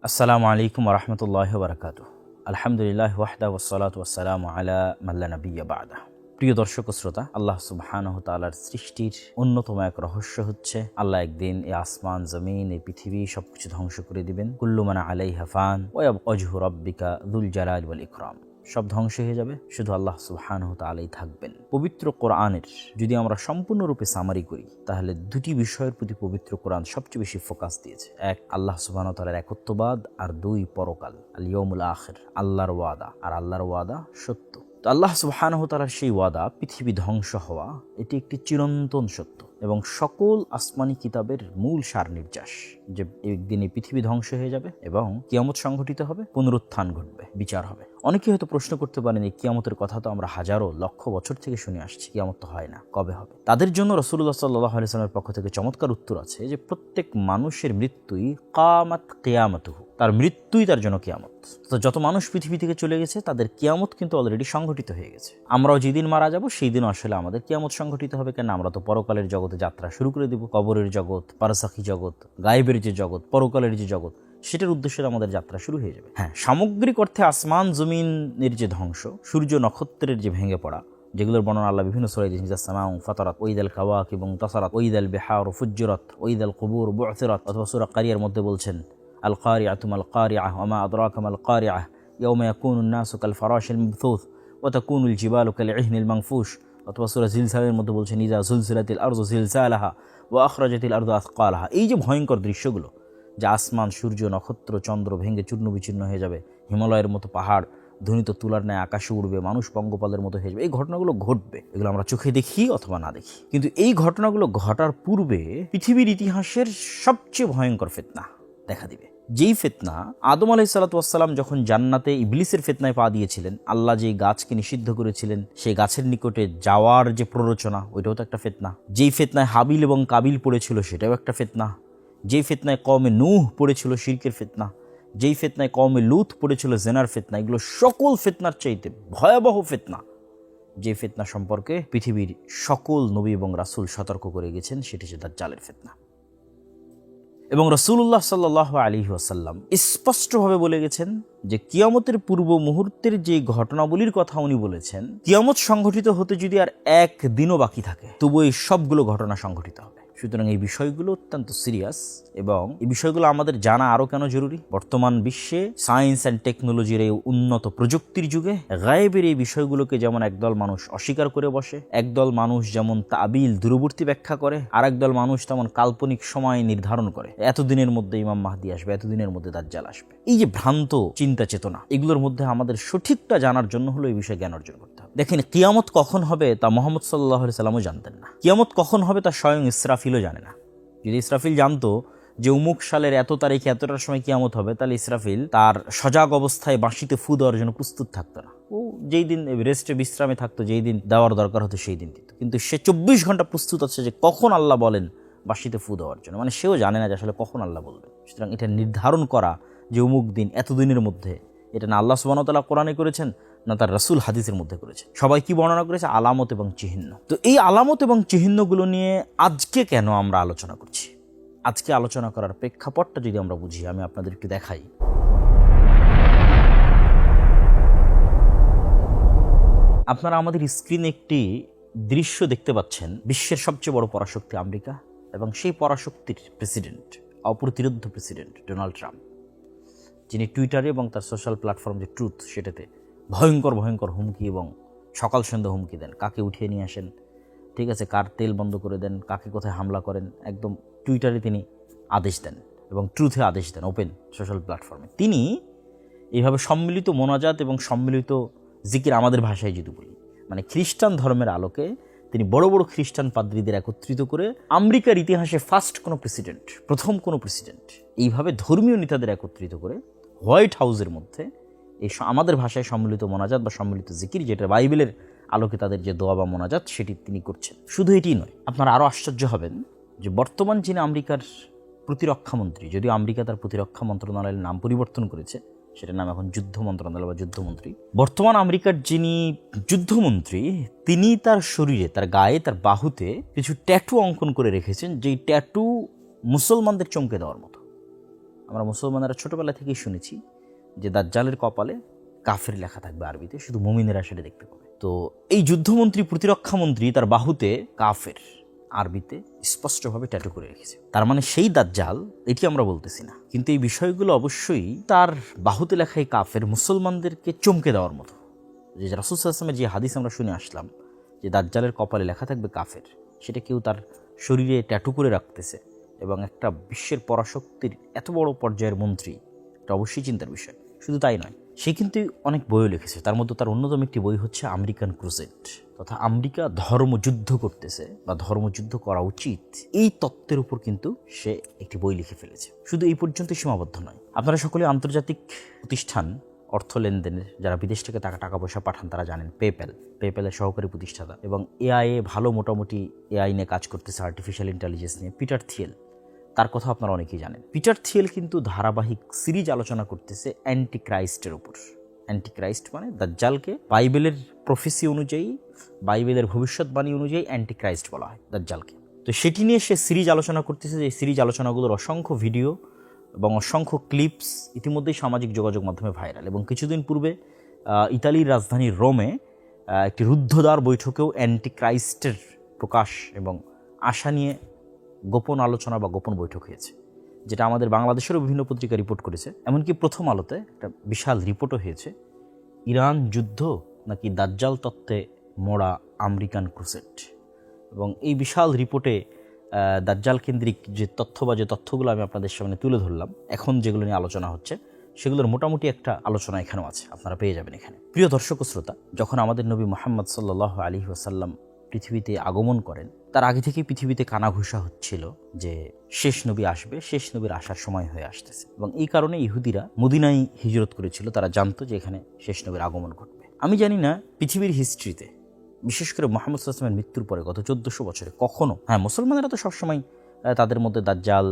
আসসালামু আলাইকুম ওরহমতুল্লাহি ওয়াবারাকাতুহু। আলহামদুলিল্লাহ ওয়াহদা ওয়াসসালাতু ওয়াসসালামু আলা মান লা নাবিয়্যা বা'দা। প্রিয় দর্শক ও শ্রোতা, আল্লাহ সুবহানাহু তাআলার সৃষ্টির অন্যতম এক রহস্য হচ্ছে আল্লাহ একদিন এই আসমান, জমিন, এই পৃথিবী সবকিছু ধ্বংস করে দিবেন। কুল্লু মান আলাইহা ফান ওয়া ইয়াবকা ওয়াজহু রাব্বিকা যুল জালালি ওয়াল ইকরাম। সব ধ্বংস হয়ে যাবে, শুধু আল্লাহ সুবহানাহু তাআলাই থাকবেন। পবিত্র কোরআনের যদি আমরা সম্পূর্ণরূপে সামারি করি, তাহলে দুটি বিষয়ের প্রতি পবিত্র কোরআন সবচেয়ে বেশি ফোকাস দিয়েছে। এক, আল্লাহ সুবহানাহু তাআলার একত্ববাদ, আর দুই, পরকাল, আল ইয়াউমুল আখির, আল্লাহর ওয়াদা। আর আল্লাহর ওয়াদা সত্য। তো আল্লাহ সুবহানাহু তাআলার সেই ওয়াদা, পৃথিবী ধ্বংস হওয়া, এটি একটি চিরন্তন সত্য এবং সকল আসমানি কিতাবের মূল সার নির্যাস যে একদিন এই পৃথিবী ধ্বংস হয়ে যাবে এবং কিয়ামত সংঘটিত হবে, পুনরুত্থান ঘটবে, বিচার হবে। অনেকে হয়তো প্রশ্ন করতে পারেন, এই কিয়ামতের কথা তো আমরা হাজারো লক্ষ বছর থেকে শুনে আসছি, কিয়ামত তো হয় না, কবে হবে? তাদের জন্য রাসূলুল্লাহ সাল্লাল্লাহু আলাইহি ওয়াসাল্লামের পক্ষ থেকে চমৎকার উত্তর আছে যে প্রত্যেক মানুষের মৃত্যুই কামাত কিয়ামতুহু, তার মৃত্যুই তার জন্য কিয়ামত। তো যত মানুষ পৃথিবী থেকে চলে গেছে তাদের কিয়ামত কিন্তু অলরেডি সংঘটিত হয়ে গেছে। আমরাও যেদিন মারা যাব সেই দিন আসলে আমাদের কিয়ামত সংঘটিত হবে। কেন? আমরা তো পরকালের জগতে যাত্রা শুরু করে দেব। কবরের জগৎ, বারজাখী জগৎ, গায়েবের যে জগৎ, পরকালের যে জগৎ, সেটার উদ্দেশ্যে আমাদের যাত্রা শুরু হয়ে যাবে। হ্যাঁ, সামগ্রিক অর্থে আসমান জমিনের যে ধ্বংস, সূর্য নক্ষত্রের যে ভেঙে পড়া, যেগুলোর বর্ণনা আল্লাহ বিভিন্ন সূরায় দিয়েছেন, সামাউ ফাতারাত, ওয়াইদাল কাওয়াকিব তাসারাত, ওয়াইদাল বিহারু ফুজ্জিরাত, ওয়াইদাল কুবুর বু'থিরাত, অথবা সূরা কারিয়ার মধ্যে বলছেন আল কারিআতু মাল কারিআহ ওয়া মা আদরাকা মাল কারিআহ ইয়াওমা ইয়াকুনুন নাসু কাল ফারাশিল মাবথুথ ওয়া তাকুনুল জিবালু কাল ইহনিল মানফুশ, অথবা সূরা জিলজালের মধ্যে বলছেন ইযা যুলজিলাতিল আরযু জিলজালাহা ওয়া আখরাজাতিল আরযু আথকালাহা। এই যে ভয়ঙ্কর দৃশ্যগুলো, যে আসমান, সূর্য, নক্ষত্র, চন্দ্র ভেঙে চূর্ণ বিচূর্ণ হয়ে যাবে, হিমালয়ের মতো পাহাড় ধ্বনিত তুলার ন্যায় আকাশে উড়বে, মানুষ পঙ্গপালের মতো হয়ে যাবে, এই ঘটনাগুলো ঘটবে। এগুলো আমরা চোখে দেখি অথবা না দেখি, কিন্তু এই ঘটনাগুলো ঘটার পূর্বে পৃথিবীর ইতিহাসের সবচেয়ে ভয়ঙ্কর ফিতনা দেখা দিবে। যেই ফিতনা আদম আলাইহিস সালাতু ওয়াস সালাম যখন জান্নাতে ইবলিসের ফিতনায় পা দিয়েছিলেন, আল্লাহ যে গাছকে নিষিদ্ধ করেছিলেন, সেই গাছের নিকটে যাওয়ার যে প্ররোচনা, ওইটাও তো একটা ফিতনা। যেই ফিতনায় হাবিল এবং কাবিল পড়েছিল, সেটাও একটা ফিতনা। যেই ফিতনায় কওমে নূহ পড়েছিল, শিরকের ফিতনা। যেই ফিতনায় কওমে লূত পড়েছিল, জেনার ফিতনা। এগুলো সকল ফিতনার চাইতে ভয়াবহ ফিতনা। যে ফিতনা সম্পর্কে পৃথিবীর সকল নবী এবং রাসূল সতর্ক করে গেছেন, সেটি হচ্ছে দাজ্জালের ফিতনা। এবং রাসূলুল্লাহ সাল্লাল্লাহু আলাইহি ওয়াসাল্লাম স্পষ্টভাবে বলে গেছেন যে কিয়ামতের পূর্ব মুহূর্তের যে ঘটনাবলীর কথা উনি বলেছেন, কিয়ামত সংঘটিত হতে যদি আর এক দিনও বাকি থাকে, তবু এই সবগুলো ঘটনা সংঘটিত হবে। সুতরাং এই বিষয়গুলো অত্যন্ত সিরিয়াস এবং এই বিষয়গুলো আমাদের জানা আরও কেন জরুরি? বর্তমান বিশ্বে সায়েন্স অ্যান্ড টেকনোলজির এই উন্নত প্রযুক্তির যুগে গায়েবের এই বিষয়গুলোকে যেমন একদল মানুষ অস্বীকার করে বসে, একদল মানুষ যেমন তাবিল, দূরবর্তী ব্যাখ্যা করে, আর একদল মানুষ তেমন কাল্পনিক সময় নির্ধারণ করে, এতদিনের মধ্যে ইমাম মাহদি আসবে, এতদিনের মধ্যে দাজ্জাল আসবে। এই যে ভ্রান্ত চিন্তা চেতনা, এগুলোর মধ্যে আমাদের সঠিকটা জানার জন্য হলো এই বিষয়ে জ্ঞান অর্জন করতে হবে। দেখেন, কিয়ামত কখন হবে তা মুহাম্মদ সাল্লাল্লাহু আলাইহি সাল্লামও জানতেন না। কিয়ামত কখন হবে তা স্বয়ং ইসরাফিলও জানে না। যদি ইসরাফিল জানতো যে অমুক সালের এত তারিখে এতটার সময় কিয়ামত হবে, তাহলে ইসরাফিল তার সজাগ অবস্থায় বাঁশিতে ফু দেওয়ার জন্য প্রস্তুত থাকতো না। ও যেই দিন রেস্টে বিশ্রামে থাকতো, যেই দিন দেওয়ার দরকার হতো সেই দিন দিত। কিন্তু সে 24 ঘন্টা প্রস্তুত আছে যে কখন আল্লাহ বলেন বাঁশিতে ফু দেওয়ার জন্য। মানে সেও জানে না যে আসলে কখন আল্লাহ বলবেন। সুতরাং এটা নির্ধারণ করা যে অমুক দিন এতদিনের মধ্যে, এটা না আল্লাহ সুবহানাহু ওয়া তাআলা কোরআনে করেছেন, না তার রাসূল হাদিসের মধ্যে করেছে। সবাই কি বর্ণনা করেছে? আলামত এবং চিহ্ন। তো এই আলামত এবং চিহ্নগুলো নিয়ে আজকে কেন আমরা আলোচনা করছি? আজকে আলোচনা করার প্রেক্ষাপটটা যদি আমরা বুঝি, আমি আপনাদের একটু দেখাই। আপনারা আমাদের স্ক্রিনে একটি দৃশ্য দেখতে পাচ্ছেন। বিশ্বের সবচেয়ে বড় পরাশক্তি আমেরিকা এবং সেই পরাশক্তির প্রেসিডেন্ট, অপ্রতিরোধ্য প্রেসিডেন্ট ডোনাল্ড ট্রাম্প, যিনি টুইটারে এবং তার সোশ্যাল প্ল্যাটফর্ম যে ট্রুথ, সেটাতে ভয়ঙ্কর ভয়ঙ্কর হুমকি এবং সকাল সন্ধ্যা হুমকি দেন। কাকে উঠিয়ে নিয়ে আসেন, ঠিক আছে, কার তেল বন্ধ করে দেন, কাকে কোথায় হামলা করেন, একদম টুইটারে তিনি আদেশ দেন এবং ট্রুথে আদেশ দেন, ওপেন সোশ্যাল প্ল্যাটফর্মে। তিনি এইভাবে সম্মিলিত মোনাজাত এবং সম্মিলিত জিকির, আমাদের ভাষায় যদি বলি, মানে খ্রিস্টান ধর্মের আলোকে তিনি বড় বড় খ্রিস্টান পাদ্রীদের একত্রিত করে, আমেরিকার ইতিহাসে ফার্স্ট কোনো প্রেসিডেন্ট, প্রথম কোনো প্রেসিডেন্ট, এইভাবে ধর্মীয় নেতাদের একত্রিত করে হোয়াইট হাউসের মধ্যে এই আমাদের ভাষায় সম্মিলিত মোনাজাত বা সম্মিলিত জিকির, যেটা বাইবেলের আলোকে তাদের যে দোয়া বা মোনাজাত, সেটি তিনি করছেন। শুধু এটি নয়, আপনারা আরও আশ্চর্য হবেন যে বর্তমান যিনি আমেরিকার প্রতিরক্ষামন্ত্রী, যদিও আমেরিকা তার প্রতিরক্ষা মন্ত্রণালয়ের নাম পরিবর্তন করেছে, সেটার নাম এখন যুদ্ধ মন্ত্রণালয় বা যুদ্ধমন্ত্রী, বর্তমান আমেরিকার যিনি যুদ্ধমন্ত্রী, তিনি তার শরীরে, তার গায়ে, তার বাহুতে কিছু ট্যাটু অঙ্কন করে রেখেছেন, যেই ট্যাটু মুসলমানদের চমকে দেওয়ার মতো। আমরা মুসলমানেরা ছোটোবেলা থেকেই শুনেছি যে দাজ্জালের কপালে কাফের লেখা থাকবে আরবিতে, শুধু মুমিনেরা সেটা দেখতে পাবে। তো এই যুদ্ধমন্ত্রী, প্রতিরক্ষামন্ত্রী তার বাহুতে কাফের আরবিতে স্পষ্টভাবে ট্যাটু করে রেখেছে। তার মানে সেই দাজ্জাল, এটি আমরা বলতেছি না, কিন্তু এই বিষয়গুলো অবশ্যই তার বাহুতে লেখা এই কাফের মুসলমানদেরকে চমকে দেওয়ার মতো। যে রাসূল সাল্লাল্লাহু আলাইহি ওয়াসাল্লামের যে হাদিস আমরা শুনে আসলাম যে দাজ্জালের কপালে লেখা থাকবে কাফের, সেটা কেউ তার শরীরে ট্যাটু করে রাখতেছে এবং একটা বিশ্বের পরাশক্তির এত বড় পর্যায়ের মন্ত্রী, এটা অবশ্যই চিন্তার বিষয়। শুধু তাই নয়, সে কিন্তু অনেক বইও লিখেছে। তার মধ্যে তার অন্যতম একটি বই হচ্ছে আমেরিকান ক্রুসেড, তথা আমেরিকা ধর্মযুদ্ধ করতেছে বা ধর্মযুদ্ধ করা উচিত, এই তত্ত্বের উপর কিন্তু সে একটি বই লিখে ফেলেছে। শুধু এই পর্যন্ত সীমাবদ্ধ নয়, আপনারা সকলে আন্তর্জাতিক প্রতিষ্ঠান অর্থ লেনদেনের, যারা বিদেশ থেকে টাকা পয়সা পাঠান তারা জানেন, পেপ্যালের সহকারী প্রতিষ্ঠাতা এবং এআই ভালো মোটামুটি এআই নিয়ে কাজ করতেছে, আর্টিফিশিয়াল ইন্টেলিজেন্স নিয়ে, পিটার থিয়েল, তার কথা আপনারা অনেকেই জানেন। পিটার থিয়েল কিন্তু ধারাবাহিক সিরিজ আলোচনা করতেছে অ্যান্টি ক্রাইস্টের উপর। অ্যান্টি ক্রাইস্ট মানে দাজ্জালকে বাইবেলের প্রফেসি অনুযায়ী, বাইবেলের ভবিষ্যৎবাণী অনুযায়ী অ্যান্টি ক্রাইস্ট বলা হয় দাজ্জালকে। তো সেটি নিয়ে সে সিরিজ আলোচনা করতেছে। যে সিরিজ আলোচনাগুলোর অসংখ্য ভিডিও এবং অসংখ্য ক্লিপস ইতিমধ্যেই সামাজিক যোগাযোগ মাধ্যমে ভাইরাল। এবং কিছুদিন পূর্বে ইতালির রাজধানী রোমে একটি রুদ্ধদ্বার বৈঠকেও অ্যান্টি ক্রাইস্টের প্রকাশ এবং আশা নিয়ে গোপন আলোচনা বা গোপন বৈঠক হয়েছে, যেটা আমাদের বাংলাদেশেরও বিভিন্ন পত্রিকা রিপোর্ট করেছে। এমনকি প্রথম আলোতে একটা বিশাল রিপোর্টও হয়েছে, ইরান যুদ্ধ নাকি দাজ্জাল তত্ত্বে মোড়া আমেরিকান ক্রুসেড। এবং এই বিশাল রিপোর্টে দাজ্জাল কেন্দ্রিক যে তথ্য বা যে তথ্যগুলো আমি আপনাদের সামনে তুলে ধরলাম, এখন যেগুলো নিয়ে আলোচনা হচ্ছে সেগুলোর মোটামুটি একটা আলোচনা এখানেও আছে, আপনারা পেয়ে যাবেন এখানে। প্রিয় দর্শক ও শ্রোতা, যখন আমাদের নবী মুহাম্মদ সাল্লাল্লাহু আলাইহি ওয়াসাল্লাম পৃথিবীতে আগমন করেন, তার আগে থেকেই পৃথিবীতে কানাঘুষা হচ্ছিল যে শেষ নবী আসবে, শেষ নবীর আসার সময় হয়ে আসতেছে। এবং এই কারণে ইহুদিরা মদিনায় হিজরত করেছিল, তারা জানতো যে এখানে শেষ নবীর আগমন ঘটবে। আমি জানি না পৃথিবীর হিস্ট্রিতে, বিশেষ করে মুহাম্মদ সাল্লাল্লাহু আলাইহি ওয়াসাল্লামের মৃত্যুর পরে গত 1400 বছরে কখনো, মুসলমানেরা তো সবসময় তাদের মধ্যে দাজ্জাল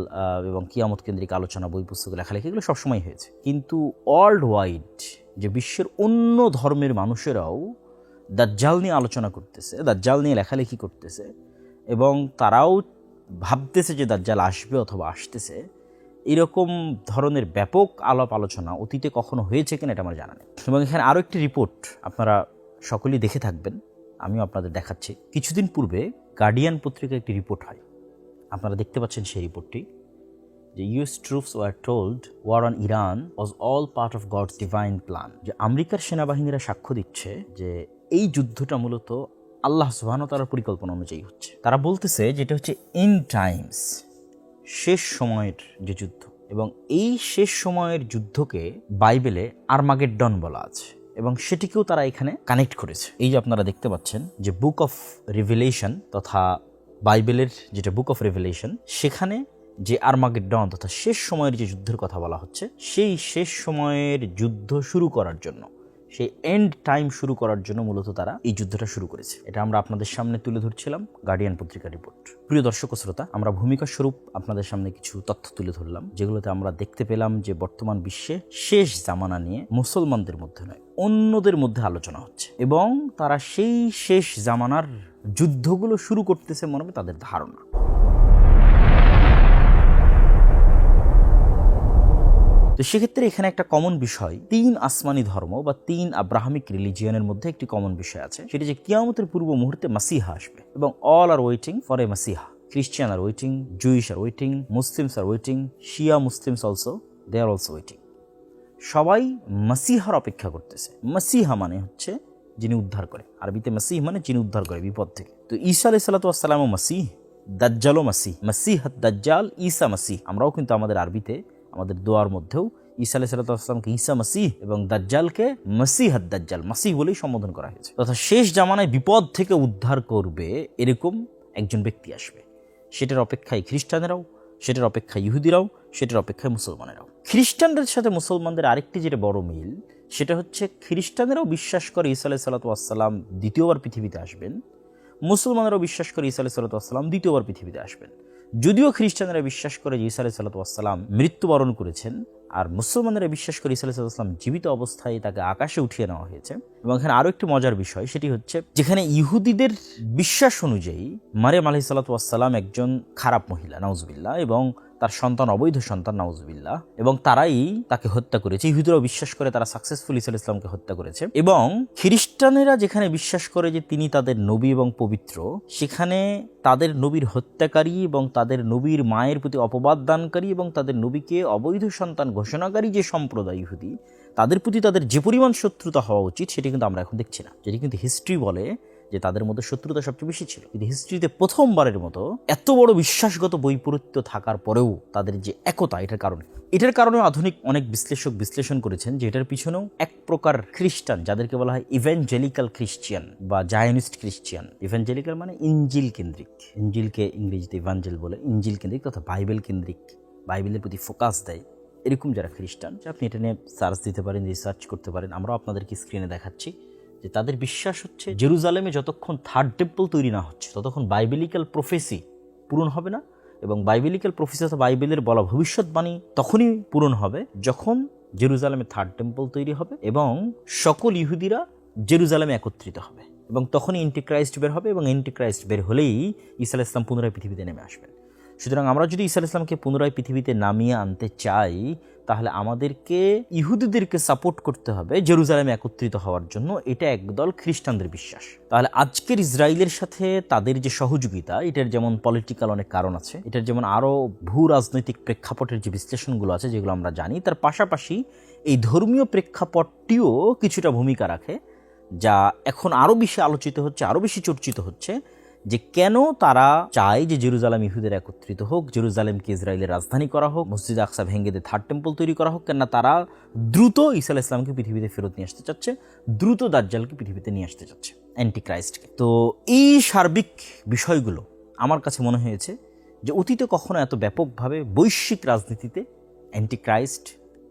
এবং কিয়ামত কেন্দ্রিক আলোচনা, বই পুস্তক লেখালেখি এগুলো সবসময় হয়েছে, কিন্তু ওয়ার্ল্ড ওয়াইড যে বিশ্বের অন্য ধর্মের মানুষেরাও দাজ্জাল নিয়ে আলোচনা করতেছে, দাজ্জাল নিয়ে লেখালেখি করতেছে এবং তারাও ভাবতেছে যে দাজ্জাল আসবে অথবা আসতেছে, এরকম ধরনের ব্যাপক আলাপ আলোচনা অতীতে কখনো হয়েছে কিনা এটা আমার জানা নেই। এবং এখানে আরও একটি রিপোর্ট আপনারা সকলেই দেখে থাকবেন, আমিও আপনাদের দেখাচ্ছি। কিছুদিন পূর্বে গার্ডিয়ান পত্রিকায় একটি রিপোর্ট হয়, আপনারা দেখতে পাচ্ছেন সেই রিপোর্টটি, যে US troops were told war on Iran was all part of God's divine plan. যে আমেরিকার সেনাবাহিনীরা সাক্ষ্য দিচ্ছে যে এই যুদ্ধটা মূলত আল্লাহ সুবহানাহু ওয়া তাআলার পরিকল্পনা অনুযায়ী হচ্ছে। তারা বলতেছে যেটা হচ্ছে এন্ড টাইমস, শেষ সময়ের যে যুদ্ধ, এবং এই শেষ সময়ের যুদ্ধকে বাইবেলে আর্মাগেড্ডন বলা আছে এবং সেটিকেও তারা এখানে কানেক্ট করেছে। এই যে আপনারা দেখতে পাচ্ছেন যে বুক অফ রিভিলেশন তথা বাইবেলের যেটা বুক অফ রিভিলেশন, সেখানে যে আর্মাগেড্ডন তথা শেষ সময়ের যে যুদ্ধের কথা বলা হচ্ছে, সেই শেষ সময়ের যুদ্ধ শুরু করার জন্য, সেই এন্ড টাইম শুরু করার জন্য মূলত তারা এই যুদ্ধটা শুরু করেছে। এটা আমরা আপনাদের সামনে তুলে ধরছিলাম গার্ডিয়ান পত্রিকার রিপোর্ট। প্রিয় দর্শক ও শ্রোতা, আমরা ভূমিকা স্বরূপ আপনাদের সামনে কিছু তথ্য তুলে ধরলাম, যেগুলোতে আমরা দেখতে পেলাম যে বর্তমান বিশ্বে শেষ জামানা নিয়ে মুসলমানদের মধ্যে নয়, অন্যদের মধ্যে আলোচনা হচ্ছে এবং তারা সেই শেষ জামানার যুদ্ধগুলো শুরু করতেছে মনে হবে তাদের ধারণা। তো সেক্ষেত্রে এখানে একটা কমন বিষয়, 3 আসমানি ধর্ম বা 3 আব্রাহামিক রিলিজিয়নের মধ্যে একটি কমন বিষয় আছে, সেটি যে কিয়ামতের পূর্ব মুহূর্তে মাসিহা আসবে এবং all are waiting for a masiha. Christian are waiting, Jewish are waiting, Muslims are waiting, Shia Muslims also, they are also waiting. সবাই মাসিহার অপেক্ষা করতেছে। মাসিহা মানে হচ্ছে যিনি উদ্ধার করে, আরবিতে মাসিহ মানে যিনি উদ্ধার করে বিপদ থেকে। তো ঈসা আলাইহিস সালাতু ওয়াস সালামও মাসিহ, দাজ্জালও মাসিহ, মাসিহাত দাজ্জাল, ঈসা মাসিহ। আমরাও কিন্তু আমাদের আরবিতে আমাদের দোয়ার মধ্যেও ঈসা আলাইহিস সালাতু ওয়াস সালামকে ঈসা মাসিহ এবং দাজ্জালকে মাসিহাত দাজ্জাল, মাসিহ বলেই সম্বোধন করা হয়েছে। তথা শেষ জামানায় বিপদ থেকে উদ্ধার করবে এরকম একজন ব্যক্তি আসবে, সেটার অপেক্ষায় খ্রিস্টানেরাও, সেটার অপেক্ষায় ইহুদিরাও, সেটার অপেক্ষায় মুসলমানেরাও। খ্রিস্টানদের সাথে মুসলমানদের আরেকটি যেটা বড় মিল, সেটা হচ্ছে খ্রিস্টানেরাও বিশ্বাস করে ঈসা আলাইহিস সালাতু ওয়াস সালাম দ্বিতীয়বার পৃথিবীতে আসবেন, মুসলমানেরাও বিশ্বাস করে ঈসা আলাইহিস সালাতু ওয়াস সালাম দ্বিতীয়বার পৃথিবীতে আসবেন। যদিও খ্রিস্টানেরা বিশ্বাস করে যে ঈসা আলাইহিস সালাতু ওয়াস সালাম মৃত্যুবরণ করেছেন, আর মুসলমানেরা বিশ্বাস করে ঈসা আলাইহিস সালাতু ওয়াস সালাম জীবিত অবস্থায় তাকে আকাশে উঠিয়ে নেওয়া হয়েছে। এবং এখানে আরও একটি মজার বিষয়, সেটি হচ্ছে যেখানে ইহুদিদের বিশ্বাস অনুযায়ী মারিয়াম আলাইহিস সালাতু ওয়াস সালাম একজন খারাপ মহিলা, নাউজুবিল্লাহ, এবং তার সন্তান অবৈধ সন্তান, নাউজুবিল্লাহ, এবং তারাই তাকে হত্যা করেছে। ইহুদিরাও বিশ্বাস করে তারা সাকসেসফুলি ঈসা আলাইহিস সালামকে হত্যা করেছে। এবং খ্রিস্টানেরা যেখানে বিশ্বাস করে যে তিনি তাদের নবী এবং পবিত্র, সেখানে তাদের নবীর হত্যাকারী এবং তাদের নবীর মায়ের প্রতি অপবাদ দানকারী এবং তাদের নবীকে অবৈধ সন্তান ঘোষণাকারী যে সম্প্রদায় ইহুদি, তাদের প্রতি তাদের যে পরিমাণ শত্রুতা হওয়া উচিত সেটি কিন্তু আমরা এখন দেখছি না। যেটি কিন্তু হিস্ট্রি বলে যে তাদের মধ্যে শত্রুতা সবচেয়ে বেশি ছিল। কিন্তু হিস্ট্রিতে প্রথমবারের মতো এত বড় বিশ্বাসগত বৈপরীত্য থাকার পরেও তাদের যে একতা, এটার কারণে আধুনিক অনেক বিশ্লেষক বিশ্লেষণ করেছেন যে এটার পিছনেও এক প্রকার খ্রিস্টান, যাদেরকে বলা হয় ইভ্যাঞ্জেলিক্যাল খ্রিস্টিয়ান বা জায়নিস্ট খ্রিস্টিয়ান। ইভ্যাঞ্জেলিক্যাল মানে ইঞ্জিল কেন্দ্রিক, ইঞ্জিলকে ইংরেজিতে ইভাঞ্জেল বলে, ইঞ্জিল কেন্দ্রিক তথা বাইবেল কেন্দ্রিক, বাইবেলের প্রতি ফোকাস দেয়, এরকম যারা খ্রিস্টান, আপনি এটা নিয়ে সার্চ দিতে পারেন, রিসার্চ করতে পারেন। আমরাও আপনাদেরকে স্ক্রিনে দেখাচ্ছি যে তাদের বিশ্বাস হচ্ছে জেরুজালেমে যতক্ষণ থার্ড টেম্পল তৈরি না হচ্ছে ততক্ষণ বাইবেলিক্যাল প্রফেসি পূরণ হবে না। এবং বাইবেলিক্যাল প্রফেসি অথবা বাইবেলের বলা ভবিষ্যৎবাণী তখনই পূরণ হবে যখন জেরুজালেমে থার্ড টেম্পল তৈরি হবে এবং সকল ইহুদিরা জেরুজালেমে একত্রিত হবে, এবং তখনই এন্টিক্রাইস্ট বের হবে, এবং এন্টিক্রাইস্ট বের হলেই ঈসা আলাইহিস সালাম পুনরায় পৃথিবীতে নেমে আসবেন। সুতরাং আমরা যদি ঈসা আলাইহিস সালামকে পুনরায় পৃথিবীতে নামিয়ে আনতে চাই, তাহলে আমাদেরকে ইহুদিদেরকে সাপোর্ট করতে হবে জেরুজালেমে একত্রিত হওয়ার জন্য। এটা একদল খ্রিস্টানদের বিশ্বাস। তাহলে আজকের ইসরায়েলের সাথে তাদের যে সহযোগিতা, এটার যেমন পলিটিক্যাল অনেক কারণ আছে, এটার যেমন আরও ভূ রাজনৈতিক প্রেক্ষাপটের যে বিশ্লেষণগুলো আছে যেগুলো আমরা জানি, তার পাশাপাশি এই ধর্মীয় প্রেক্ষাপটটিও কিছুটা ভূমিকা রাখে, যা এখন আরও বেশি আলোচিত হচ্ছে, আরও বেশি চর্চিত হচ্ছে, যে কেন তারা চায় যে জেরুজালেম ইহুদের একত্রিত হোক, জেরুজালেমকে ইসরায়েলের রাজধানী করা হোক, মসজিদ আকসা ভেঙে দিয়ে থার্ড টেম্পল তৈরি করা হোক। কেননা তারা দ্রুত ঈসা আলাইহিস সালামকে পৃথিবীতে ফেরত নিয়ে আসতে চাচ্ছে, দ্রুত দাজ্জালকে পৃথিবীতে নিয়ে আসতে চাচ্ছে, অ্যান্টিক্রাইস্টকে। তো এই সার্বিক বিষয়গুলো আমার কাছে মনে হয়েছে যে অতীতে কখনো এত ব্যাপকভাবে বৈশ্বিক রাজনীতিতে অ্যান্টিক্রাইস্ট,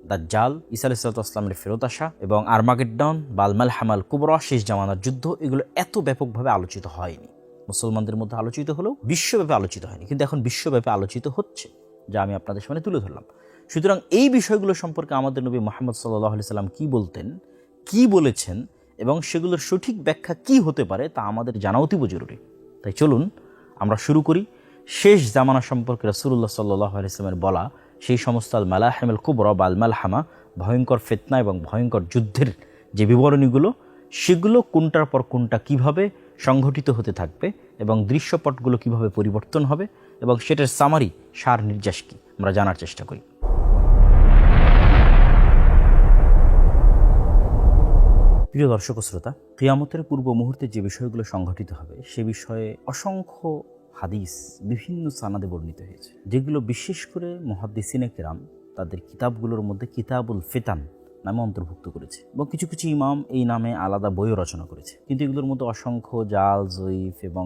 দাজ্জাল, ঈসা আলাইহিস সালামের ফেরত আসা এবং আরমাগেড্ডন বা আল মালহামাল কুবরা, শেষ জামানার যুদ্ধ, এগুলো এত ব্যাপকভাবে আলোচিত হয়নি। মুসলমানদের মধ্যে আলোচিত হলেও বিশ্বব্যাপী আলোচিত হয়নি, কিন্তু এখন বিশ্বব্যাপী আলোচিত হচ্ছে, যা আমি আপনাদের সামনে তুলে ধরলাম। সুতরাং এই বিষয়গুলো সম্পর্কে আমাদের নবী মুহাম্মদ সাল্লাল্লাহু আলাইহি সাল্লাম কী বলতেন, কী বলেছেন এবং সেগুলোর সঠিক ব্যাখ্যা কী হতে পারে তা আমাদের জানা অতীব জরুরি। তাই চলুন আমরা শুরু করি শেষ জামানা সম্পর্কে রাসূলুল্লাহ সাল্লাল্লাহু আলাইহি সাল্লামের বলা সেই সমস্ত আল মালাহিমুল কুবরা বা আল মালহামা, ভয়ঙ্কর ফিতনা এবং ভয়ঙ্কর যুদ্ধের যে বিবরণীগুলো, সেগুলো কোনটার পর কোনটা কিভাবে সংঘটিত হতে থাকবে এবং দৃশ্যপটগুলো কিভাবে পরিবর্তন হবে এবং সেটার সামারি, সার নির্যাস কি, আমরা জানার চেষ্টা করি। প্রিয় দর্শক শ্রোতা, কিয়ামতের পূর্ব মুহূর্তে যে বিষয়গুলো সংঘটিত হবে সে বিষয়ে অসংখ্য হাদিস বিভিন্ন সানাদে বর্ণিত হয়েছে, যেগুলো বিশেষ করে মুহাদ্দিসিনে কেরাম তাদের কিতাবগুলোর মধ্যে কিতাবুল ফিতান নামে অন্তর্ভুক্ত করেছে, এবং কিছু কিছু ইমাম এই নামে আলাদা বইও রচনা করেছে। কিন্তু এগুলোর মধ্যে অসংখ্য জাল, জয়ীফ এবং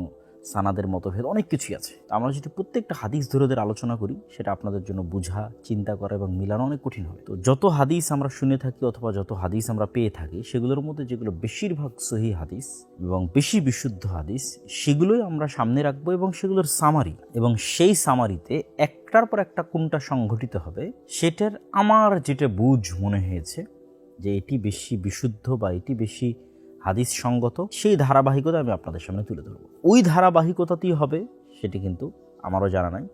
সানাদের মতভেদ অনেক কিছুই আছে। আমরা যদি প্রত্যেকটা হাদিস ধরে আলোচনা করি, সেটা আপনাদের জন্য বোঝা, চিন্তা করা এবং মিলানো অনেক কঠিন হবে। তো যত হাদিস আমরা শুনে থাকি অথবা যত হাদিস আমরা পেয়ে থাকি, সেগুলোর মধ্যে যেগুলো বেশিরভাগ সহিহ হাদিস এবং বেশি বিশুদ্ধ হাদিস, সেগুলোই আমরা সামনে রাখবো এবং সেগুলোর সামারি, এবং সেই সামারিতে একটার পর একটা কোনটা সংঘটিত হবে সেটার আমার যেটা বুঝ মনে হয়েছে যে এটি বেশি বিশুদ্ধ বা এটি বেশি হাদিস সঙ্গত, সেই ধারাবাহিকতা আমি আপনাদের সামনে তুলে ধরব। ওই ধারাবাহিকতাতেই হবে সেটি কিন্তু আমারও জানা নাই,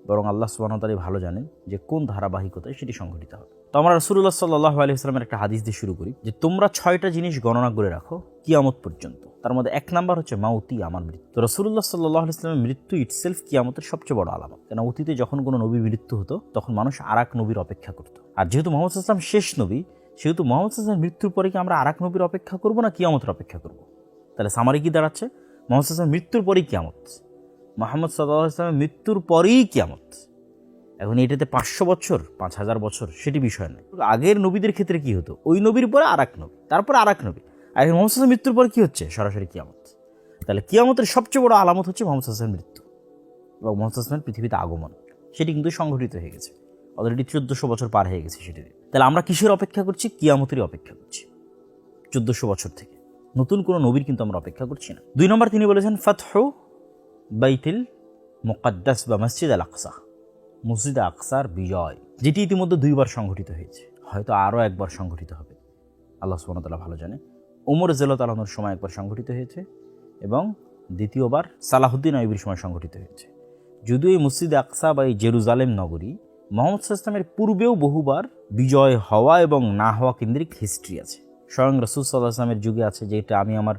বরং আল্লাহ সুবহানাহু ওয়া তাআলা ভালো জানেন যে কোন ধারাবাহিকতায় সেটি সংঘটিত হবে। তো আমরা রাসূলুল্লাহ সাল্লাল্লাহু আলাইহি ওয়াসাল্লামের একটা হাদিস দিয়ে শুরু করি যে তোমরা 6টা জিনিস গণনা করে রাখো কিয়ামত পর্যন্ত। তার মধ্যে 1 নাম্বার হচ্ছে মাউতি, আমার মৃত্যু। তো রাসূলুল্লাহ সাল্লাল্লাহু আলাইহি ওয়াসাল্লামের মৃত্যু ইটসেলফ কিয়ামতের সবচেয়ে বড় আলামত। কেন অতীতে যখন কোনো নবীর মৃত্যু হতো তখন মানুষ আরেক নবীর অপেক্ষা করত, আর যেহেতু মুহাম্মদ সাল্লাল্লাহু আলাইহি ওয়াসাল্লাম শেষ নবী, সেহেতু মুহাম্মদ সাল্লাল্লাহু আলাইহি ওয়াসাল্লামের মৃত্যুর পরে কি আমরা আরেক নবীর অপেক্ষা করব না কিয়ামতের অপেক্ষা করব? তাহলে সামারি কি দাঁড়াচ্ছে? মুহাম্মদ সাল্লাল্লাহু আলাইহি ওয়াসাল্লামের মৃত্যুর পরেই কিয়ামত, মুহাম্মদ সাল্লাল্লাহু আলাইহি ওয়াসাল্লামের মৃত্যুর পরেই কিয়ামত। এখন এটাতে 500 বছর 5000 বছর সেটি বিষয় নয়। আগের নবীদের ক্ষেত্রে কি হতো, ওই নবীর পরে আরেক নবী, তারপর আরেক নবী, আর মুহাম্মদ সাল্লাল্লাহু আলাইহি ওয়াসাল্লামের মৃত্যুর পর কি হচ্ছে? সরাসরি কিয়ামত। তাহলে কিয়ামতের সবচেয়ে বড় আলামত হচ্ছে মুহাম্মদ সাল্লাল্লাহু আলাইহি ওয়াসাল্লামের মৃত্যু এবং মুহাম্মদ সাল্লাল্লাহু আলাইহি ওয়াসাল্লামের পৃথিবীতে আগমন। সেটি কিন্তু সংঘটিত হয়ে গেছে, অলরেডি 1400 বছর পার হয়ে গেছে সেটি। তাহলে আমরা কিসের অপেক্ষা করছি? কিয়ামতেরই অপেক্ষা করছি 1400 বছর থেকে। নতুন কোনো নবীর কিন্তু আমরা অপেক্ষা করছি না। 2 নম্বর তিনি বলেছেন ফাতহু বাইতুল মুকাদ্দাস বা মসজিদ আল আকসা, মসজিদ আকসার বিজয়, যেটি ইতিমধ্যে 2 বার সংঘটিত হয়েছে, হয়তো আরও একবার সংঘটিত হবে, আল্লাহ সুবহানাহু ওয়া তাআলা ভালো জানে। ওমর রাদিয়াল্লাহু তাআলা আনহুর সময় একবার সংঘটিত হয়েছে এবং দ্বিতীয়বার সালাহুদ্দিন আইয়ুবীর সময় সংঘটিত হয়েছে। যদিও এই মসজিদ আকসা বা এই জেরুজালেম নগরী মুহাম্মদ সাল্লাল্লাহু আলাইহি ওয়াসাল্লামের পূর্বেও বহুবার বিজয় হওয়া এবং না হওয়া কেন্দ্রিক হিস্ট্রি আছে। স্বয়ং রাসূল সাল্লাল্লাহু আলাইহি ওয়াসাল্লামের যুগে আছে, যেটা আমি আমার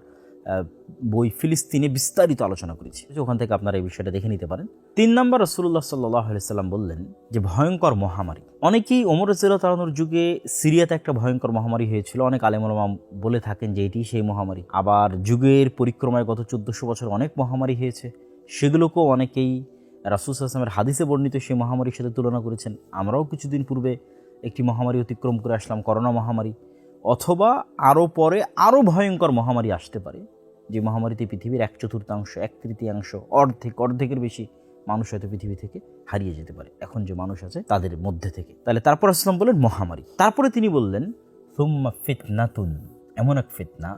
বই ফিলিস্তিনে বিস্তারিত আলোচনা করেছি, ওখান থেকে আপনারা এই বিষয়টা দেখে নিতে পারেন। 3 নম্বর, রাসূলুল্লাহ সাল্লাল্লাহু আলাইহি ওয়াসাল্লাম বললেন যে ভয়ঙ্কর মহামারী। অনেকেই ওমর রাদিয়াল্লাহু তাআলার যুগে সিরিয়াতে একটা ভয়ঙ্কর মহামারী হয়েছিল, অনেক আলেম ওলামা বলে থাকেন যে এটি সেই মহামারী। আবার যুগের পরিক্রমায় গত 1400 বছর অনেক মহামারী হয়েছে, সেগুলোকেও অনেকেই রাসূল সাল্লাল্লাহু আলাইহি ওয়াসাল্লামের হাদিসে বর্ণিত সেই মহামারীর সাথে তুলনা করেছেন। আমরাও কিছুদিন পূর্বে একটি মহামারী অতিক্রম করে আসলাম, করোনা মহামারী। অথবা আরও পরে আরও ভয়ঙ্কর মহামারী আসতে পারে, যে মহামারীতে পৃথিবীর 1/4, 1/3, অর্ধেকের বেশি মানুষ হয়তো পৃথিবী থেকে হারিয়ে যেতে পারে, এখন যে মানুষ আছে তাদের মধ্যে থেকে। তাহলে তারপর আসলাম বললেন মহামারী। তারপরে তিনি বললেন সুম্মা ফিতনাতুন, এমন এক ফিতনা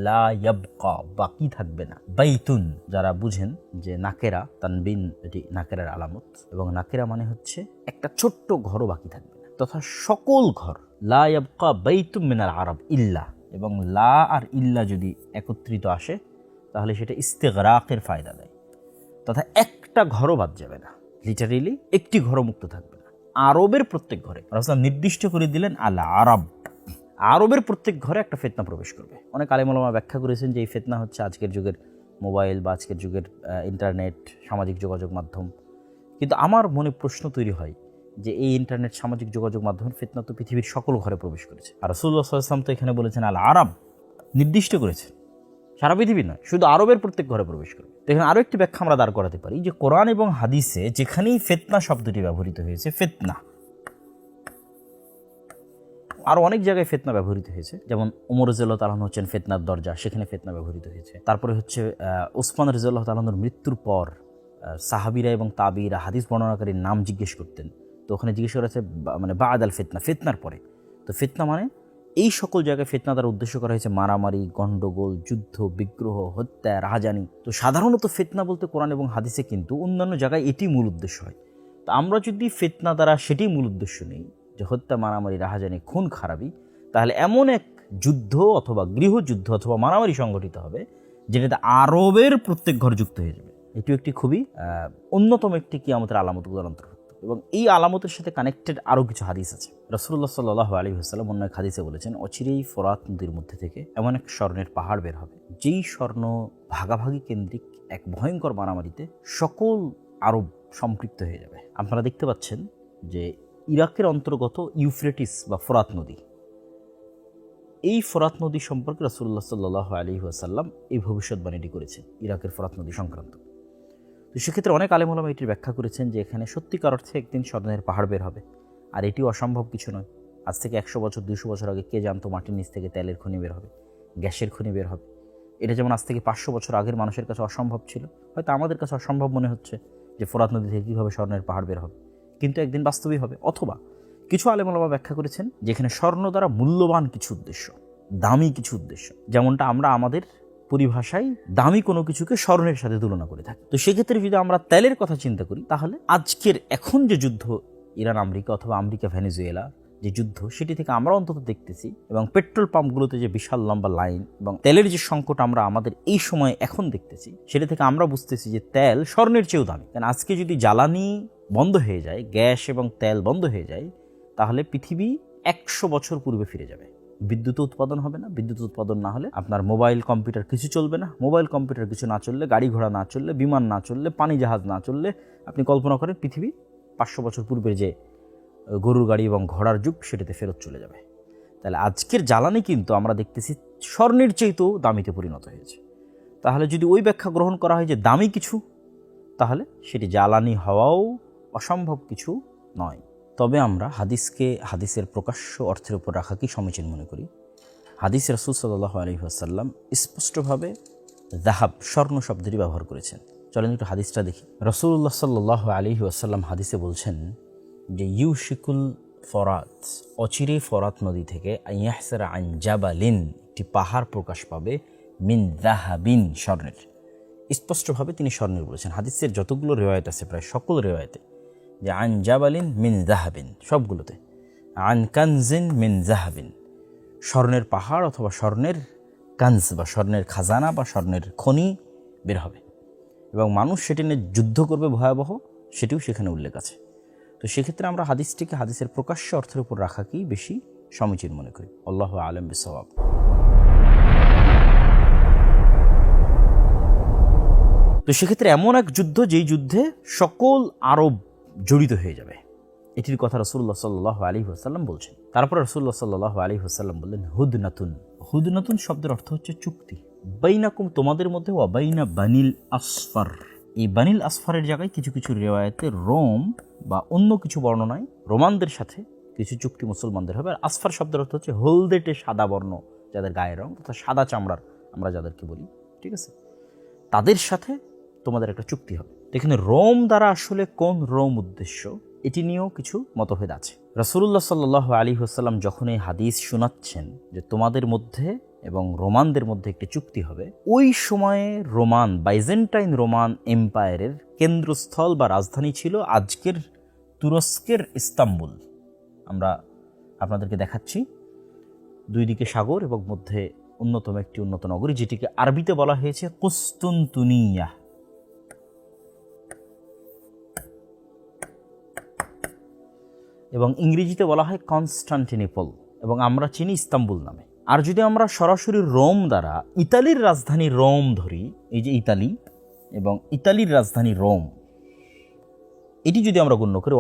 লা ইয়াবকা, বাকি থাকবে না। বাইতুন, যারা বুঝেন যে নাকেরা তানবিন এটি নাকেরার আলামত, এবং নাকেরা মানে হচ্ছে একটা ছোট্ট ঘরও বাকি থাকবে না, তথা সকল ঘর। লা ইয়াবকা বাইতুম মিনাল আরব ইল্লা, এবং লা আর ইল্লা যদি একত্রিত আসে তাহলে সেটা ইস্তিগরাকের ফায়দা দেয়, তথা একটা ঘরও বাদ যাবে না, লিটারেলি একটি ঘরও মুক্ত থাকবে না। আরবের প্রত্যেক ঘরে রাসূল নির্দিষ্ট করে দিলেন আল আরব, আরবের প্রত্যেক ঘরে একটা ফিতনা প্রবেশ করবে। অনেক আলেম ওলামা ব্যাখ্যা করেছেন যে এই ফিতনা হচ্ছে আজকের যুগের মোবাইল বা আজকের যুগের ইন্টারনেট, সামাজিক যোগাযোগ মাধ্যম। কিন্তু আমার মনে প্রশ্ন তৈরি হয় যে এই ইন্টারনেট, সামাজিক যোগাযোগ মাধ্যমের ফিতনা তো পৃথিবীর সকল ঘরে প্রবেশ করেছে, আর রাসূলুল্লাহ সাল্লাল্লাহু আলাইহি ওয়াসাল্লাম তো এখানে বলেছেন আল আরব, নির্দিষ্ট করেছেন সারা পৃথিবী নয়, শুধু আরবের প্রত্যেক ঘরে প্রবেশ করবে। এখানে আরও একটি ব্যাখ্যা আমরা দাঁড় করাতে পারি যে কোরআন এবং হাদিসে যেখানেই ফিতনা শব্দটি ব্যবহৃত হয়েছে, ফিতনা আরও অনেক জায়গায় ফিতনা ব্যবহৃত হয়েছে, যেমন ওমর রাদিয়াল্লাহু তাআলা হচ্ছেন ফিতনার দরজা, সেখানে ফিতনা ব্যবহৃত হয়েছে। তারপরে হচ্ছে উসমান রাদিয়াল্লাহু তাআলার মৃত্যুর পর সাহাবীরা এবং তাবিরা হাদিস বর্ণনাকারীর নাম জিজ্ঞেস করতেন, তো ওখানে জিজ্ঞেস করা হচ্ছে মানে বা'দ আল ফিতনা, ফিতনার পরে। তো ফিতনা মানে এই সকল জায়গায় ফিতনা দ্বারা উদ্দেশ্য করা হয়েছে মারামারি, গণ্ডগোল, যুদ্ধ, বিগ্রহ, হত্যা, রাহাজানি। তো সাধারণত ফিতনা বলতে কোরআন এবং হাদিসে কিন্তু অন্যান্য জায়গায় এটি মূল উদ্দেশ্য হয়। তো আমরা যদি ফিতনা দ্বারা সেটি মূল উদ্দেশ্য নেই, যে হত্যা, মারামারি, রাহাজানি, খুন খারাপি, তাহলে এমন এক যুদ্ধ অথবা গৃহযুদ্ধ অথবা মারামারি সংগঠিত হবে যেটাতে আরবের প্রত্যেক ঘর যুক্ত হয়ে যাবে। এটিও একটি খুবই অন্যতম একটি কিয়ামতের আলামতগুলোর অন্তর্ভুক্ত, এবং এই আলামতের সাথে কানেক্টেড আরও কিছু হাদিস আছে। রাসূলুল্লাহ সাল্লাল্লাহু আলাইহি ওয়াসাল্লাম অন্য এক হাদিসে বলেছেন, অচিরেই ফোরাত নদীর মধ্যে থেকে এমন এক স্বর্ণের পাহাড় বের হবে, যেই স্বর্ণ ভাগাভাগি কেন্দ্রিক এক ভয়ঙ্কর মারামারিতে সকল আরব সম্পৃক্ত হয়ে যাবে। আপনারা দেখতে পাচ্ছেন যে ইরাকের অন্তর্গত ইউফ্রেটিস বা ফোরাত নদী, এই ফোরাত নদী সম্পর্কে রাসূলুল্লাহ সাল্লাল্লাহু আলাইহি ওয়াসাল্লাম এই ভবিষ্যৎবাণীটি করেছেন ইরাকের ফোরাত নদী সংক্রান্ত। তো সেক্ষেত্রে অনেক আলেম ওলামা এটির ব্যাখ্যা করেছেন যে এখানে সত্যিকার অর্থে একদিন স্বর্ণের পাহাড় বের হবে, আর এটিও অসম্ভব কিছু নয়। আজ থেকে 100 বছর 200 বছর আগে কে জানতো মাটির নিচ থেকে তেলের খনি বের হবে, গ্যাসের খনি বের হবে। এটা যেমন আজ থেকে 500 বছর আগের মানুষের কাছে অসম্ভব ছিল, হয়তো আমাদের কাছে অসম্ভব মনে হচ্ছে যে ফোরাত নদী থেকে কীভাবে স্বর্ণের পাহাড় বের হবে, কিন্তু একদিন বাস্তবই হবে। অথবা কিছু আলেম ওলামা ব্যাখ্যা করেছেন যেখানে স্বর্ণ দ্বারা মূল্যবান কিছু উদ্দেশ্য, দামি কিছু উদ্দেশ্য, যেমনটা আমরা আমাদের পরিভাষায় দামি কোনো কিছুকে স্বর্ণের সাথে তুলনা করে থাকি। তো সেক্ষেত্রে যদি আমরা তেলের কথা চিন্তা করি, তাহলে আজকের এখন যে যুদ্ধ ইরান আমেরিকা অথবা আমেরিকা ভেনেজুয়েলা যে যুদ্ধ, সেটি থেকে আমরা অন্তত দেখতেছি, এবং পেট্রোল পাম্পগুলোতে যে বিশাল লম্বা লাইন এবং তেলের যে সংকট আমরা আমাদের এই সময় এখন দেখতেছি, সেটা থেকে আমরা বুঝতেছি যে তেল স্বর্ণের চেয়েও দামি। কারণ আজকে যদি জ্বালানি বন্ধ হয়ে যায়, গ্যাস এবং তেল বন্ধ হয়ে যায়, তাহলে পৃথিবী 100 বছর পূর্বে ফিরে যাবে। বিদ্যুৎ উৎপাদন হবে না, বিদ্যুৎ উৎপাদন না হলে আপনার মোবাইল কম্পিউটার কিছু চলবে না, মোবাইল কম্পিউটার কিছু না চললে, গাড়ি ঘোড়া না চললে, বিমান না চললে, পানি জাহাজ না চললে, আপনি কল্পনা করেন পৃথিবী 500 বছর পূর্বের যে গরুর গাড়ি এবং ঘোড়ার যুগ, সেটাতে ফেরত চলে যাবে। তাহলে আজকের জ্বালানি কিন্তু আমরা দেখতেছি স্বর্ণের চেয়েও দামিতে পরিণত হয়েছে। তাহলে যদি ওই ব্যাখ্যা গ্রহণ করা হয় যে দামি কিছু, তাহলে সেটি জ্বালানি হওয়াও অসম্ভব কিছু নয়। তবে আমরা হাদিসকে হাদিসের প্রকাশ্য অর্থের উপর রাখাকেই সমীচীন মনে করি। হাদিস রাসূল সাল্লাল্লাহু আলাইহি ওয়াসাল্লাম স্পষ্টভাবে যাহাব, স্বর্ণ শব্দটি ব্যবহার করেছেন। চলেন একটু হাদিসটা দেখি। রাসূলুল্লাহ সাল্লাল্লাহু আলাইহি ওয়াসাল্লাম হাদিসে বলছেন যে ইউশিকুল ফরাত, অচিরে ফরাত নদী থেকে আইয়াহসারা আন জাবালিন, একটি পাহাড় প্রকাশ পাবে, মিন যাহাবিন, স্বর্ণের। স্পষ্টভাবে তিনি স্বর্ণের বলেছেন। হাদিসের যতগুলো রিওয়ায়াত আছে প্রায় সকল রিওয়ায়াতে যে আন জাবালিন মিন যাহাবিন, সবগুলোতে আন কানজিন মিন যাহাবিন, স্বর্ণের পাহাড় অথবা স্বর্ণের কানজ বা স্বর্ণের খাজানা বা স্বর্ণের খনি বের হবে। এবং মানুষ সেটি নিয়ে যুদ্ধ করবে ভয়াবহ, সেটিও সেখানে উল্লেখ আছে। তো সেক্ষেত্রে আমরা হাদিসটিকে হাদিসের প্রকাশ্য অর্থের উপর রাখাকেই বেশি সমীচীন মনে করি। আল্লাহু আ'লাম বিসওয়াব। তো সেক্ষেত্রে এমন এক যুদ্ধ, যেই যুদ্ধে সকল আরব জড়িত হয়ে যাবে, এটির কথা রাসূলুল্লাহ সাল্লাল্লাহু আলাইহি ওয়াসাল্লাম বলছেন। তারপর রাসূলুল্লাহ সাল্লাল্লাহু আলাইহি ওয়াসাল্লাম বললেন, হুদনাতুন। হুদনাতুন শব্দের অর্থ হচ্ছে চুক্তি। বাইনাকুম, তোমাদের মধ্যে, ওয়া বাইনা বানিল আসফার। এই বানিল আসফারের জায়গায় কিছু কিছু রিওয়ায়াতে রোম বা অন্য কিছু বর্ণনায় রোমানদের সাথে কিছু চুক্তি মুসলমানদের হবে। আর আসফার শব্দের অর্থ হচ্ছে হলদেটে সাদা বর্ণ, যাদের গায়ের রং অর্থাৎ সাদা চামড়ার আমরা যাদেরকে বলি, ঠিক আছে, তাদের সাথে তোমাদের একটা চুক্তি হবে। এখানে রোম দ্বারা আসলে কোন রোম উদ্দেশ্য, এটি নিয়েও কিছু মতভেদ আছে। রাসূলুল্লাহ সাল্লাল্লাহু আলাইহি ওয়াসাল্লাম যখন এই হাদিস শোনাচ্ছেন যে তোমাদের মধ্যে এবং রোমানদের মধ্যে একটি চুক্তি হবে, ওই সময়ে রোমান, বাইজেন্টাইন রোমান এম্পায়ারের কেন্দ্রস্থল বা রাজধানী ছিল আজকের তুরস্কের ইস্তাম্বুল। আমরা আপনাদেরকে দেখাচ্ছি, দুই দিকে সাগর এবং মধ্যে অন্যতম একটি উন্নত নগরী, যেটিকে আরবিতে বলা হয়েছে কুস্তুনতুনিয়া এবং ইংরেজিতে বলা হয় কনস্টান্টিনোপল, এবং আমরা চিনি ইস্তাম্বুল নামে। আর যদি আমরা সরাসরি রোম দ্বারা ইতালির রাজধানী রোম ধরি, এই যে ইতালি এবং ইতালির রাজধানী রোম, এটি যদি আমরা গণ্য করি,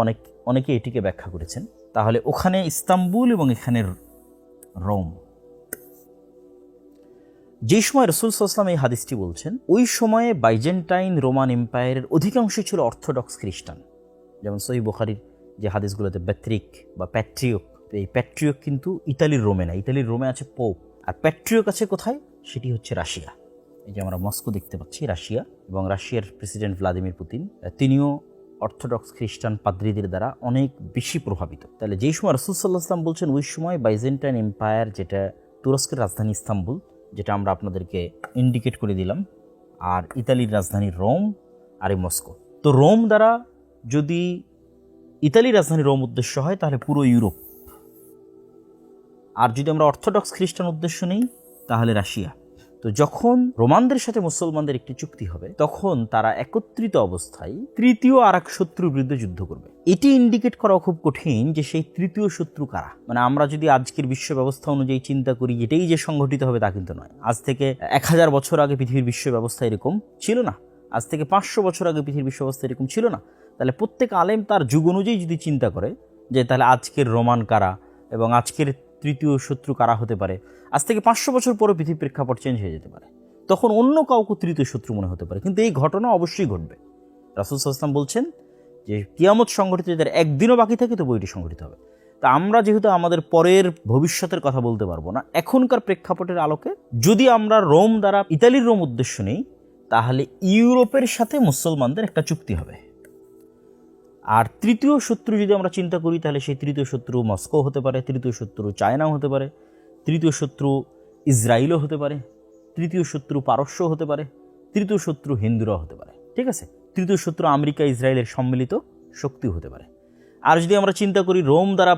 অনেকে এটিকে ব্যাখ্যা করেছেন, তাহলে ওখানে ইস্তাম্বুল এবং এখানে রোম। যে সময় রাসূল সাল্লাল্লাহু আলাইহি ওয়াসাল্লাম এই হাদিসটি বলছেন, ওই সময়ে বাইজেন্টাইন রোমান এম্পায়ারের অধিকাংশই ছিল অর্থোডক্স খ্রিস্টান। যেমন সহিহ বুখারীর যে হাদিসগুলোতে ব্যাত্রিক বা প্যাট্রিয়ক, এই প্যাট্রিয়ক কিন্তু ইতালির রোমে না, ইতালির রোমে আছে পোপ, আর প্যাট্রিয়ক আছে কোথায়, সেটি হচ্ছে রাশিয়া। এই যে আমরা মস্কো দেখতে পাচ্ছি, রাশিয়া, এবং রাশিয়ার প্রেসিডেন্ট ভ্লাদিমির পুতিন, তিনিও অর্থোডক্স খ্রিস্টান পাদ্রীদের দ্বারা অনেক বেশি প্রভাবিত। তাহলে যেই সময় রাসূল সাল্লাল্লাহু আলাইহি ওয়াসাল্লাম বলছেন, ওই সময় বাইজেন্টাইন এম্পায়ার, যেটা তুরস্কের রাজধানী ইস্তাম্বুল, যেটা আমরা আপনাদেরকে ইন্ডিকেট করে দিলাম, আর ইতালির রাজধানী রোম আর এই মস্কো। তো রোম দ্বারা যদি ইতালির রাজধানী রোম উদ্দেশ্য হয়, তাহলে পুরো ইউরোপ। আর যদি আমরা অর্থোডক্স খ্রিস্টান উদ্দেশ্য নেই, তাহলে রাশিয়া। তো যখন রোমানদের সাথে মুসলমানদের একটি চুক্তি হবে, তখন তারা একত্রিত অবস্থায় তৃতীয় আর এক শত্রুর বিরুদ্ধে যুদ্ধ করবে। এটি ইন্ডিকেট করা খুব কঠিন যে সেই তৃতীয় শত্রু কারা। মানে আমরা যদি আজকের বিশ্ব ব্যবস্থা অনুযায়ী চিন্তা করি, এটাই যে সংঘটিত হবে তা কিন্তু নয়। আজ থেকে 1000 বছর আগে পৃথিবীর বিশ্ব ব্যবস্থা এরকম ছিল না, আজ থেকে 500 বছর আগে পৃথিবীর বিশ্ব ব্যবস্থা এরকম ছিল না। তাহলে প্রত্যেক আলেম তার যুগ অনুযায়ী যদি চিন্তা করে যে তাহলে আজকের রোমান কারা এবং আজকের তৃতীয় শত্রু কারা হতে পারে, আজ থেকে 500 বছর পরে পৃথিবীর প্রেক্ষাপট চেঞ্জ হয়ে যেতে পারে, তখন অন্য কাউকে তৃতীয় শত্রু মনে হতে পারে। কিন্তু এই ঘটনা অবশ্যই ঘটবে। রাসূল সাল্লাল্লাহু আলাইহি ওয়াসাল্লাম বলছেন যে কিয়ামত সংঘটিত যদি একদিনও বাকি থাকে, তবু এটি সংঘটিত হবে। তা আমরা যেহেতু আমাদের পরের ভবিষ্যতের কথা বলতে পারবো না, এখনকার প্রেক্ষাপটের আলোকে যদি আমরা রোম দ্বারা ইতালির রোম উদ্দেশ্য নেই, তাহলে ইউরোপের সাথে মুসলমানদের একটা চুক্তি হবে। আর তৃতীয় শত্রু যদি আমরা চিন্তা করি, তাহলে সেই তৃতীয় শত্রু মস্কো হতে পারে, তৃতীয় শত্রু চায়নাও হতে পারে, তৃতীয় শত্রু ইসরায়েলও হতে পারে, তৃতীয় শত্রু পারস্য হতে পারে, তৃতীয় শত্রু হিন্দুরাও হতে পারে, ঠিক আছে। তৃতীয় শত্রু আমেরিকা ইসরায়েলের সম্মিলিত শক্তিও হতে পারে। আর যদি আমরা চিন্তা করি রোম দ্বারা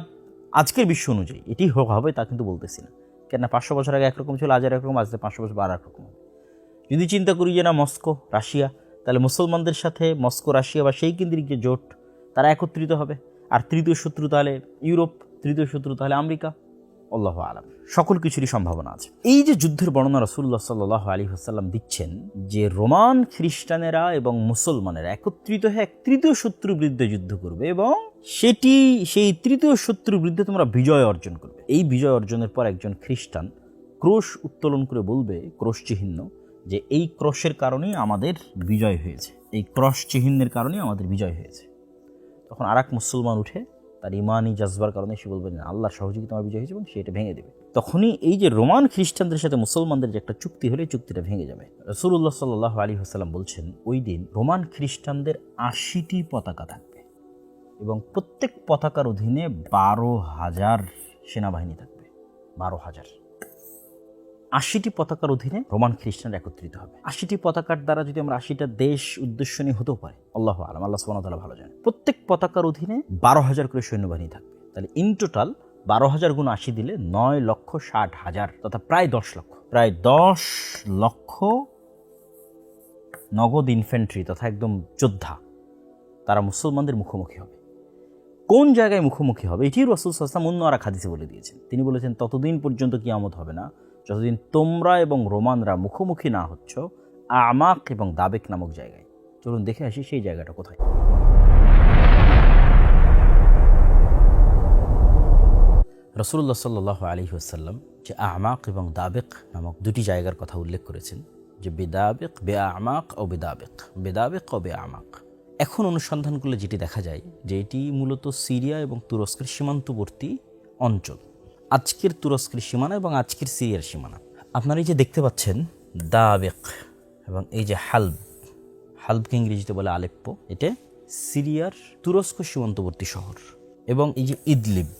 আজকের বিশ্ব অনুযায়ী এটি হবে, তা কিন্তু বলতেছি না, কেননা 500 বছর আগে একরকম ছিল, আজ আর একরকম, আজ 500 বছর আর একরকম হবে। যদি চিন্তা করি যে না মস্কো রাশিয়া, তাহলে মুসলমানদের সাথে মস্কো রাশিয়া বা সেই কেন্দ্রিক যে জোট, তারা একত্রিত হবে। আর তৃতীয় শত্রু তাহলে ইউরোপ, তৃতীয় শত্রু তাহলে আমেরিকা। আল্লাহু আ'লাম, সকল কিছুরই সম্ভাবনা আছে। এই যে যুদ্ধের বর্ণনা রাসূলুল্লাহ সাল্লাল্লাহু আলাইহি ওয়াসাল্লাম দিচ্ছেন, যে রোমান খ্রিস্টানেরা এবং মুসলমানেরা একত্রিত হয়ে এক তৃতীয় শত্রুর বিরুদ্ধে যুদ্ধ করবে এবং সেই তৃতীয় শত্রুর বিরুদ্ধে তোমরা বিজয় অর্জন করবে। এই বিজয় অর্জনের পর একজন খ্রিস্টান ক্রোশ উত্তোলন করে বলবে, ক্রোশ চিহ্ন, যে এই ক্রোশের কারণেই আমাদের বিজয় হয়েছে, এই ক্রস চিহ্নের কারণেই আমাদের বিজয় হয়েছে। তখন আর এক মুসলমান উঠে তার ইমানি জাজবার কারণে সে বলবে না, আল্লাহর সহযোগিতা আমার বিজয় হয়েছে, এবং সে এটা ভেঙে দেবে। তখনই এই যে রোমান খ্রিস্টানদের সাথে মুসলমানদের যে একটা চুক্তি হলে, চুক্তিটা ভেঙে যাবে। রাসূলুল্লাহ সাল্লাল্লাহু আলাইহি ওয়াসাল্লাম বলছেন, ওই দিন রোমান খ্রিস্টানদের 80টি পতাকা থাকবে এবং প্রত্যেক পতাকার অধীনে 12,000 সেনাবাহিনী থাকবে। 12,000, 80টি পতাকার অধীনে রোমান খ্রিস্টানরা একত্রিত হবে। 80টি পতাকার দ্বারা যদি আমরা 80টা দেশ উদ্দেশ্য নিয়ে হতেও পারে, আল্লাহু আ'লাম, আল্লাহ সুবহানাহু ওয়া তাআলা ভালো জানেন। প্রত্যেক পতাকার অধীনে 12,000 করে সৈন্যবাহিনী থাকবে। তাহলে ইন টোটাল 12,000 গুণ 80 দিলে 9,60,000, তথা প্রায় 10 লক্ষ, প্রায় 10 লক্ষ নগদ ইনফ্যান্ট্রি তথা একদম যোদ্ধা, তারা মুসলমানদের মুখোমুখি হবে। কোন জায়গায় মুখোমুখি হবে এটি রাসূল সাল্লাল্লাহু আলাইহি ওয়াসাল্লাম অন্য আর এক হাদিসে বলে দিয়েছেন। তিনি বলেছেন, ততদিন পর্যন্ত কিয়ামত হবে না যতদিন তোমরা এবং রোমানরা মুখোমুখি না হচ্ছ আমাক এবং দাবেক নামক জায়গায়। চলুন দেখে আসি সেই জায়গাটা কোথায়। রাসূলুল্লাহ সাল্লাল্লাহু আলাইহি ওয়াসাল্লাম যে আমাক এবং দাবেক নামক দুটি জায়গার কথা উল্লেখ করেছেন, যে বেদাবেক বে আমাক ও বেদাবেক, বেদাবেক ও বে আমাক। এখন অনুসন্ধান করলে যেটি দেখা যায় যে এটি মূলত সিরিয়া এবং তুরস্কের সীমান্তবর্তী অঞ্চল। আজকের তুরস্কের সীমানা এবং আজকের সিরিয়ার সীমানা আপনারা এই যে দেখতে পাচ্ছেন দাবেক, এবং এই যে হালব, হালবকে ইংরেজিতে বলে আলেপ্পো, এটা সিরিয়ার তুরস্ক সীমান্তবর্তী শহর। এবং এই যে ইদলিব,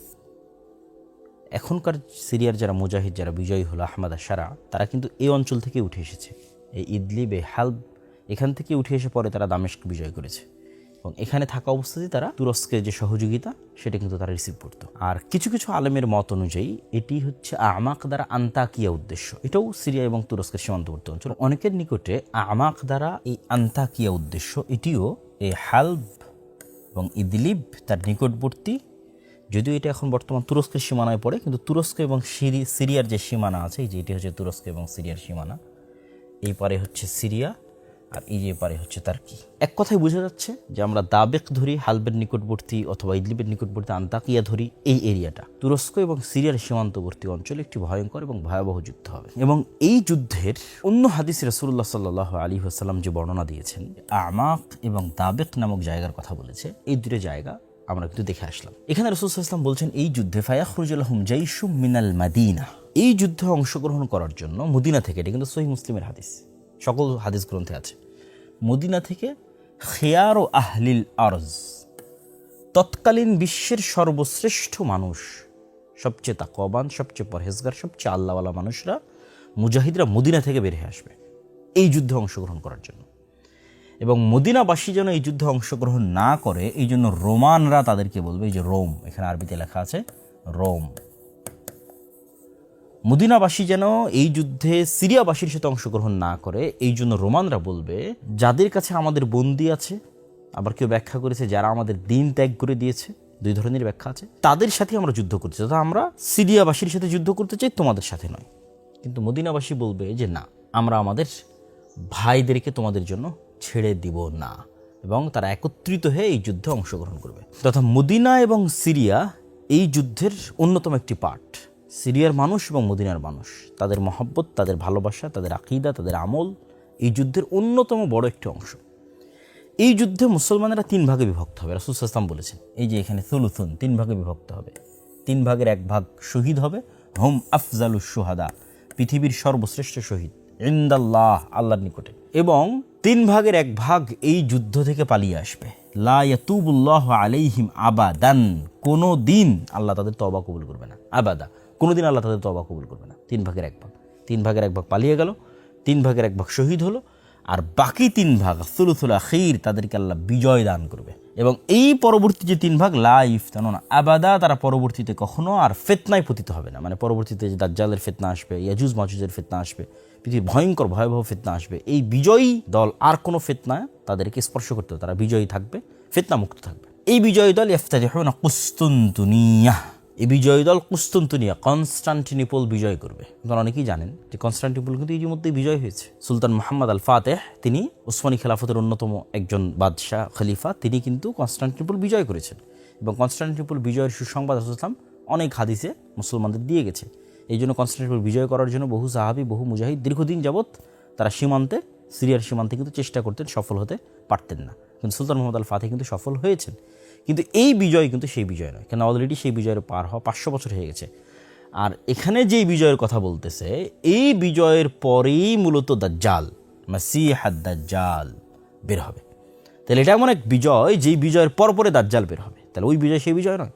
এখনকার সিরিয়ার যারা মুজাহিদ, যারা বিজয়ী হলো আহমদ আশারা, তারা কিন্তু এই অঞ্চল থেকে উঠে এসেছে। এই ইদলিব, এই হালব, এখান থেকে উঠে এসে পরে তারা দামেস্ক বিজয় করেছে, এবং এখানে থাকা অবস্থাতেই তারা তুরস্কের যে সহযোগিতা সেটা কিন্তু তারা রিসিভ করতো। আর কিছু কিছু আলেমের মত অনুযায়ী এটি হচ্ছে আমাক দ্বারা আন্তাকিয়া উদ্দেশ্য, এটাও সিরিয়া এবং তুরস্কের সীমান্তবর্তী অঞ্চল। অনেকের নিকটে আমাক দ্বারা এই আন্তাকিয়া উদ্দেশ্য, এটিও এই হালব এবং ইদলিব তার নিকটবর্তী, যদিও এটা এখন বর্তমান তুরস্কের সীমানায় পড়ে, কিন্তু তুরস্ক এবং সিরিয়ার যে সীমানা আছে, এই যে এটি হচ্ছে তুরস্ক এবং সিরিয়ার সীমানা, এই পারে হচ্ছে সিরিয়া আর এই যে পারে হচ্ছে তার্কি। এক কথায় বোঝা যাচ্ছে যে আমরা দাবেক ধরি হালবের নিকটবর্তী অথবা ইদলিবের নিকটবর্তী আন্তাকিয়া ধরি, এই এরিয়াটা তুরস্ক এবং সিরিয়ার সীমান্তবর্তী অঞ্চলে একটি ভয়ঙ্কর এবং ভয়াবহ যুদ্ধ হবে। এবং এই যুদ্ধের অন্য হাদিসে রাসূলুল্লাহ সাল্লাল্লাহু আলাইহি ওয়াসাল্লাম যে বর্ণনা দিয়েছেন, আমাক এবং দাবেক নামক জায়গার কথা বলেছে, এই দুটো জায়গা আমরা কিন্তু দেখে আসলাম। এখানে রাসূল সাল্লাল্লাহু আলাইহি ওয়াসাল্লাম বলছেন, এই যুদ্ধে ফায়াখরুজু লাহুম জাইশুম মিনাল মাদিনা, এই যুদ্ধে অংশগ্রহণ করার জন্য মদিনা থেকে, এটা কিন্তু সহিহ মুসলিমের হাদিস, সকল হাদিস গ্রন্থে আছে, মদিনা থেকে খিয়ারু আহলিল আরজ, তৎকালীন বিশ্বের সর্বশ্রেষ্ঠ মানুষ, সবচেয়ে তাকওয়াবান, সবচেয়ে পরহেজগার, সবচেয়ে আল্লাহওয়ালা মানুষরা, মুজাহিদরা মদিনা থেকে বের হয়ে আসবে এই যুদ্ধে অংশগ্রহণ করার জন্য। এবং মদিনাবাসী যেন এই যুদ্ধে অংশগ্রহণ না করে এই জন্য রোমানরা তাদেরকে বলবে, এই যে রোম, এখানে আরবিতে লেখা আছে রোম, মদিনাবাসী যেন এই যুদ্ধে সিরিয়াবাসীর সাথে অংশগ্রহণ না করে এই জন্য রোমানরা বলবে, যাদের কাছে আমাদের বন্দী আছে, আবার কেউ ব্যাখ্যা করেছে যারা আমাদের দিন ত্যাগ করে দিয়েছে, দুই ধরনের ব্যাখ্যা আছে, তাদের সাথে আমরা যুদ্ধ করতে চাই, আমরা সিরিয়াবাসীর সাথে যুদ্ধ করতে চাই, তোমাদের সাথে নয়। কিন্তু মদিনাবাসী বলবে যে না, আমরা আমাদের ভাইদেরকে তোমাদের জন্য ছেড়ে দিব না, এবং তারা একত্রিত হয়ে এই যুদ্ধে অংশগ্রহণ করবে। তথা মদিনা এবং সিরিয়া এই যুদ্ধের অন্যতম একটি পার্ট। সিরিয়ার মানুষ এবং মদিনার মানুষ, তাদের মহব্বত, তাদের ভালোবাসা, তাদের আকীদা, তাদের আমল এই যুদ্ধের অন্যতম বড় একটি অংশ। এই যুদ্ধে মুসলমানেরা 3 ভাগে বিভক্ত হবে, রাসূল সাল্লাল্লাহু আলাইহি ওয়াসাল্লাম বলেছেন, এই যে এখানে সুলুসুন, 3 ভাগে বিভক্ত হবে, 3 ভাগের 1 ভাগ শহীদ হবে, হুম আফজালুশ শুহাদা, পৃথিবীর সর্বশ্রেষ্ঠ শহীদ ইনদাল্লাহ, আল্লাহর নিকটে, এবং 3 ভাগের 1 ভাগ এই যুদ্ধ থেকে পালিয়ে আসবে। লা ইয়াতুবুল্লাহু আলাইহিম আবাদান, কোনো দিন আল্লাহ তাদের তওবা কবুল করবে না, আবাদা, কোনোদিন আল্লাহ তাদের তওবা কবুল করবে না। 3 ভাগের 1 ভাগ, 3 ভাগের 1 ভাগ পালিয়ে গেল, 3 ভাগের 1 ভাগ শহীদ হলো, আর বাকি 3 ভাগ সুলুসুল আখির তাদেরকে আল্লাহ বিজয় দান করবে। এবং এই পরবর্তী যে 3 ভাগ লা ইফতানুনা আবাদা, তারা পরবর্তীতে কখনো আর ফিতনায় পতিত হবে না। মানে পরবর্তীতে যে দাজ্জালের ফিতনা আসবে, ইয়াজুজ মাজুজের ফিতনা আসবে, পৃথিবীর ভয়ঙ্কর ভয়াবহ ফিতনা আসবে, এই বিজয়ী দল আর কোনো ফিতনা তাদেরকে স্পর্শ করতে হবে, তারা বিজয়ী থাকবে, ফিতনা মুক্ত থাকবে। এই বিজয়ী দল ইফতাতিহুনা কুসতুনতুনিয়া, এই বিজয়ী দল কুসতুনতুনিয়া, কনস্টান্টিনোপল বিজয় করবে। আপনারা অনেকেই জানেন যে কনস্টান্টিনোপল কিন্তু ইতিমধ্যেই বিজয় হয়েছে। সুলতান মুহাম্মদ আল ফাতেহ, তিনি উসমানী খেলাফতের অন্যতম একজন বাদশাহ খলিফা, তিনি কিন্তু কনস্টান্টিনোপল বিজয় করেছেন। এবং কনস্টান্টিনোপল বিজয়ের সুসংবাদ রাসূল সাল্লাল্লাহু আলাইহি ওয়াসাল্লাম অনেক হাদিসে মুসলমানদের দিয়ে গেছে। এই জন্য কনস্টান্টিনোপল বিজয় করার জন্য বহু সাহাবী, বহু মুজাহিদ দীর্ঘদিন যাবৎ তারা সীমান্তে, সিরিয়ার সীমান্তে কিন্তু চেষ্টা করতেন, সফল হতে পারতেন না। কিন্তু সুলতান মুহাম্মদ আল ফাতেহ কিন্তু সফল হয়েছেন। কিন্তু এই বিজয় কিন্তু সেই বিজয় নয়, কেন অলরেডি সেই বিজয়ের পার হওয়া 500 বছর হয়ে গেছে। আর এখানে যেই বিজয়ের কথা বলতেছে, এই বিজয়ের পরেই মূলত দাজ্জাল, মাসিহ আদ-দাজ্জাল বের হবে। তাহলে এটা এমন এক বিজয়, যেই বিজয়ের পরে দাজ্জাল বের হবে, তাহলে ওই বিজয় সেই বিজয় নয়।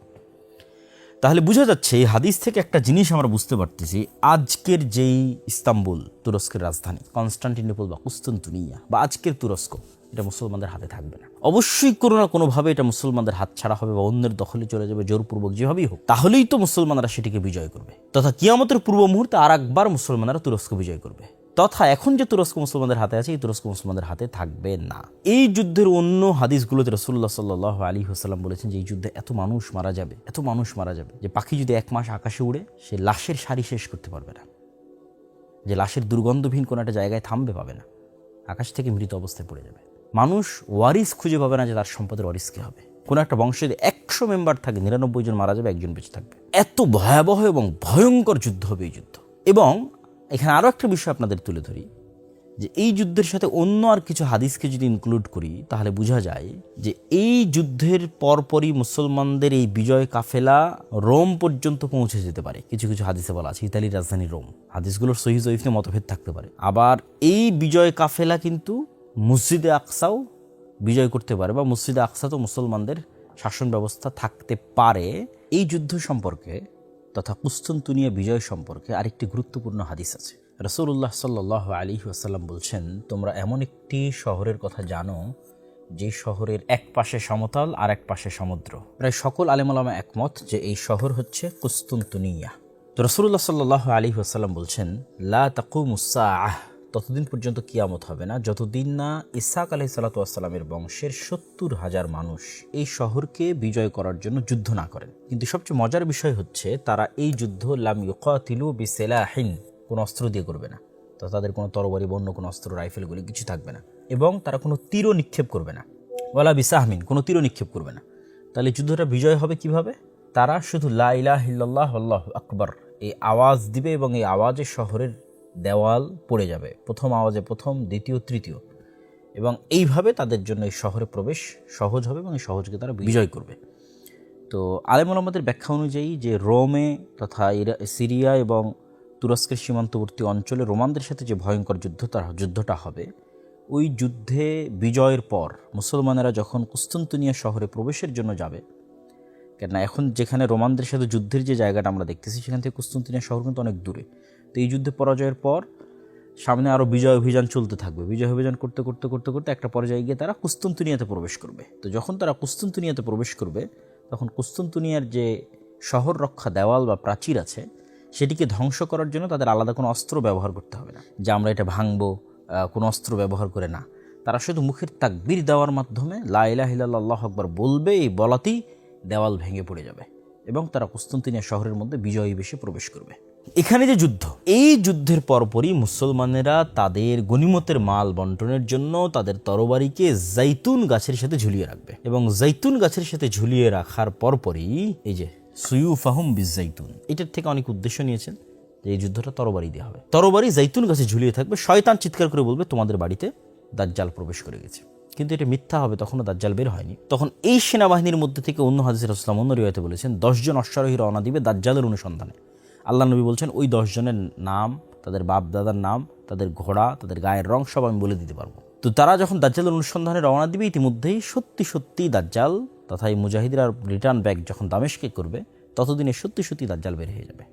তাহলে বোঝা যাচ্ছে এই হাদিস থেকে একটা জিনিস আমরা বুঝতে পারতেছি, আজকের যেই ইস্তাম্বুল, তুরস্কের রাজধানী, কনস্টান্টিনোপল বা কুস্তুনতুনিয়া বা আজকের তুরস্ক, এটা মুসলমানদের হাতে থাকবে না। অবশ্যই কোনো না কোনোভাবে এটা মুসলমানদের হাত ছাড়া হবে বা অন্যের দখলে চলে যাবে, জোরপূর্বক যেভাবেই হোক। তাহলেই তো মুসলমানরা সেটিকে বিজয় করবে, তথা কিয়ামতের পূর্ব মুহূর্তে আর একবার মুসলমানরা তুরস্ক বিজয় করবে। তথা এখন যে তুরস্ক মুসলমানদের হাতে আছে এই তুরস্ক মুসলমানদের হাতে থাকবে না। এই যুদ্ধের অন্য হাদিসগুলোতে রাসূলুল্লাহ সাল্লাল্লাহু আলাইহি ওয়াসাল্লাম বলেছেন যে এই যুদ্ধে এত মানুষ মারা যাবে, এত মানুষ মারা যাবে যে পাখি যদি 1 মাস আকাশে উড়ে সে লাশের সারি শেষ করতে পারবে না, যে লাশের দুর্গন্ধহীন কোনো একটা জায়গায় থামবে পাবে না, আকাশ থেকে মৃত অবস্থায় পড়ে যাবে। মানুষ ওয়ারিস খুঁজে পাবে না যে তার সম্পদের ওয়ারিস কে হবে। কোনো একটা বংশে যদি 100 মেম্বার থাকে 99 জন মারা যাবে, 1 জন বেঁচে থাকবে। এত ভয়াবহ এবং ভয়ঙ্কর যুদ্ধ হবে এই যুদ্ধ। এবং এখানে আরও একটা বিষয় আপনাদের তুলে ধরি যে এই যুদ্ধের সাথে অন্য আর কিছু হাদিসকে যদি ইনক্লুড করি তাহলে বোঝা যায় যে এই যুদ্ধের পরপরই মুসলমানদের এই বিজয় কাফেলা রোম পর্যন্ত পৌঁছে যেতে পারে। কিছু কিছু হাদিসে বলা আছে ইতালির রাজধানী রোম। হাদিসগুলোর সহিহ জয়ীফ নিয়ে মতভেদ থাকতে পারে। আবার এই বিজয় কাফেলা কিন্তু মসজিদে আকসাও বিজয় করতে পারে বা মসজিদে আকসা তো মুসলমানদের শাসন ব্যবস্থা থাকতে পারে। এই যুদ্ধ সম্পর্কে তথা কুস্তুনতুনিয়া বিজয় সম্পর্কে আরেকটি গুরুত্বপূর্ণ হাদিস আছে। রাসূলুল্লাহ সাল্লাল্লাহু আলাইহি ওয়াসাল্লাম বলছেন, তোমরা এমন একটি শহরের কথা জানো যে শহরের এক পাশে সমতল আর এক পাশে সমুদ্র। প্রায় সকল আলেম ওলামা একমত যে এই শহর হচ্ছে কুস্তুনতুনিয়া। তো রাসূলুল্লাহ সাল্লাল্লাহু আলাইহি ওয়াসাল্লাম বলছেন, লা তাকুমুস সাআহ, ততদিন পর্যন্ত কিয়ামত হবে না যতদিন না ইসহাক আলাইহিস সালাতু ওয়াস সালামের বংশের 70,000 মানুষ এই শহরকে বিজয় করার জন্য যুদ্ধ না করেন। কিন্তু সবচেয়ে মজার বিষয় হচ্ছে তারা এই যুদ্ধ লাম ইউকাতিলু বিসিলাহিন, কোনো অস্ত্র দিয়ে করবে না। তো তাদের কোনো তরবারি বন্য কোনো অস্ত্র রাইফেলগুলি কিছু থাকবে না, এবং তারা কোনো তীরও নিক্ষেপ করবে না। ওয়ালা বিসাহমিন, কোনো তীরও নিক্ষেপ করবে না। তাহলে যুদ্ধটা বিজয় হবে কিভাবে? তারা শুধু লা ইলাহা ইল্লাল্লাহ আল্লাহু আকবার এই আওয়াজ দিবে এবং এই আওয়াজে শহরের দেওয়াল পড়ে যাবে। প্রথম আওয়াজে প্রথম, দ্বিতীয়, তৃতীয়, এবং এইভাবে তাদের জন্য এই শহরে প্রবেশ সহজ হবে এবং এই সহজকে তারা বিজয় করবে। তো আলেম ওলামাদের ব্যাখ্যা অনুযায়ী যে রোমে তথা সিরিয়া এবং তুরস্কের সীমান্তবর্তী অঞ্চলে রোমানদের সাথে যে ভয়ঙ্কর যুদ্ধটা হবে, ওই যুদ্ধে বিজয়ের পর মুসলমানেরা যখন কুস্তুনতুনিয়া শহরে প্রবেশের জন্য যাবে, কেননা এখন যেখানে রোমানদের সাথে যুদ্ধের যে জায়গাটা আমরা দেখতেছি সেখান থেকে কুস্তুনতুনিয়া শহর কিন্তু অনেক দূরে। তো এই যুদ্ধে পরাজয়ের পর সামনে আরও বিজয় অভিযান চলতে থাকবে। বিজয় অভিযান করতে করতে করতে করতে একটা পর্যায়ে গিয়ে তারা কুস্তুনতুনিয়াতে প্রবেশ করবে। তো যখন তারা কুস্তুনতুনিয়াতে প্রবেশ করবে তখন কুস্তুনতুনিয়ার যে শহর রক্ষা দেওয়াল বা প্রাচীর আছে সেটিকে ধ্বংস করার জন্য তাদের আলাদা কোনো অস্ত্র ব্যবহার করতে হবে না, যে আমরা এটা ভাঙবো, কোনো অস্ত্র ব্যবহার করে না। তারা শুধু মুখের তাকবীর দেওয়ার মাধ্যমে লা ইলাহা ইল্লাল্লাহ আল্লাহু আকবার বলবে, এই বলাতেই দেওয়াল ভেঙে পড়ে যাবে এবং তারা কুস্তুনতুনিয়া শহরের মধ্যে বিজয়ী বেশে প্রবেশ করবে। এখানে যে যুদ্ধ, এই যুদ্ধের পরপরই মুসলমানেরা তাদের গনিমতের মাল বন্টনের জন্য তাদের তরবারিকে জাইতুন গাছের সাথে ঝুলিয়ে রাখবে, এবং জাইতুন গাছের সাথে ঝুলিয়ে রাখার পরপরই এই যে সুয়ুফাহুম বিজাইতুন, এটার থেকে অনেক উদ্দেশ্য নিয়েছেন যে এই যুদ্ধটা তরবারি দেওয়া হবে। তরবারি জাইতুন গাছে ঝুলিয়ে থাকবে, শয়তান চিৎকার করে বলবে তোমাদের বাড়িতে দাজ্জাল প্রবেশ করে গেছে। কিন্তু এটা মিথ্যা হবে, তখনও দাজ্জাল বের হয়নি। তখন এই সেনাবাহিনীর মধ্যে থেকে অন্য হাদিসে রাসূলুল্লাহ অন্য রিওয়ায়াতে বলেছেন 10 জন অশ্বারোহী রওনা দিবে দাজ্জালের অনুসন্ধানে। আল্লাহ নবী বলছেন ওই 10 জনের নাম, তাদের বাপ দাদার নাম, তাদের ঘোড়া, তাদের গায়ের রং সব আমি বলে দিতে পারবো। তো তারা যখন দাজ্জালের অনুসন্ধানে রওনা দিবে, ইতিমধ্যেই সত্যি সত্যি দাজ্জাল তথা এই মুজাহিদরা রিটার্ন ব্যাক যখন দামেশকে করবে, ততদিনে সত্যি সত্যি দাজ্জাল বের হয়ে যাবে।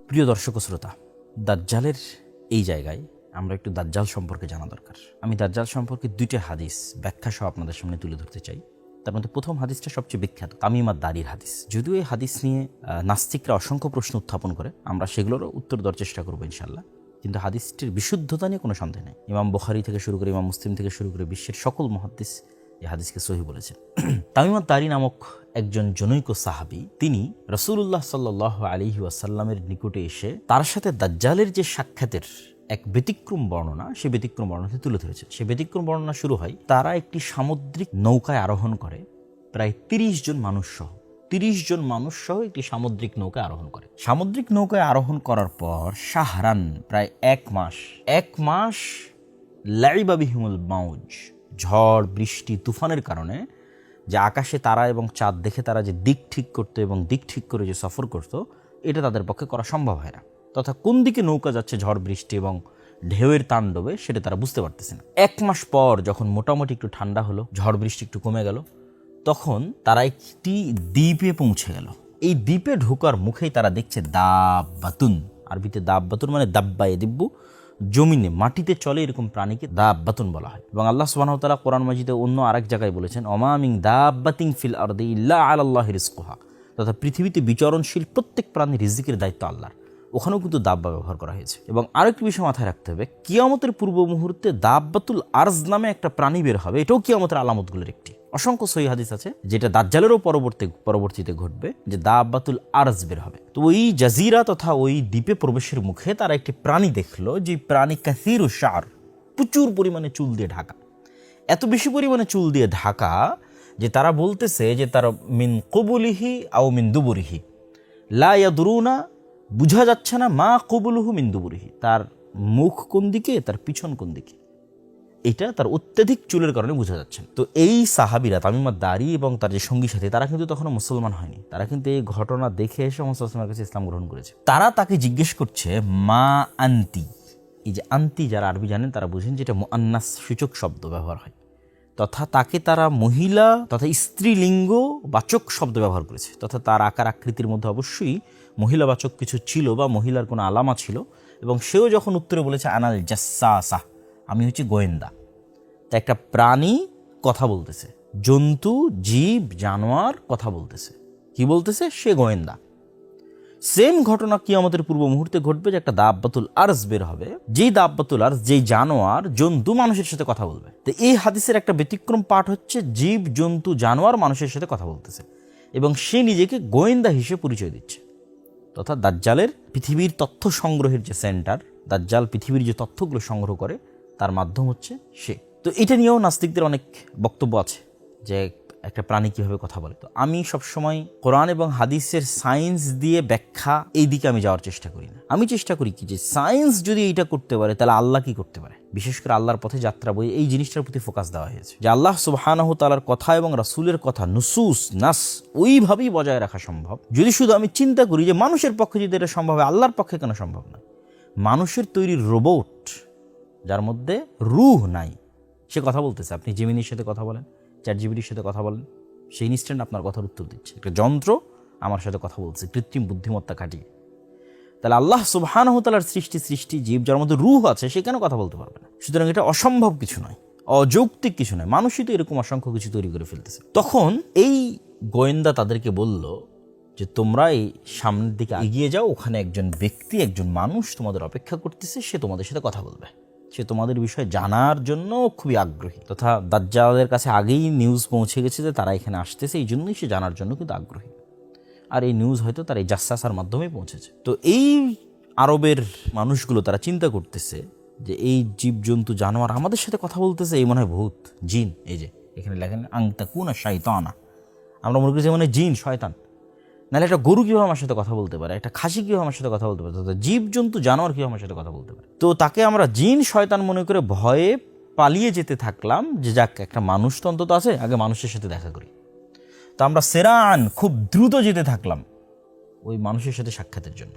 প্রিয় দর্শক ও শ্রোতা, দাজ্জালের এই জায়গায় আমরা একটু দাজ্জাল সম্পর্কে জানা দরকার। আমি দাজ্জাল সম্পর্কে 2টা হাদিস ব্যাখ্যা সহ আপনাদের সামনে তুলে ধরতে চাই। তার মধ্যে প্রথম হাদিসটা সবচেয়ে বিখ্যাত, তামিম আদ-দারির হাদিস। যদিও এই হাদিস নিয়ে নাস্তিকরা অসংখ্য প্রশ্ন উত্থাপন করে, আমরা সেগুলোরও উত্তর দেওয়ার চেষ্টা করবো ইনশাল্লাহ। কিন্তু হাদিসটির বিশুদ্ধতা নিয়ে কোনো সন্দেহ নেই। ইমাম বুখারী থেকে শুরু করে ইমাম মুসলিম থেকে শুরু করে বিশ্বের সকল মুহাদ্দিস এই হাদিসকে সহিহ বলেছেন। তামিম আদ-দারি নামক একজন জনৈক সাহাবী, তিনি রাসূলুল্লাহ সাল্লাল্লাহু আলাইহি ওয়াসাল্লামের নিকটে এসে তার সাথে দাজ্জালের যে সাক্ষাতের এক ব্যতিক্রম বর্ণনা, সে ব্যতিক্রম বর্ণনাটি তুলে ধরেছেন। সে ব্যতিক্রম বর্ণনা শুরু হয়, তারা একটি সামুদ্রিক নৌকায় আরোহণ করে, প্রায় 30 জন মানুষ সহ 30 জন মানুষ সহ একটি সামুদ্রিক নৌকায় আরোহণ করে। সামুদ্রিক নৌকায় আরোহণ করার পর শাহরান, প্রায় এক মাস লাইবা বিহিমুল মাউজ, ঝড় বৃষ্টি তুফানের কারণে যে আকাশে তারা এবং চাঁদ দেখে তারা যে দিক ঠিক করতো এবং দিক ঠিক করে যে সফর করতো, এটা তাদের পক্ষে করা সম্ভব হয় না। তথা কোন দিকে নৌকা যাচ্ছে ঝড় বৃষ্টি এবং ঢেউয়ের তাণ্ডবে সেটা তারা বুঝতে পারতেছে না। 1 মাস পর যখন মোটামুটি একটু ঠান্ডা হলো, ঝড় বৃষ্টি একটু কমে গেল, তখন তারা একটি দ্বীপে পৌঁছে গেল। এই দ্বীপে ঢোকার মুখেই তারা দেখছে দাব্বাতুন, আরবিতে দাব্বাতুন মানে দাব্বা দিব্বু, জমিনে মাটিতে চলে এরকম প্রাণীকে দাব্বাতুন বলা হয়। এবং আল্লাহ সুবহানাহু ওয়া তাআলা কোরআন মাজিদে অন্য আরেক জায়গায় বলেছেন, অমা মিন দাব্বাতিন ফিল আরদি ইল্লা আলাল্লাহি রিজকুহা, তথা পৃথিবীতে বিচরণশীল প্রত্যেক প্রাণীর রিজিকের দায়িত্ব আল্লাহর। ওখানেও কিন্তু দাব্বা ব্যবহার করা হয়েছে। এবং আরেকটি বিষয় মাথায় রাখতে হবে, কিয়ামতের পূর্ব মুহূর্তে দাব্বাতুল আরজ নামে একটা প্রাণী বের হবে, এটাও কিয়ামতের আলামতগুলোর একটি। অসংখ্য সহিহ হাদিস আছে যেটা দাজ্জালেরও পরবর্তীতে ঘটবে, যে দাব্বাতুল আরজ বের হবে। তো ওই জাজিরা তথা ওই দ্বীপে প্রবেশের মুখে তারা একটি প্রাণী দেখলো, যে প্রাণী কাসীরু শার, প্রচুর পরিমাণে চুল দিয়ে ঢাকা। এত বেশি পরিমাণে চুল দিয়ে ঢাকা যে তারা বলতেছে যে তার মিন কবুলিহি আও মিন দুবুরিহি লা ইয়াদরুনা, বুঝা যাচ্ছে না মা কবুলুহু মিন দুবুরিহি, তার মুখ কোন দিকে, তার পিছন কোন দিকে, এটা তার অত্যাধিক চুলের কারণে বোঝা যাচ্ছে। তো এই সাহাবীরা তামিম আদ-দারি এবং তার যে সঙ্গী সাথী, তারা কিন্তু তখনও মুসলমান হয়নি। তারা কিন্তু এই ঘটনা দেখে এসে মুহাম্মদ সাল্লাল্লাহু আলাইহি ওয়াসাল্লামের কাছে ইসলাম গ্রহণ করেছে। তারা তাকে জিজ্ঞেস করছে মা আন্তি। এই যে আন্তি, যারা আরবি জানেন তারা বুঝেন যেটা মুআন্নাস সূচক শব্দ ব্যবহার হয়, তথা তাকে তারা মহিলা তথা স্ত্রীলিঙ্গ বাচক শব্দ ব্যবহার করেছে, তথা তার আকার আকৃতির মধ্যে অবশ্যই মহিলাবাচক কিছু ছিল বা মহিলার কোনো আলামা ছিল। এবং সেও যখন উত্তরে বলেছে আনাল জাসসাসা, আমি হচ্ছে গোয়েন্দা। তা একটা প্রাণী কথা বলতেছে, জন্তু জীব জানোয়ার কথা বলতেছে, কি বলতেছে? সে গোয়েন্দা। সেম ঘটনা কিয়ামতের পূর্ব মুহূর্তে ঘটবে, যে একটা দাব্বাতুল আরজ বের হবে, যেই দাব্বাতুল আরজ, যেই জানোয়ার জন্তু মানুষের সাথে কথা বলবে। তো এই হাদিসের একটা ব্যতিক্রম পাঠ হচ্ছে জীব জন্তু জানোয়ার মানুষের সাথে কথা বলতেছে এবং সে নিজেকে গোয়েন্দা হিসেবে পরিচয় দিচ্ছে। তথা দাজ্জালের পৃথিবীর তথ্য সংগ্রহের যে সেন্টার, দাজ্জাল পৃথিবীর যে তথ্যগুলো সংগ্রহ করে তার মাধ্যম হচ্ছে সে। তো এটা নিয়েও নাস্তিকদের অনেক বক্তব্য আছে যে একটা প্রাণী কিভাবে কথা বলে। তো আমি সবসময় কোরআন এবং হাদিসের সায়েন্স দিয়ে ব্যাখ্যা এই দিকে আমি যাওয়ার চেষ্টা করি না। আমি চেষ্টা করি কি, যে সায়েন্স যদি এইটা করতে পারে তাহলে আল্লাহ কি করতে পারে। বিশেষ করে আল্লাহর পথে যাত্রা বই এই জিনিসটার প্রতি ফোকাস দেওয়া হয়েছে, যে আল্লাহ সুবহানাহু তাআলার কথা এবং রাসূলের কথা নুসুস নাস ওইভাবেই বজায় রাখা সম্ভব যদি শুধু আমি চিন্তা করি যে মানুষের পক্ষে যদি এটা সম্ভব হয়, আল্লাহর পক্ষে কেন সম্ভব নয়। মানুষের তৈরি রোবট যার মধ্যে রূহ নাই, সে কথা বলতেছে। আপনি জেমিনির সাথে কথা বলেন, চ্যাটজিপিটির সাথে কথা বলেন, সেই ইনস্ট্যান্ট আপনার কথার উত্তর দিচ্ছে। একটা যন্ত্র আমার সাথে কথা বলছে কৃত্রিম বুদ্ধিমত্তা খাটিয়ে। তাহলে আল্লাহ সুবহানাহু তাআলার সৃষ্টি জীব যার মধ্যে রূহ আছে, সে কেন কথা বলতে পারবে না? সুতরাং এটা অসম্ভব কিছু নয়, অযৌক্তিক কিছু নয়। মানুষই তো এরকম অসংখ্য কিছু তৈরি করে ফেলতেছে। তখন এই গোয়েন্দা তাদেরকে বলল যে তোমরা এই সামনের দিকে এগিয়ে যাও, ওখানে একজন ব্যক্তি, একজন মানুষ তোমাদের অপেক্ষা করতেছে, সে তোমাদের সাথে কথা বলবে, সে তোমাদের বিষয়ে জানার জন্য খুবই আগ্রহী। তথা দাজ্জালের কাছে আগেই নিউজ পৌঁছে গেছে যে তারা এখানে আসতেছে, এই জন্যই সে জানার জন্য কিন্তু আগ্রহী। আর এই নিউজ হয়তো তার এই জাসসাসার মাধ্যমেই পৌঁছেছে। তো এই আরবের মানুষগুলো তারা চিন্তা করতেছে যে এই জীবজন্তু জানোয়ার আমাদের সাথে কথা বলতেছে, এই মনে হয় ভূত জিন। এই যে এখানে লেখেন আংতাকুনা শাইতানা, আমরা মনে করছি মানে জিন শয়তান। নাহলে একটা গরু কীভাবে আমার সাথে কথা বলতে পারে, একটা খাসি কীভাবে আমার সাথে কথা বলতে পারে, জীবজন্তু জানোয়ার কীভাবে আমার সাথে কথা বলতে পারে। তো তাকে আমরা জিন শয়তান মনে করে ভয়ে পালিয়ে যেতে থাকলাম, যে যাক একটা মানুষ তো অন্তত আছে, আগে মানুষের সাথে দেখা করি। তো আমরা সেরান খুব দ্রুত যেতে থাকলাম ওই মানুষের সাথে সাক্ষাতের জন্য।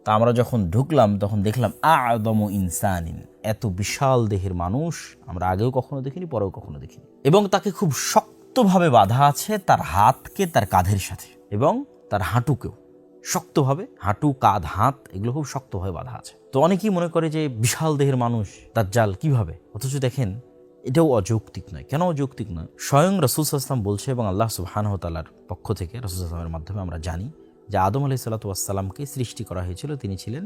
তা আমরা যখন ঢুকলাম তখন দেখলাম আ'দমু ইনসানিন, এত বিশাল দেহের মানুষ আমরা আগেও কখনো দেখিনি, পরেও কখনো দেখিনি। এবং তাকে খুব শক্তভাবে বাঁধা আছে, তার হাতকে তার কাঁধের সাথে এবং তার হাঁটুকেও শক্তভাবে, হাঁটু কাঁধ হাত এগুলো খুব শক্তভাবে বাঁধা আছে। তো অনেকেই মনে করে যে বিশাল দেহের মানুষ দাজ্জাল কিভাবে, অথচ দেখেন এটাও অযৌক্তিক নয়। কেন অযৌক্তিক নয়? স্বয়ং রাসূল সাল্লাল্লাহু আলাইহি ওয়াসাল্লাম বলছে এবং আল্লাহ সুবহানাহু ওয়া তাআলার পক্ষ থেকে রাসূল সাল্লাল্লাহু আলাইহি ওয়াসাল্লামের মাধ্যমে আমরা জানি যে আদম আলাইহিস সালাতু ওয়াস সালামকে সৃষ্টি করা হয়েছিল, তিনি ছিলেন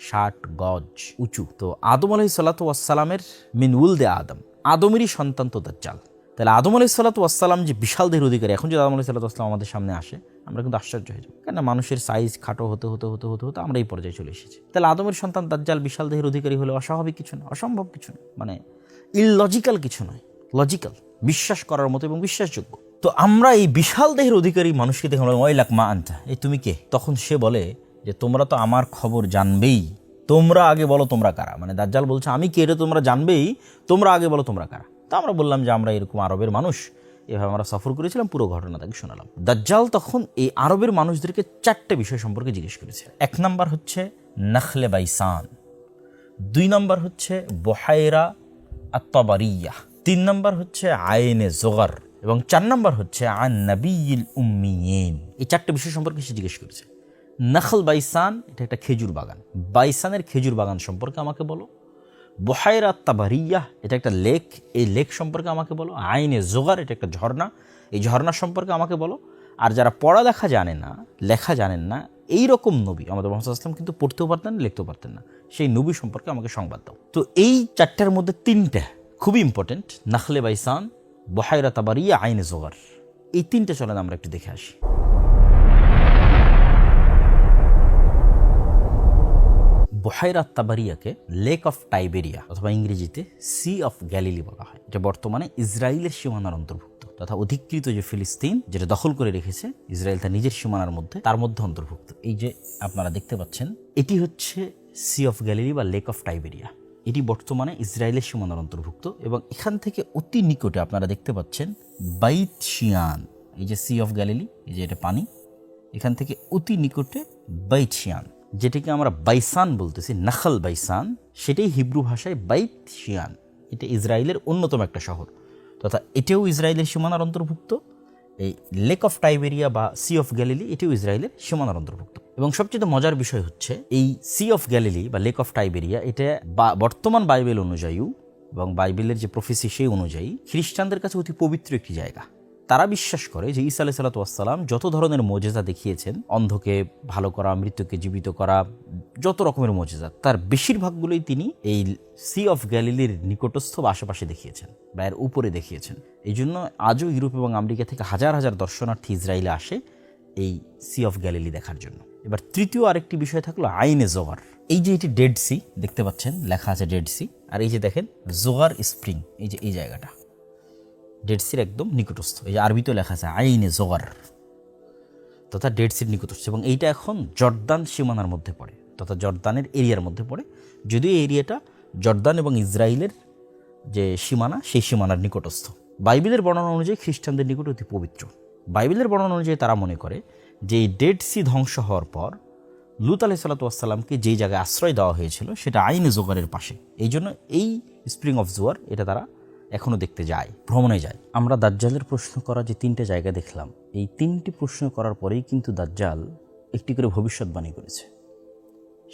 60 গজ উঁচু। তো আদম আলাইহিস সালাতু ওয়াস সালামের মিন উলদে আদম, আদমেরই সন্তান তো দাজ্জাল। তাহলে আদম আলাইহিস সালাতু ওয়াস সালাম যে বিশাল দেহের অধিকারী, এখন যদি আদম আলাইহিস সালাতু ওয়াস সালাম আমাদের সামনে আসে আমরা কিন্তু আশ্চর্য হয়ে যাব, কেন মানুষের সাইজ খাটো হতে হতে হতে হতে হতে আমরা এই পর্যায়ে চলে এসেছি। তাহলে আদমের সন্তান দাজ্জাল বিশাল দেহের অধিকারী হলে অস্বাভাবিক কিছু না, অসম্ভব কিছু না, মানে ইললজিক্যাল কিছু নয়, লজিক্যাল, বিশ্বাস করার মতো এবং বিশ্বাসযোগ্য। তো আমরা এই বিশাল দেহের অধিকারী মানুষকে দেখে আমরা ওয়াইলাক মা আনতা, এই তুমি কে? তখন সে বলে যে তোমরা তো আমার খবর জানবেই, তোমরা আগে বলো তোমরা কারা। মানে দাজ্জাল বলছে আমি কে এটা তোমরা জানবেই, তোমরা আগে বলো তোমরা কারা। তা আমরা বললাম যে আমরা এরকম আরবের মানুষ, এভাবে আমরা সফর করেছিলাম, পুরো ঘটনা তাকে শোনালাম। দাজ্জাল তখন এই আরবের মানুষদেরকে 4টে বিষয় সম্পর্কে জিজ্ঞেস করেছে। 1 নাম্বার হচ্ছে নাখলে বাইসান, 2 নাম্বার হচ্ছে বহাইরা আত-তাবারিয়া, 3 নাম্বার হচ্ছে আইনে জোগার এবং 4 নাম্বার হচ্ছে আন নাবিয়িল উম্মিয়িন। এই 4টে বিষয় সম্পর্কে সে জিজ্ঞেস করেছে। নাখল বাইসান, এটা একটা খেজুর বাগান, বাইসানের খেজুর বাগান সম্পর্কে আমাকে বলো। বহাইরা তাবারিয়া, এটা একটা লেক, এই লেক সম্পর্কে আমাকে বলো। আইনে জোগার, এটা একটা ঝর্ণা, এই ঝর্ণা সম্পর্কে আমাকে বলো। আর যারা পড়া দেখা জানে না, লেখা জানেন না, এই রকম নবী আমাদের মুহাম্মদ সাল্লাল্লাহু আলাইহি ওয়াসাল্লাম কিন্তু পড়তেও পারতেন না, লিখতেও পারতেন না, সেই নবী সম্পর্কে আমাকে সংবাদ দাও। তো এই চারটার মধ্যে তিনটা খুবই ইম্পর্টেন্ট, নাখলে বাইসান, বুহাইরা তাবারিয়া, আইনে জোগার, এই তিনটে চলেন আমরা একটু দেখে আসি। বুহাইরা তাবারিয়াকে লেক অফ টাইবেরিয়া অথবা ইংরেজিতে সি অফ গ্যালিলি বলা হয়। এটা বর্তমানে ইসরায়েলের সীমানার অন্তর্ভুক্ত, তথা অধিকৃত যে ফিলিস্তিন যেটা দখল করে রেখেছে ইসরায়েল তার নিজের সীমানার মধ্যে, তার মধ্যে অন্তর্ভুক্ত। এই যে আপনারা দেখতে পাচ্ছেন, এটি হচ্ছে সি অফ গ্যালিলি বা লেক অফ টাইবেরিয়া। এটি বর্তমানে ইসরায়েলের সীমানার অন্তর্ভুক্ত এবং এখান থেকে অতি নিকটে আপনারা দেখতে পাচ্ছেন বাইত শিয়ান। এই যে সি অফ গ্যালিলি, এই যে এটা পানি, এখান থেকে অতি নিকটে বাইত শিয়ান, যেটাকে আমরা বাইসান বলতেছি, নাখল বাইসান, সেটাই হিব্রু ভাষায় বাইত শিয়ান। এটা ইসরায়েলের অন্যতম একটা শহর, তথা এটাও ইসরায়েলের সীমানার অন্তর্ভুক্ত। এই লেক অফ টাইবেরিয়া বা সি অফ গ্যালিলি এটিও ইসরায়েলের সীমানার অন্তর্ভুক্ত। এবং সবচেয়ে মজার বিষয় হচ্ছে এই সি অফ গ্যালিলি বা লেক অফ টাইবেরিয়া, এটা বর্তমান বাইবেল অনুযায়ী এবং বাইবেলের যে প্রফেসি সেই অনুযায়ী খ্রিস্টানদের কাছে অতি পবিত্র একটি জায়গা। তারা বিশ্বাস করে যে ঈসা আলাইহিস সালাতু ওয়াস সালাম যত ধরনের মুজিজা দেখিয়েছেন, অন্ধকে ভালো করা, মৃত্যুকে জীবিত করা, যত রকমের মুজিজা, তার বেশিরভাগগুলোই তিনি এই সি অফ গ্যালিলির নিকটস্থ বা আশেপাশে দেখিয়েছেন বা এর উপরে দেখিয়েছেন। এই জন্য আজও ইউরোপ এবং আমেরিকা থেকে হাজার হাজার দর্শনার্থী ইসরায়েলে আসে এই সি অফ গ্যালিলি দেখার জন্য। এবার তৃতীয় আরেকটি বিষয় থাকলো আইনে জোগার। এই যে এটি ডেড সি দেখতে পাচ্ছেন, লেখা আছে ডেড সি, আর এই যে দেখেন জোগার স্প্রিং, এই যে এই জায়গাটা ডেড সির একদম নিকটস্থ। এই যে আরবিতেও লেখা আছে আইনে জোগার, তথা ডেড সির নিকটস্থ। এবং এইটা এখন জর্দান সীমানার মধ্যে পড়ে, তথা জর্দানের এরিয়ার মধ্যে পড়ে, যদিও এই এরিয়াটা জর্দান এবং ইসরায়েলের যে সীমানা সেই সীমানার নিকটস্থ। বাইবেলের বর্ণনা অনুযায়ী খ্রিস্টানদের নিকট অতি পবিত্র। বাইবেলের বর্ণনা অনুযায়ী তারা মনে করে যে এই ডেড সি ধ্বংস হওয়ার পর লূত আলাইহিস সালাতু ওয়াস সালামকে যেই জায়গায় আশ্রয় দেওয়া হয়েছিল সেটা আইনে জোগারের পাশে। এই জন্য এই স্প্রিং অফ জোয়ার এটা তারা এখনও দেখতে যায়, ভ্রমণে যায়। আমরা দাজ্জালের প্রশ্ন করা যে তিনটে জায়গা দেখলাম, এই তিনটি প্রশ্ন করার পরেই কিন্তু দাজ্জাল একটি করে ভবিষ্যৎবাণী করেছে।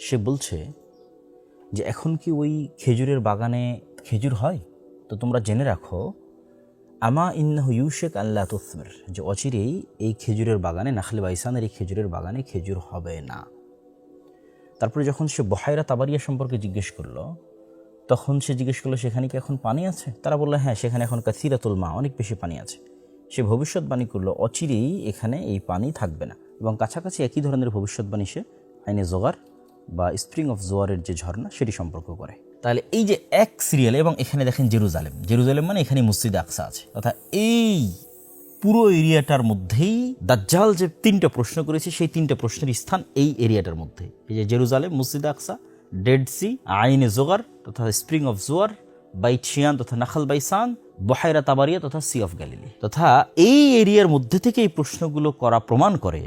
সে বলছে যে এখন কি ওই খেজুরের বাগানে খেজুর হয়? তো তোমরা জেনে রাখো, আমা ইন্নাহু ইউশিক আল্লা তুসমির, যে অচিরেই এই খেজুরের বাগানে, নাখলে বাইসানের এই খেজুরের বাগানে খেজুর হবে না। তারপরে যখন সে বুহাইরা তাবারিয়া সম্পর্কে জিজ্ঞেস করলো, তখন সে জিজ্ঞেস করলো সেখানে কি এখন পানি আছে? তারা বললো হ্যাঁ, সেখানে এখন কাসিরাতুল মা, অনেক বেশি পানি আছে। সে ভবিষ্যৎবাণী করলো অচিরেই এখানে এই পানি থাকবে না। এবং কাছাকাছি একই ধরনের ভবিষ্যৎবাণী সে আইনে জোগার বা স্প্রিং অফ জোয়ারের যে ঝর্ণা সেটি সম্পর্ক করে। তাহলে এই যে এক সিরিয়ালে, এবং এখানে দেখেন জেরুজালেম, জেরুজালেম মানে এখানে মসজিদ আকসা আছে, অর্থাৎ এই পুরো এরিয়াটার মধ্যেই দাজ্জাল যে তিনটা প্রশ্ন করেছে সেই তিনটা প্রশ্নের স্থান এই এরিয়াটার মধ্যে। এই যে জেরুজালেম, মসজিদ আকসা, ডেড সি, আইনে জোগার তথা স্প্রিং অফ জোয়ার, বাইত শিয়ান তথা নাখাল বাইসান, বুহাইরা তাবারিয়া তথা সি অফ গ্যালিলি, তথা এই এরিয়ার মধ্যে থেকে এই প্রশ্নগুলো করা প্রমাণ করে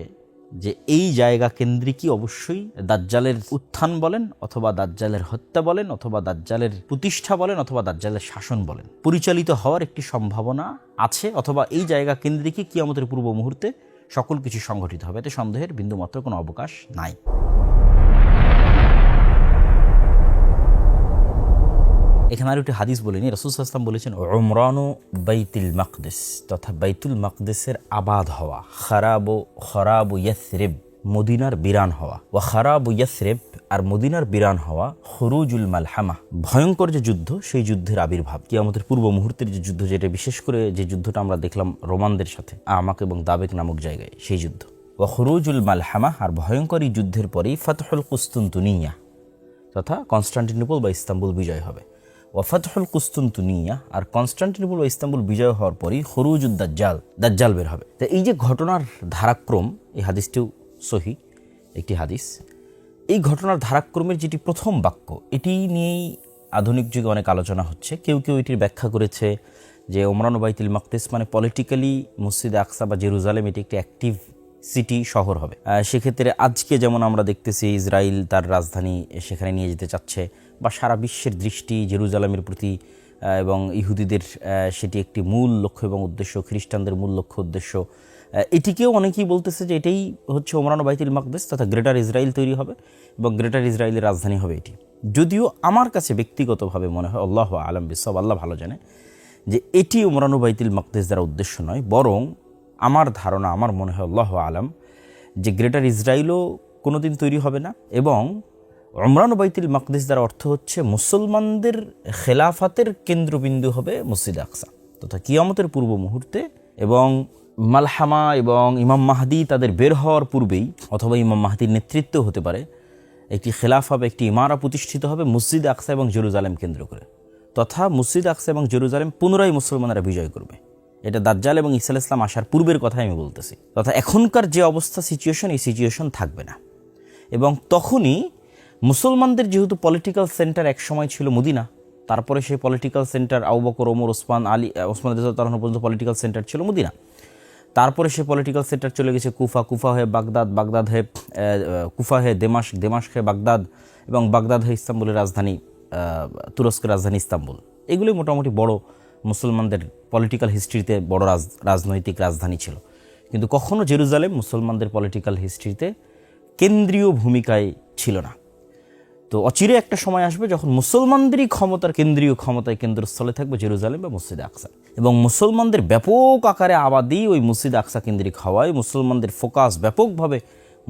যে এই জায়গা কেন্দ্রিকই অবশ্যই দাজ্জালের উত্থান বলেন, অথবা দাজ্জালের হত্যা বলেন, অথবা দাজ্জালের প্রতিষ্ঠা বলেন, অথবা দাজ্জালের শাসন বলেন, পরিচালিত হওয়ার একটি সম্ভাবনা আছে, অথবা এই জায়গা কেন্দ্রিকই কিয়ামতের পূর্ব মুহূর্তে সকল কিছু সংঘটিত হবে। এতে সন্দেহের বিন্দুমাত্র কোনো অবকাশ নাই। এখানে আর একটি হাদিস বলিনি, রাসূল সাল্লাল্লাহু আলাইহি ওয়াসাল্লাম বলেছেন উমরানু বাইতুল মাকদিস, তথা বাইতুল মাকদিসের আবাদ হওয়া, খরাবু ইয়াসরিব, মদিনার বিরান হওয়া, ওয়া খারাবু ইয়াসরিব, আর মদিনার বিরান হওয়া, খুরুজুল মালহামা, ভয়ঙ্কর যে যুদ্ধ সেই যুদ্ধের আবির্ভাব, কিয়ামতের পূর্ব মুহূর্তের যে যুদ্ধ, যেটা বিশেষ করে যে যুদ্ধটা আমরা দেখলাম রোমানদের সাথে আমাক এবং দাবেক নামক জায়গায়, সেই যুদ্ধ। ওয়া খুরুজুল মালহামা, আর ভয়ঙ্কর এই যুদ্ধের পরেই ফাতহুল কুস্তুনতুনিয়া, তথা কনস্টান্টিনোপল বা ইস্তাম্বুল বিজয় হবে। ওয়াফাতহুল কুস্তুনতুনিয়া, আর কনস্টান্টিনোপল বা ইস্তাম্বুল বিজয় হওয়ার পরই খুরুজুদ দাজ্জাল, দাজ্জাল বের হবে। তো এই যে ঘটনার ধারাক্রম, এই হাদিসটিও সহি একটি হাদিস। এই ঘটনার ধারাক্রমের যেটি প্রথম বাক্য, এটি নিয়েই আধুনিক যুগে অনেক আলোচনা হচ্ছে। কেউ কেউ এটির ব্যাখ্যা করেছে যে ওমরান বাইতুল মাকদিস মানে পলিটিক্যালি মসজিদে আকসা বা জেরুজালেম এটি একটি অ্যাক্টিভ সিটি, শহর হবে। সেক্ষেত্রে আজকে যেমন আমরা দেখতেছি ইসরায়েল তার রাজধানী সেখানে নিয়ে যেতে চাচ্ছে, বা সারা বিশ্বের দৃষ্টি জেরুজালেমের প্রতি, এবং ইহুদিদের সেটি একটি মূল লক্ষ্য এবং উদ্দেশ্য, খ্রিস্টানদের মূল লক্ষ্য উদ্দেশ্য। এটিকেও অনেকেই বলতেছে যে এটাই হচ্ছে ওমরান বাইতুল মাকদিস, তথা গ্রেটার ইসরায়েল তৈরি হবে এবং গ্রেটার ইসরায়েলের রাজধানী হবে এটি। যদিও আমার কাছে ব্যক্তিগতভাবে মনে হয়, আল্লাহু আ'লাম বিসওয়াব, আল্লাহ ভালো জানে, যে এটি ওমরান বাইতুল মাকদিস দ্বারা উদ্দেশ্য নয়, বরং আমার ধারণা, আমার মনে হয় আল্লাহু আলাম, যে গ্রেটার ইসরায়েলও কোনোদিন তৈরি হবে না, এবং উমরান বাইতুল মাকদিস দ্বারা অর্থ হচ্ছে মুসলমানদের খেলাফাতের কেন্দ্রবিন্দু হবে মসজিদে আকসা তথা কিয়ামতের পূর্ব মুহূর্তে, এবং মালহামা এবং ইমাম মাহদি তাদের বের হওয়ার পূর্বেই অথবা ইমাম মাহদির নেতৃত্ব হতে পারে একটি খেলাফা বা একটি ইমারা প্রতিষ্ঠিত হবে মসজিদে আকসা এবং জেরুজালেম কেন্দ্র করে, তথা মসজিদে আকসা এবং জেরুজালেম পুনরায় মুসলমানরা বিজয় করবে। এটা দাজ্জাল এবং ঈসা আলাইহিস সালাম আসার পূর্বের কথাই আমি বলতেছি। তথা এখনকার যে অবস্থা সিচুয়েশন, এই সিচুয়েশন থাকবে না। এবং তখনই মুসলমানদের যেহেতু পলিটিক্যাল সেন্টার এক সময় ছিল মদিনা, তারপরে সেই পলিটিক্যাল সেন্টার আবু বকর, ওমর, ওসমান, আলী, ওসমান রাদিয়াল্লাহু পর্যন্ত পলিটিক্যাল সেন্টার ছিল মদিনা, তারপরে সে পলিটিক্যাল সেন্টার চলে গেছে কুফা, কুফা হয়ে বাগদাদ, বাগদাদ হয়ে কুফা হয়ে দেমাশক, দেমাশক হয়ে বাগদাদ, এবং বাগদাদ হয়ে ইস্তাম্বুলের রাজধানী, তুরস্কের রাজধানী ইস্তাম্বুল। এগুলোই মোটামুটি বড় মুসলমানদের পলিটিক্যাল হিস্ট্রিতে বড় রাজনৈতিক রাজধানী ছিল। কিন্তু কখনো জেরুজালেম মুসলমানদের পলিটিক্যাল হিস্ট্রিতে কেন্দ্রীয় ভূমিকায় ছিল না। তো অচিরে একটা সময় আসবে যখন মুসলমানদেরই ক্ষমতার কেন্দ্রীয় ক্ষমতায় কেন্দ্রস্থলে থাকবে জেরুজালেম বা মসজিদে আকসা, এবং মুসলমানদের ব্যাপক আকারে আবাদি ওই মসজিদে আকসা কেন্দ্রিক হওয়ায়, মুসলমানদের ফোকাস ব্যাপকভাবে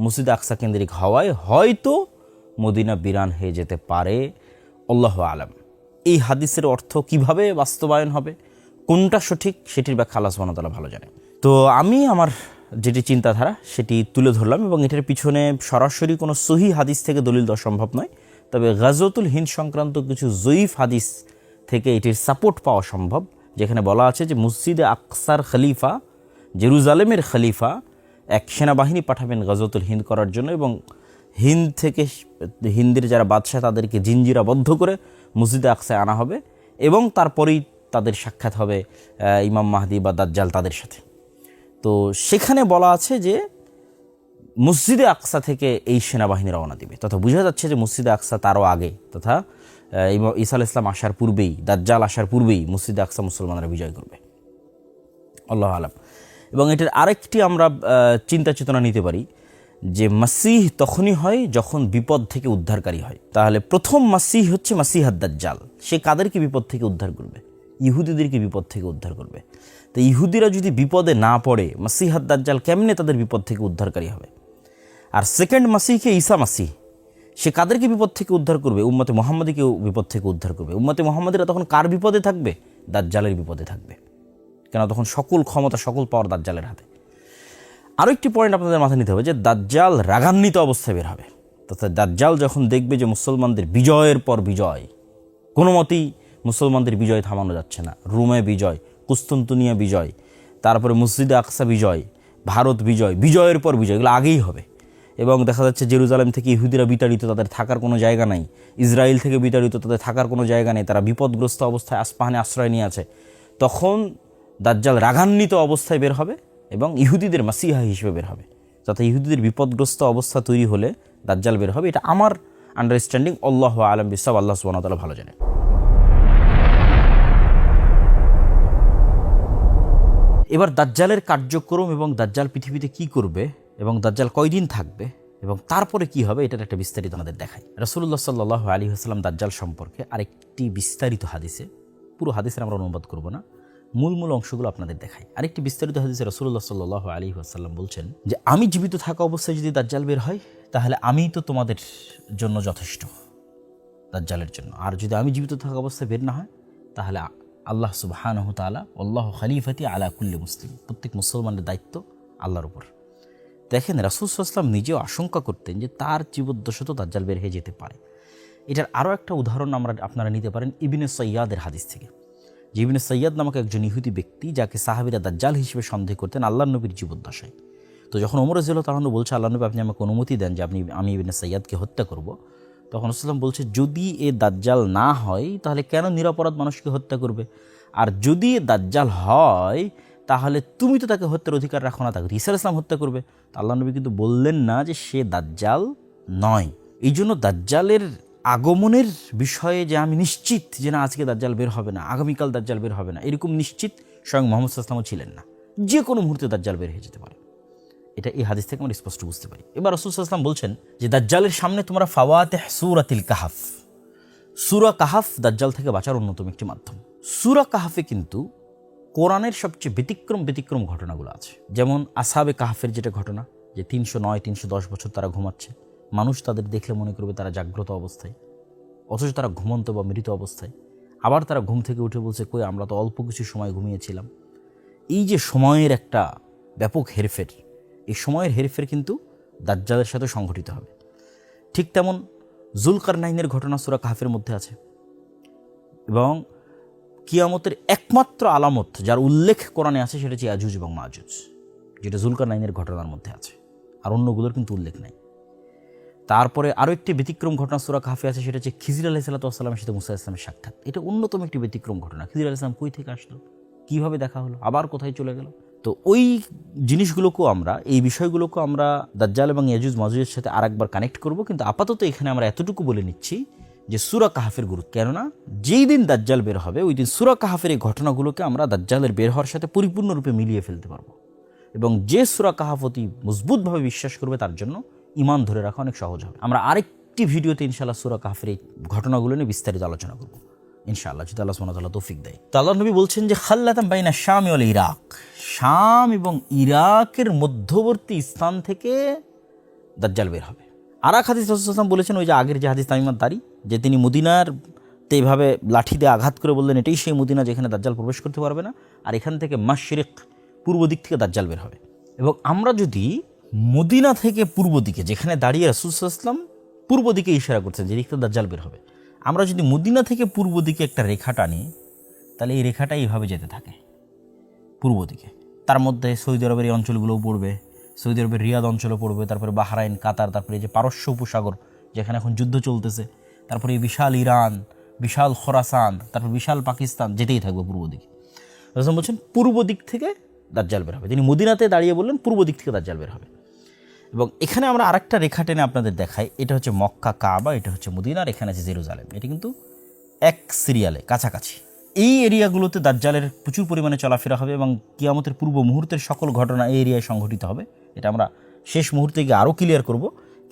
মসজিদে আকসা কেন্দ্রিক হওয়ায় হয়তো মদিনা বিরান হয়ে যেতে পারে। আল্লাহু আলাম। এই হাদিসের অর্থ কিভাবে বাস্তবায়ন হবে, কোনটা সঠিক, সেটির ব্যাখ্যা আল্লাহ সুবহানাহু ওয়া তাআলা ভালো জানেন। তো আমি আমার যেটি চিন্তাধারা সেটি তুলে ধরলাম, এবং এটার পিছনে সরাসরি কোনো সহিহ হাদিস থেকে দলিল দেওয়া সম্ভব নয়, তবে গাজওয়াতুল হিন্দ সংক্রান্ত কিছু জয়ীফ হাদিস থেকে এটির সাপোর্ট পাওয়া সম্ভব, যেখানে বলা আছে যে মসজিদে আকসার খলিফা, জেরুজালেমের খলিফা এক সেনাবাহিনী পাঠাবেন গাজওয়াতুল হিন্দ করার জন্য, এবং হিন্দ থেকে হিন্দের যারা বাদশাহ তাদেরকে জিঞ্জিরাবদ্ধ করে মসজিদে আকসায় আনা হবে, এবং তারপরেই তাদের সাক্ষাৎ হবে ইমাম মাহদি বা দাজ্জাল তাদের সাথে। তো সেখানে বলা আছে যে মসজিদে আকসা থেকে এই সেনাবাহিনী রওনা দিবে, তথা বোঝা যাচ্ছে যে মসজিদে আকসা তারও আগে, তথা ঈসা আলাইহিস সালাম আসার পূর্বেই, দাজ্জাল আসার পূর্বেই মসজিদে আকসা মুসলমানরা বিজয় করবে। আল্লাহু আলাম। এবং এটার আরেকটি আমরা চিন্তা চেতনা নিতে পারি যে মাসিহ তখনই হয় যখন বিপদ থেকে উদ্ধারকারী হয়। তাহলে প্রথম মাসিহ হচ্ছে মাসিহ দাজ্জাল। সে কাদেরকে বিপদ থেকে উদ্ধার করবে? ইহুদিদেরকে বিপদ থেকে উদ্ধার করবে। তো ইহুদিরা যদি বিপদে না পড়ে, মাসিহ দাজ্জাল কেমনে তাদের বিপদ থেকে উদ্ধারকারী হবে? আর সেকেন্ড মাসিহকে ঈসা মাসিহ, সে কাদেরকে বিপদ থেকে উদ্ধার করবে? উম্মতে মুহাম্মাদীকেও বিপদ থেকে উদ্ধার করবে। উম্মতে মুহাম্মাদীরা তখন কার বিপদে থাকবে? দাজ্জালের বিপদে থাকবে, কেন তখন সকল ক্ষমতা, সকল পাওয়ার দাজ্জালের হাতে। আরও একটি পয়েন্ট আপনাদের মাথায় নিতে হবে যে দাজ্জাল রাগান্বিত অবস্থায় বের হবে। তথা দাজ্জাল যখন দেখবে যে মুসলমানদের বিজয়ের পর বিজয়, কোনো মতেই মুসলমানদের বিজয় থামানো যাচ্ছে না, রোমে বিজয়, কুস্তুনতুনিয়া বিজয়, তারপরে মসজিদে আকসা বিজয়, ভারত বিজয়, বিজয়ের পর বিজয়, এগুলো আগেই হবে। এবং দেখা যাচ্ছে জেরুজালেম থেকে ইহুদিরা বিতাড়িত, তাদের থাকার কোনো জায়গা নাই। ইসরায়েল থেকে বিতাড়িত, তাদের থাকার কোনো জায়গা নেই, তারা বিপদগ্রস্ত অবস্থায় আসপাহানে আশ্রয় নিয়ে আছে। তখন দাজ্জাল রাগান্বিত অবস্থায় বের হবে এবং ইহুদিদের মাসিহা হিসেবে বের হবে। যাতে ইহুদিদের বিপদগ্রস্ত অবস্থা তৈরি হলে দাজ্জাল বের হবে। এটা আমার আন্ডারস্ট্যান্ডিং। আল্লাহু আ'লাম বিসসাওয়াব। আল্লাহ সুবহানাহু ওয়া তাআলা ভালো জানেন। এবার দাজ্জালের কার্যক্রম এবং দাজ্জাল পৃথিবীতে কি করবে এবং দাজ্জাল কয়দিন থাকবে এবং তারপরে কি হবে, এটার একটা বিস্তারিত আমাদের দেখাই। রাসূলুল্লাহ সাল্লাল্লাহু আলাইহি ওয়াসাল্লাম দাজ্জাল সম্পর্কে আরেকটি বিস্তারিত হাদিসে, পুরো হাদিসের আমরা অনুবাদ করব না, মূল অংশগুলো আপনাদের দেখাই। আরেকটি বিস্তারিত হাদিসে রাসূলুল্লাহ সাল্লাল্লাহু আলাইহি ওয়াসাল্লাম বলছেন যে আমি জীবিত থাকা অবস্থায় যদি দাজ্জাল বের হয় তাহলে আমিই তো তোমাদের জন্য যথেষ্ট দাজ্জালের জন্য, আর যদি আমি জীবিত থাকা অবস্থায় বের না হয় তাহলে আল্লাহ সুবহানাহু তাআলা আল্লাহু খলিফাতি আলা কুল্লি মুসলিম, প্রত্যেক মুসলমানের দায়িত্ব আল্লাহর উপর। দেখেন রাসূল সাল্লাল্লাহু আলাইহি ওয়াসাল্লাম নিজেও আশঙ্কা করতেন যে তার জীবদ্দশাতেও দাজ্জাল বের হয়ে যেতে পারে। এটার আরও একটা উদাহরণ আপনারা নিতে পারেন ইবনে সাইয়াদের হাদিস থেকে। যে ইবনে সাইয়াদ নামক একজন ইহুদি ব্যক্তি, যাকে সাহাবীরা দাজ্জাল হিসেবে সন্দেহ করতেন আল্লাহর নবীর জীবদ্দশায়। তো যখন ওমর রাদিয়াল্লাহু তাআলা বলছে আল্লাহ নবী আপনি আমাকে অনুমতি দেন যে আমি ইবনে সাইয়াদকে হত্যা করব, তখন রাসূলুল্লাহ সাল্লাল্লাহু আলাইহি ওয়াসাল্লাম বলছে যদি এ দাজ্জাল না হয় তাহলে কেন নিরপরাধ মানুষকে হত্যা করবে, আর যদি এ দাজ্জাল হয় তাহলে তুমি তো তাকে হত্যার অধিকার রাখো না, তাকে ঈসা আলাইহিস সালাম হত্যা করবে। আল্লাহ নবী কিন্তু বললেন না যে সে দাজ্জাল নয়। এই জন্য দাজ্জালের আগমনের বিষয়ে যে আমি নিশ্চিত যে না আজকে দাজ্জাল বের হবে না, আগামীকাল দাজ্জাল বের হবে না, এরকম নিশ্চিত স্বয়ং মুহাম্মদ সাল্লাল্লাহু আলাইহি ওয়াসাল্লামও ছিলেন না। যে কোনো মুহূর্তে দাজ্জাল বের হয়ে যেতে পারে, এটা এই হাদিস থেকে আমরা স্পষ্ট বুঝতে পারি। এবার রাসূল সাল্লাল্লাহু আলাইহি ওয়াসাল্লাম বলছেন যে দাজ্জালের সামনে তোমরা ফাওয়াতিহ সূরাতিল কাহাফ, সূরা কাহাফ দাজ্জাল থেকে বাঁচার অন্যতম একটি মাধ্যম। সূরা কাহাফে কিন্তু কোরআনের সবচেয়ে ব্যতিক্রম ঘটনাগুলো আছে। যেমন আসহাবে কাহফের যেটা ঘটনা, যে 309-310 বছর তারা ঘুমাচ্ছে, মানুষ তাদের দেখলে মনে করবে তারা জাগ্রত অবস্থায়, অথচ তারা ঘুমন্ত বা মৃত অবস্থায়। আবার তারা ঘুম থেকে উঠে বলছে, কই আমরা তো অল্প কিছু সময় ঘুমিয়েছিলাম। এই যে সময়ের একটা ব্যাপক হেরফের, এই সময়ের হেরফের কিন্তু দাজ্জালের সাথে সংঘটিত হবে। ঠিক তেমন যুলকারনাইনের ঘটনা সূরা কাহফের মধ্যে আছে, এবং কিয়ামতের একমাত্র আলামত যার উল্লেখ কোরআনে আছে সেটা হচ্ছে ইয়াজুজ এবং মাজুজ, যেটা যুলকারনাইনের ঘটনার মধ্যে আছে, আর অন্যগুলোর কিন্তু উল্লেখ নাই। তারপরে আরও একটি ব্যতিক্রম ঘটনা সূরা কাহফে আছে, সেটা হচ্ছে খিজির আলাইহিস সালামের সাথে মুসা ইসলামের সাক্ষাৎ। এটা অন্যতম একটি ব্যতিক্রম ঘটনা। খিজির আলাইহিস সালাম কই থেকে আসলো, কীভাবে দেখা হলো, আবার কোথায় চলে গেল। তো ওই জিনিসগুলোকেও আমরা, এই বিষয়গুলোকেও আমরা দাজ্জাল এবং ইয়াজুজ মাজুজের সাথে আরেকবার কানেক্ট করব। কিন্তু আপাতত এখানে আমরা এতটুকু বলে নিচ্ছি যে সূরা কাহফের গুরুত্ব, কেননা যেই দিন দাজ্জাল বের হবে ওই দিন সূরা কাহফের এই ঘটনাগুলোকে আমরা দাজ্জালের বের হওয়ার সাথে পরিপূর্ণরূপে মিলিয়ে ফেলতে পারবো। এবং যে সূরা কাহফ অতি মজবুতভাবে বিশ্বাস করবে তার জন্য ঈমান ধরে রাখা অনেক সহজ হবে। আমরা আরেকটি ভিডিওতে ইনশাআল্লাহ সূরা কাহফের এই ঘটনাগুলো নিয়ে বিস্তারিত আলোচনা করব ইনশাআল্লাহ, যদি আল্লাহ সুবহানাহু ওয়া তাআলা তৌফিক দেয়। তো আল্লাহর নবী বলছেন যে খাল্লাতাম বাইনা শাম ওয়াল ইরাক, শাম এবং ইরাকের মধ্যবর্তী স্থান থেকে দাজ্জাল বের হবে। আর এক হাদিস রাসূল সাল্লাল্লাহু আলাইহি ওয়াসাল্লাম বলেছেন, ওই যে আগের যে হাদিস তামিমাত দারি, যে তিনি মদিনার এইভাবে লাঠি দিয়ে আঘাত করে বললেন এটাই সেই মদিনা যেখানে দাজ্জাল প্রবেশ করতে পারবে না, আর এখান থেকে মাশরিক পূর্ব দিক থেকে দাজ্জাল বের হবে। এবং আমরা যদি মদিনা থেকে পূর্ব দিকে, যেখানে দাঁড়িয়ে রাসূল সাল্লাল্লাহু আলাইহি ওয়াসাল্লাম পূর্ব দিকে ইশারা করছেন যে দিক থেকে দাজ্জাল বের হবে, আমরা যদি মদিনা থেকে পূর্ব দিকে একটা রেখা টানি, তাহলে এই রেখাটা এইভাবে যেতে থাকে পূর্ব দিকে। তার মধ্যে সৌদি আরবের এই অঞ্চলগুলোও পড়বে, সৌদি আরবের রিয়াদ অঞ্চলও পড়বে, তারপরে বাহরাইন, কাতার, তারপরে এই যে পারস্য উপসাগর যেখানে এখন যুদ্ধ চলতেছে, তারপরে এই বিশাল ইরান, বিশাল খোরাসান, তারপর বিশাল পাকিস্তান, যেতেই থাকবে পূর্ব দিকে। রাসূল বলছেন পূর্ব দিক থেকে দাজ্জাল বের হবে। তিনি মদিনাতে দাঁড়িয়ে বললেন পূর্ব দিক থেকে দাজ্জাল বের হবে। এবং এখানে আমরা আরেকটা রেখা টেনে আপনাদের দেখাই, এটা হচ্ছে মক্কা কাবা, এটা হচ্ছে মদিনা, আর এখানে আছে জেরুজালেম। এটা কিন্তু এক সিরিয়ালে কাছাকাছি। এই এরিয়াগুলোতে দাজ্জালের প্রচুর পরিমাণে চলাফেরা হবে এবং কিয়ামতের পূর্ব মুহূর্তের সকল ঘটনা এই এরিয়ায় সংঘটিত হবে। এটা আমরা শেষ মুহূর্তে গিয়ে আরও ক্লিয়ার করব।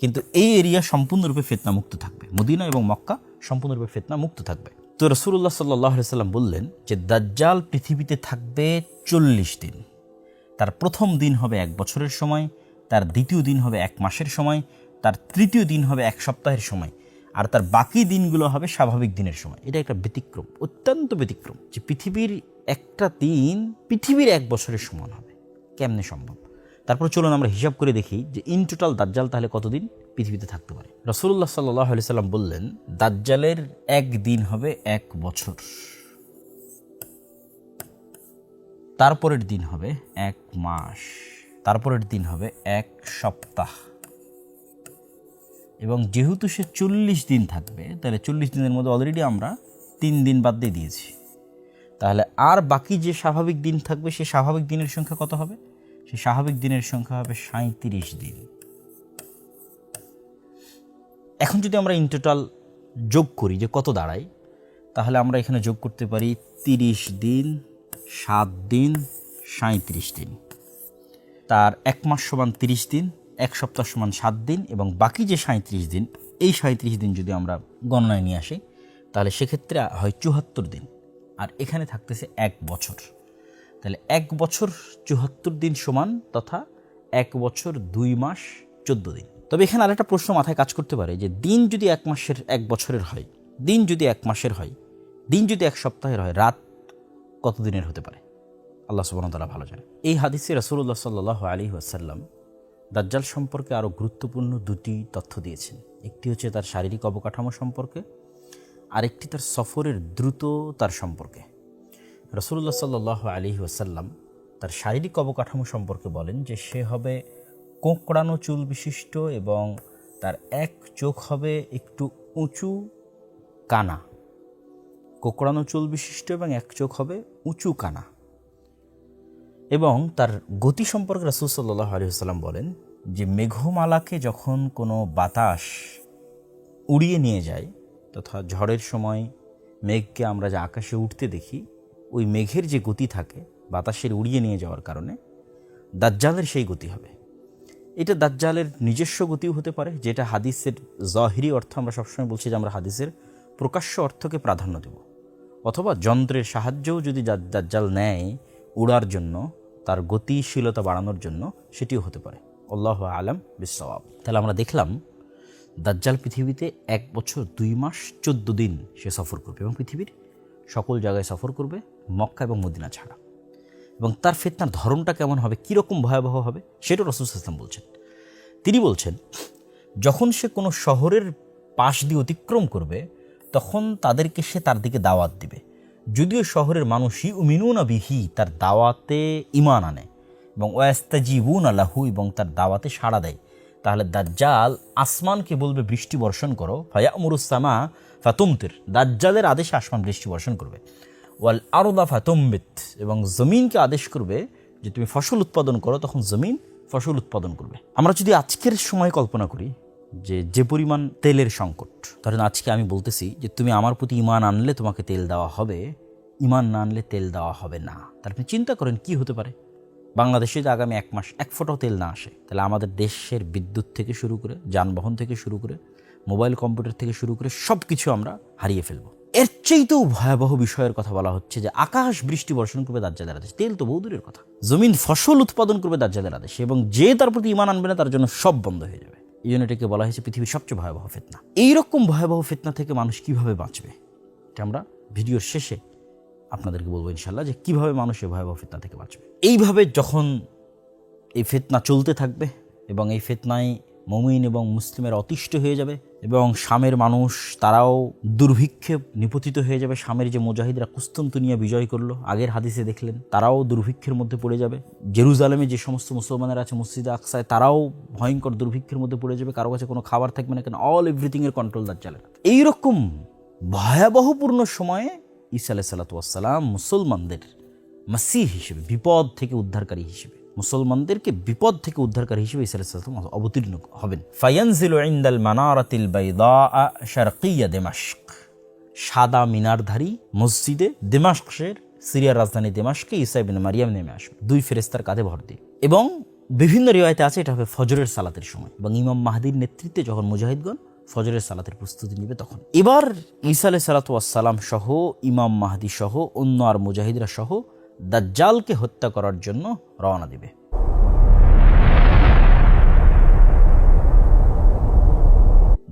কিন্তু এই এরিয়া সম্পূর্ণরূপে ফিতনামুক্ত থাকবে, মদিনা এবং মক্কা সম্পূর্ণরূপে ফিতনামুক্ত থাকবে। তো রাসূলুল্লাহ সাল্লাল্লাহু আলাইহি ওয়াসাল্লাম বললেন যে দাজ্জাল পৃথিবীতে থাকবে 40 দিন। তার প্রথম দিন হবে 1 বছরের সময়, তার দ্বিতীয় দিন হবে 1 মাসের সময়, তার তৃতীয় দিন হবে 1 সপ্তাহের সময়, আর তার বাকি দিনগুলো হবে স্বাভাবিক দিনের সময়। এটা একটা ব্যতিক্রম, অত্যন্ত ব্যতিক্রম, যে পৃথিবীর একটা দিন পৃথিবীর 1 বছরের সমান হবে। কেমনে সম্ভব? তারপর চলুন আমরা হিসাব করে দেখি যে ইন টোটাল দাজ্জাল তাহলে কতদিন পৃথিবীতে থাকতে পারে। রাসূলুল্লাহ সাল্লাল্লাহু আলাইহি সাল্লাম বললেন দাজ্জালের 1 দিন হবে 1 বছর, তারপরের দিন হবে 1 মাস, তারপরের দিন হবে 1 সপ্তাহ। এবং যেহেতু সে 40 দিন থাকবে, তাহলে 40 দিনের মধ্যে অলরেডি আমরা 3 দিন বাদ দিয়ে দিয়েছি। তাহলে আর বাকি যে স্বাভাবিক দিন থাকবে, সে স্বাভাবিক দিনের সংখ্যা কত হবে? সে স্বাভাবিক দিনের সংখ্যা হবে 37 দিন। এখন যদি আমরা ইন টোটাল যোগ করি যে কত দাঁড়ায়, তাহলে আমরা এখানে যোগ করতে পারি 30 দিন, 7 দিন, 37 দিন। তার 1 মাস সমান 30 দিন, 1 সপ্তাহ সমান 7 দিন, এবং বাকি যে 37 দিন, এই 37 দিন যদি আমরা গণনায় নিয়ে আসি, তাহলে সেক্ষেত্রে হয় 74 দিন, আর এখানে থাকতেছে 1 বছর। তাহলে 1 বছর 74 দিন সমান তথা 1 বছর 2 মাস 14 দিন। তবে এখানে আরেকটা প্রশ্ন মাথায় কাজ করতে পারে যে দিন যদি 1 মাসের 1 বছরের হয়, দিন যদি 1 মাসের হয়, দিন যদি 1 সপ্তাহের হয়, রাত কত দিনের হতে পারে? আল্লাহ সুবহানাহু ওয়া তাআলা ভালো জানেন। এই হাদিসে রাসূলুল্লাহ সাল্লাল্লাহু আলাইহি ওয়াসাল্লাম দাজ্জাল সম্পর্কে আরও গুরুত্বপূর্ণ 2টি তথ্য দিয়েছেন। একটি হচ্ছে তার শারীরিক অবকাঠামো সম্পর্কে, আরেকটি তার সফরের দ্রুততার সম্পর্কে। রাসূলুল্লাহ সাল্লাল্লাহু আলাইহি ওয়াসাল্লাম তার শারীরিক অবকাঠামো সম্পর্কে বলেন যে সে হবে কোঁকড়ানো চুল বিশিষ্ট এবং তার 1 চোখ হবে একটু উঁচু কানা। কোঁকড়ানো চুল বিশিষ্ট এবং 1 চোখ হবে উঁচু কানা। এবং তার গতি সম্পর্কে রাসূল সাল্লাল্লাহু আলাইহি ওয়াসাল্লাম বলেন যে মেঘমালাকে যখন কোনো বাতাস উড়িয়ে নিয়ে যায়, তথা ঝড়ের সময় মেঘকে আমরা যে আকাশে উঠতে দেখি, ওই মেঘের যে গতি থাকে বাতাসের উড়িয়ে নিয়ে যাওয়ার কারণে, দাজ্জালের সেই গতি হবে। এটা দাজ্জালের নিজস্ব গতিও হতে পারে, যেটা হাদিসের জাহিরি অর্থ, আমরা সবসময় বলছি যে আমরা হাদিসের প্রকাশ্য অর্থকে প্রাধান্য দেব, অথবা যন্ত্রের সাহায্যেও যদি দাজ্জাল নেয় ওড়ার জন্য, তার গতিশীলতা বাড়ানোর জন্য সেটিও হতে পারে। আল্লাহু আলাম বিসসাওয়াব। তাহলে আমরা দেখলাম দাজ্জাল পৃথিবীতে 1 বছর 2 মাস 14 দিন সে সফর করবে এবং পৃথিবীর সকল জায়গায় সফর করবে, মক্কা এবং মদিনা ছাড়া। এবং তার ফিতনার ধরনটা কেমন হবে, কীরকম ভয়াবহ হবে, সেটা রাসূল সাল্লাল্লাহু আলাইহি ওয়াসাল্লাম বলছেন। তিনি বলছেন, যখন সে কোনো শহরের পাশ দিয়ে অতিক্রম করবে তখন তাদেরকে সে তার দিকে দাওয়াত দিবে, যদিও শহরের মানুষই ইউমিনুনা বিহি, তার দাওয়াতে ঈমান আনে, এবং ওয়াস্তাজিবুনা লাহু, এবং তার দাওয়াতে সাড়া দেয়। তাহলে দাজ্জাল আসমানকে বলবে বৃষ্টি বর্ষণ করো, ফায়ামুরুস সামা ফাতুমতির, দাজ্জালের আদেশে আসমান বৃষ্টি বর্ষণ করবে। ওয়াল আরদা ফাতুমবিত, এবং জমিনকে আদেশ করবে যে তুমি ফসল উৎপাদন করো, তখন জমিন ফসল উৎপাদন করবে। আমরা যদি আজকের সময় কল্পনা করি যে পরিমাণ তেলের সংকট, কারণ আজকে আমি বলতেছি যে তুমি আমার প্রতি ঈমান আনলে তোমাকে তেল দেওয়া হবে, ঈমান না আনলে তেল দেওয়া হবে না। তাহলে আপনি চিন্তা করেন কি হতে পারে। বাংলাদেশে যে আগামী 1 মাস 1 ফোঁটাও তেল না আসে, তাহলে আমাদের দেশের বিদ্যুৎ থেকে শুরু করে, যানবাহন থেকে শুরু করে, মোবাইল কম্পিউটার থেকে শুরু করে সব কিছু আমরা হারিয়ে ফেলবো। এর চেয়েতেও ভয়াবহ বিষয়ের কথা বলা হচ্ছে যে আকাশ বৃষ্টি বর্ষণ করবে দাজ্জালের আদেশ, তেল তো বহু দূরের কথা, জমিন ফসল উৎপাদন করবে দাজ্জালের আদেশ, এবং যে তার প্রতি ঈমান আনবে না তার জন্য সব বন্ধ হয়ে যাবে। এই জন্য এটাকে বলা হয়েছে পৃথিবীর সবচেয়ে ভয়াবহ ফিতনা। এইরকম ভয়াবহ ফিতনা থেকে মানুষ কিভাবে বাঁচবে, এটা আমরা ভিডিওর শেষে আপনাদেরকে বলবো ইনশাল্লাহ, যে কীভাবে মানুষ এই ভয়াবহ ফিতনা থেকে বাঁচবে। এইভাবে যখন এই ফিতনা চলতে থাকবে এবং এই ফিতনায় মুমিন এবং মুসলিমের অতিষ্ঠ হয়ে যাবে, এবং শামের মানুষ তারাও দুর্ভিক্ষে নিপতিত হয়ে যাবে। শামের যে মুজাহিদরা কুস্তুনতুনিয়া বিজয় করলো, আগের হাদিসে দেখলেন, তারাও দুর্ভিক্ষের মধ্যে পড়ে যাবে। জেরুজালেমে যে সমস্ত মুসলমানেরা আছে মসজিদে আকসায়, তারাও ভয়ঙ্কর দুর্ভিক্ষের মধ্যে পড়ে যাবে, কারো কাছে কোনো খাবার থাকবে না, কেন অল এভরিথিংয়ের কন্ট্রোল দাজ্জালের। এইরকম ভয়াবহপূর্ণ সময়ে ঈসা আলাইহিস সালাতু ওয়াস সালাম মুসলমানদের মাসীহ হিসেবে, বিপদ থেকে উদ্ধারকারী হিসেবে, মুসলমানদেরকে বিপদ থেকে উদ্ধারকারী হিসেবে ঈসা আলাইহিস সালাম অবতীর্ণ হবেন। ফায়ানজিলু ইনদাল মানারাতিল বাইদা শারকিয়া দিমাশক, সাদা মিনারধারী মসজিদে দিমাশকের, সিরিয়ার রাজধানী দিমাশকে ঈসা ইবনে মারিয়াম নেমে আসবে 2 ফেরেশতার কাঁধে ভর দিয়ে। এবং বিভিন্ন রিওয়ায়াতে আছে এটা হবে ফজরের সালাতের সময়, এবং ইমাম মাহদির নেতৃত্বে যখন মুজাহিদগণ ফজরের সালাতের প্রস্তুতি নেবে তখন। এবার ঈসা আলাইহিস সালাতু ওয়াস সালাম সহ, ইমাম মাহদি সহ, অন্য আর মুজাহিদরা সহ দাজ্জালকে হত্যা করার জন্য রওনা দিবে।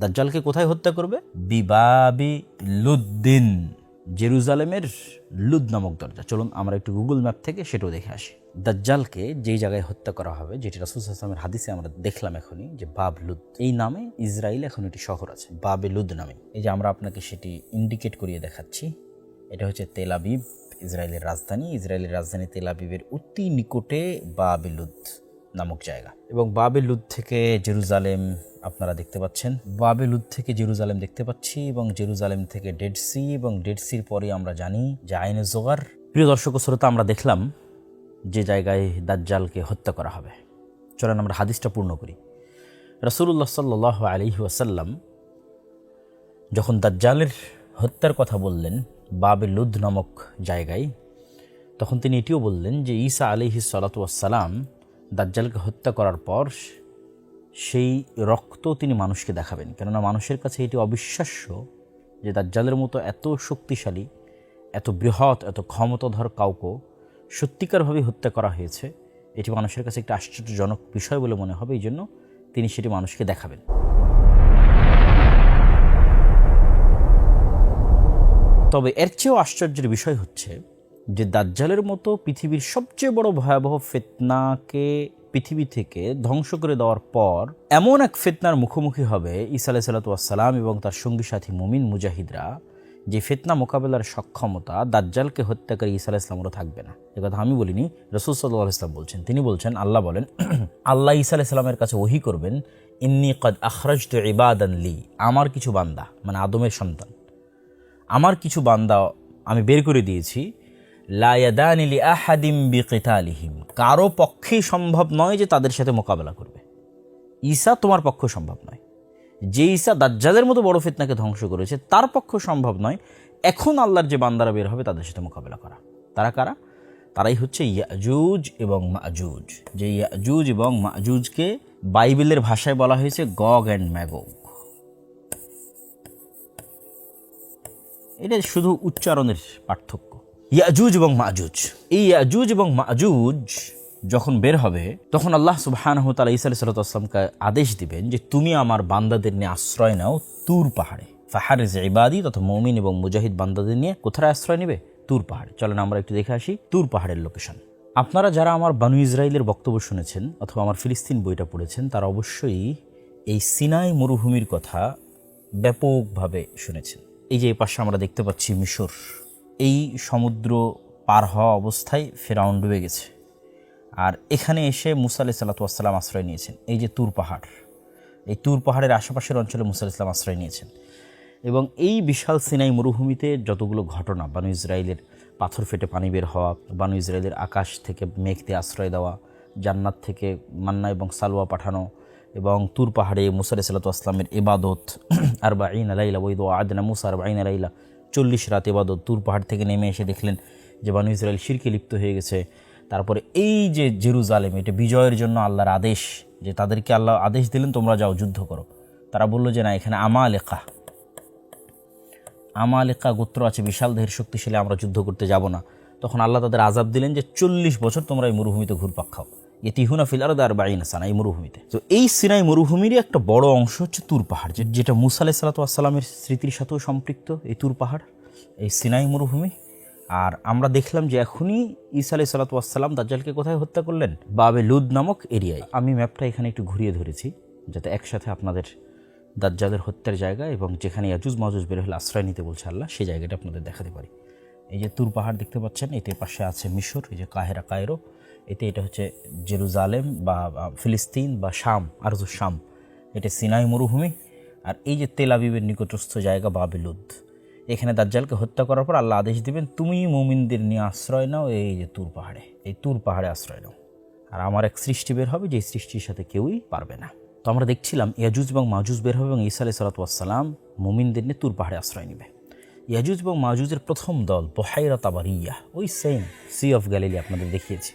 দাজ্জালকে কোথায় হত্যা করবে? বিবাবি লুদ্দিন, জেরুজালেমের লুদ নামক দরজা। চলুন আমরা একটু গুগল ম্যাপ থেকে সেটাও দেখে আসি। দাজ্জালকে যেই জায়গায় হত্যা করা হবে, যেটি রাসূল সাল্লাল্লাহু আলাইহি ওয়াসাল্লামের হাদিসে আমরা দেখলাম এখনই, যে বাব লুদ, এই নামে ইসরায়েলে এখন একটি শহর আছে বাবে লুদ নামে। এই যে আমরা আপনাকে সেটি ইন্ডিকেট করিয়ে দেখাচ্ছি, এটা হচ্ছে তেল আবিব, ইসরায়েলের রাজধানী। ইসরায়েলের রাজধানী তেল আবিবের অতি নিকটে বাবে লুদ নামক জায়গা। এবং বাবে লুদ থেকে জেরুজালেম আপনারা দেখতে পাচ্ছেন, বাবে লুদ থেকে জেরুজালেম দেখতে পাচ্ছি, এবং জেরুজালেম থেকে ডেড সি, এবং ডেড সির পরে আমরা জানি যে আইনে জোগার। প্রিয় দর্শক ও শ্রোতা, আমরা দেখলাম যে জায়গায় দাজ্জালকে হত্যা করা হবে। চলেন আমরা হাদিসটা পূর্ণ করি। রাসূলুল্লাহ সাল্লাল্লাহু আলাইহি ওয়াসাল্লাম যখন দাজ্জালের হত্যার কথা বললেন বাবে লুদ নামক জায়গায়, তখন তিনি এটিও বললেন যে ঈসা আলাইহিস সালাতু ওয়াস সালাম দাজ্জালকে হত্যা করার পর সেই রক্ত তিনি মানুষকে দেখাবেন। কেননা মানুষের কাছে এটি অবিশ্বাস্য যে দাজ্জালের মতো এত শক্তিশালী, এত বৃহৎ, এত ক্ষমতাধর কাউকে সত্যিকারভাবে হত্যা করা হয়েছে। এটি মানুষের কাছে একটা আশ্চর্যজনক বিষয় বলে মনে হবে, এই জন্য তিনি সেটি মানুষকে দেখাবেন। তবে এর চেয়েও আশ্চর্যের বিষয় হচ্ছে যে দাজ্জালের মতো পৃথিবীর সবচেয়ে বড় ভয়াবহ ফিতনাকে পৃথিবী থেকে ধ্বংস করে দেওয়ার পর এমন এক ফিতনার মুখোমুখি হবে ঈসা আলাইহিস সালাতু ওয়াস সালাম এবং তার সঙ্গী সাথী মুমিন মুজাহিদরা, যে ফিতনা মোকাবেলার সক্ষমতা দাজ্জালকে হত্যাকারী ঈসা আলাইহিস সালামেরও থাকবে না। এ কথা আমি বলিনি, রাসূল সাল্লাল্লাহু আলাইহি ওয়াসাল্লাম বলছেন। তিনি বলছেন, আল্লাহ বলেন, আল্লাহ ঈসা আলাইহিস সালামের কাছে ওহী করবেন, ইন্নী কদ আখরাজতু ইবাদান লি, আমার কিছু বান্দা, মানে আদমের সন্তান, আমার কিছু বান্দা আমি বের করে দিয়েছি, লা ইয়াদানি লি আহাদিম বিকিতালিহিম, কারো পক্ষেই সম্ভব নয় যে তাদের সাথে মোকাবেলা করবে। ঈসা তোমার পক্ষে সম্ভব নয়। যে ঈসা দাজ্জালের মতো বড় ফিতনাকে ধ্বংস করেছে তার পক্ষে সম্ভব নয় এখন আল্লাহর যে বান্দারা বের হবে তাদের সাথে মোকাবেলা করা। তারা কারা? তারাই হচ্ছে ইয়াজুজ এবং মাজুজ। যে ইয়াজুজ এবং মাজুজকে বাইবেলের ভাষায় বলা হয়েছে গগ অ্যান্ড ম্যাগগ। এটা শুধু উচ্চারণের পার্থক্য। ইয়াজুজ এবং মাজুজ। এই ইয়াজুজ এবং মাজুজ যখন বের হবে তখন আল্লাহ সুবহানাহু ওয়া তাআলা ঈসা আলাইহিস সালামকে আদেশ দিবেন যে তুমি আমার বান্দাদের নিয়ে আশ্রয় নাও তুর পাহাড়ে। ফাহারিজ ইবাদি তথা মুমিন এবং মুজাহিদ বান্দাদের নিয়ে কোথায় আশ্রয় নেবে? তুর পাহাড়ে। চলেন আমরা একটু দেখে আসি তুর পাহাড়ের লোকেশন। আপনারা যারা আমার বানু ইসরাইলের বক্তব্য শুনেছেন অথবা আমার ফিলিস্তিন বইটা পড়েছেন তারা অবশ্যই এই সিনাই মরুভূমির কথা ব্যাপকভাবে শুনেছেন। এই যে এই পাশে আমরা দেখতে পাচ্ছি মিশর, এই সমুদ্র পার হওয়া অবস্থায় ফেরাউন ডুবে গেছে, আর এখানে এসে মুসা আলাইহিস সালাতু ওয়াস সালাম আশ্রয় নিয়েছেন। এই যে তুর পাহাড়, এই তুর পাহাড়ের আশেপাশের অঞ্চলে মুসা আলাইহিস সালাম আশ্রয় নিয়েছেন। এবং এই বিশাল সিনাই মরুভূমিতে যতগুলো ঘটনা, বানু ইসরাইলের পাথর ফেটে পানি বের হওয়া, বানু ইসরাইলের আকাশ থেকে মেঘ দিয়ে আশ্রয় দেওয়া, জান্নাত থেকে মান্না এবং সালওয়া পাঠানো, এবং তুর পাহাড়ে মুসা আলাইহিস সালাতু ওয়াস সালামের ইবাদত, আরবাঈন লাইলা ওয়াইদ আদনা মুসা আরবাঈন লাইলা, 40 রাত ইবাদত। তুর পাহাড় থেকে নেমে এসে দেখলেন যে বানু ইসরাইল শিরকে লিপ্ত হয়ে গেছে। তারপরে এই যে জেরুজালেম, এটা বিজয়ের জন্য আল্লাহর আদেশ, যে তাদেরকে আল্লাহ আদেশ দিলেন তোমরা যাও যুদ্ধ করো। তারা বলল যে না, এখানে আমালেকা গোত্র আছে, বিশাল দেহের শক্তিশালী, আমরা যুদ্ধ করতে যাব না। তখন আল্লাহ তাদের আযাব দিলেন যে 40 বছর তোমরা এই মরুভূমিতে ঘুরপাক খাও। ইতিহুনা ফিল আরদি 40 সানা, এই মরুভূমিতে। তো এই সিনাই মরুভূমিরই একটা বড় অংশ হচ্ছে তুর পাহাড়, যেটা মুসা আলাইহিস সালাতু ওয়াস সালামের স্মৃতির সাথেও সম্পৃক্ত। এই তুর পাহাড়, এই সিনাই মরুভূমি। আর আমরা দেখলাম যে এখনই ঈসা আলাইহিস সালাতু ওয়াস সালাম দাজ্জালকে কোথায় হত্যা করলেন? বাবে লুদ নামক এরিয়ায়। আমি ম্যাপটা এখানে একটু ঘুরিয়ে ধরেছি যাতে একসাথে আপনাদের দাজ্জালের হত্যার জায়গা এবং যেখানে ইয়াজুজ মাজুজ বের হলে আশ্রয় নিতে বলছে আল্লাহ, সেই জায়গাটা আপনাদের দেখাতে পারি। এই যে তুর পাহাড় দেখতে পাচ্ছেন, এতে পাশে আছে মিশর, এই যে কায়রো, এটা হচ্ছে জেরুজালেম বা ফিলিস্তিন বা শাম, আরজু শাম, এটা সিনাই মরুভূমি। আর এই যে তেল আবিবের নিকটস্থ জায়গা বাবে লুদ। এখানে দাজ্জালকে হত্যা করার পর আল্লাহ আদেশ দিবেন তুমি মুমিনদের নিয়ে আশ্রয় নাও এই যে তুর পাহাড়ে, এই তুর পাহাড়ে আশ্রয় নাও। আর আমার এক সৃষ্টি বের হবে, যে সৃষ্টির সাথে কেউই পারবে না। তো আমরা দেখছিলাম ইয়াজুজ এবং মাজুজ বের হবে এবং ঈসা আলাইহিস সালাতু ওয়াস সালাম মুমিনদের নিয়ে তুর পাহাড়ে আশ্রয় নেবে। ইয়াজুজ এবং মাজুজের প্রথম দল বুহাইরা তাবারিয়া, ওই সেম সি অফ গ্যালিলি আপনাদের দেখিয়েছি,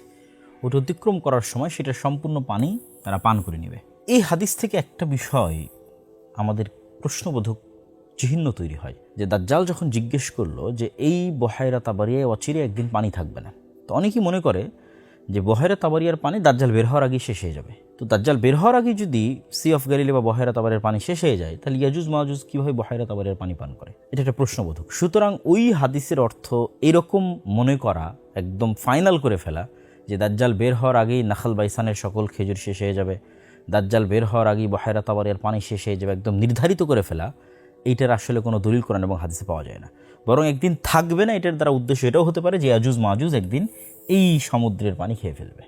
ওটা অতিক্রম করার সময় সেটা সম্পূর্ণ পানি তারা পান করে নেবে। এই হাদিস থেকে একটা বিষয় আমাদের প্রশ্নবোধক চিহ্ন তৈরি হয়, যে দাজ্জাল যখন জিজ্ঞেস করলো যে এই বুহাইরা তাবারিয়ায় অচিরে একদিন পানি থাকবে না, তো অনেকেই মনে করে যে বুহাইরা তাবারিয়ার পানি দাজ্জাল বের হওয়ার আগেই শেষ হয়ে যাবে। তো দাজ্জাল বের হওয়ার আগে যদি সি অফ গ্যালিলি বা বুহাইরা তাবারিয়ার পানি শেষ হয়ে যায়, তাহলে ইয়াজুজ মাজুজ কীভাবে বুহাইরা তাবারিয়ার পানি পান করে? এটা একটা প্রশ্নবোধক। সুতরাং ওই হাদিসের অর্থ এরকম মনে করা, একদম ফাইনাল করে ফেলা যে দাজ্জাল বের হওয়ার আগেই নাখাল বাইসানের সকল খেজুর শেষ হয়ে যাবে, দাজ্জাল বের হওয়ার আগেই বুহাইরা তাবারিয়ার পানি শেষ হয়ে যাবে, একদম নির্ধারিত করে ফেলা, এইটার আসলে কোনো দলিল কোরআন এবং হাদিসে পাওয়া যায় না। বরং একদিন থাকবে না, এটার দ্বারা উদ্দেশ্য এটাও হতে পারে যে ইয়াজুজ মাজুজ একদিন এই সমুদ্রের পানি খেয়ে ফেলবে।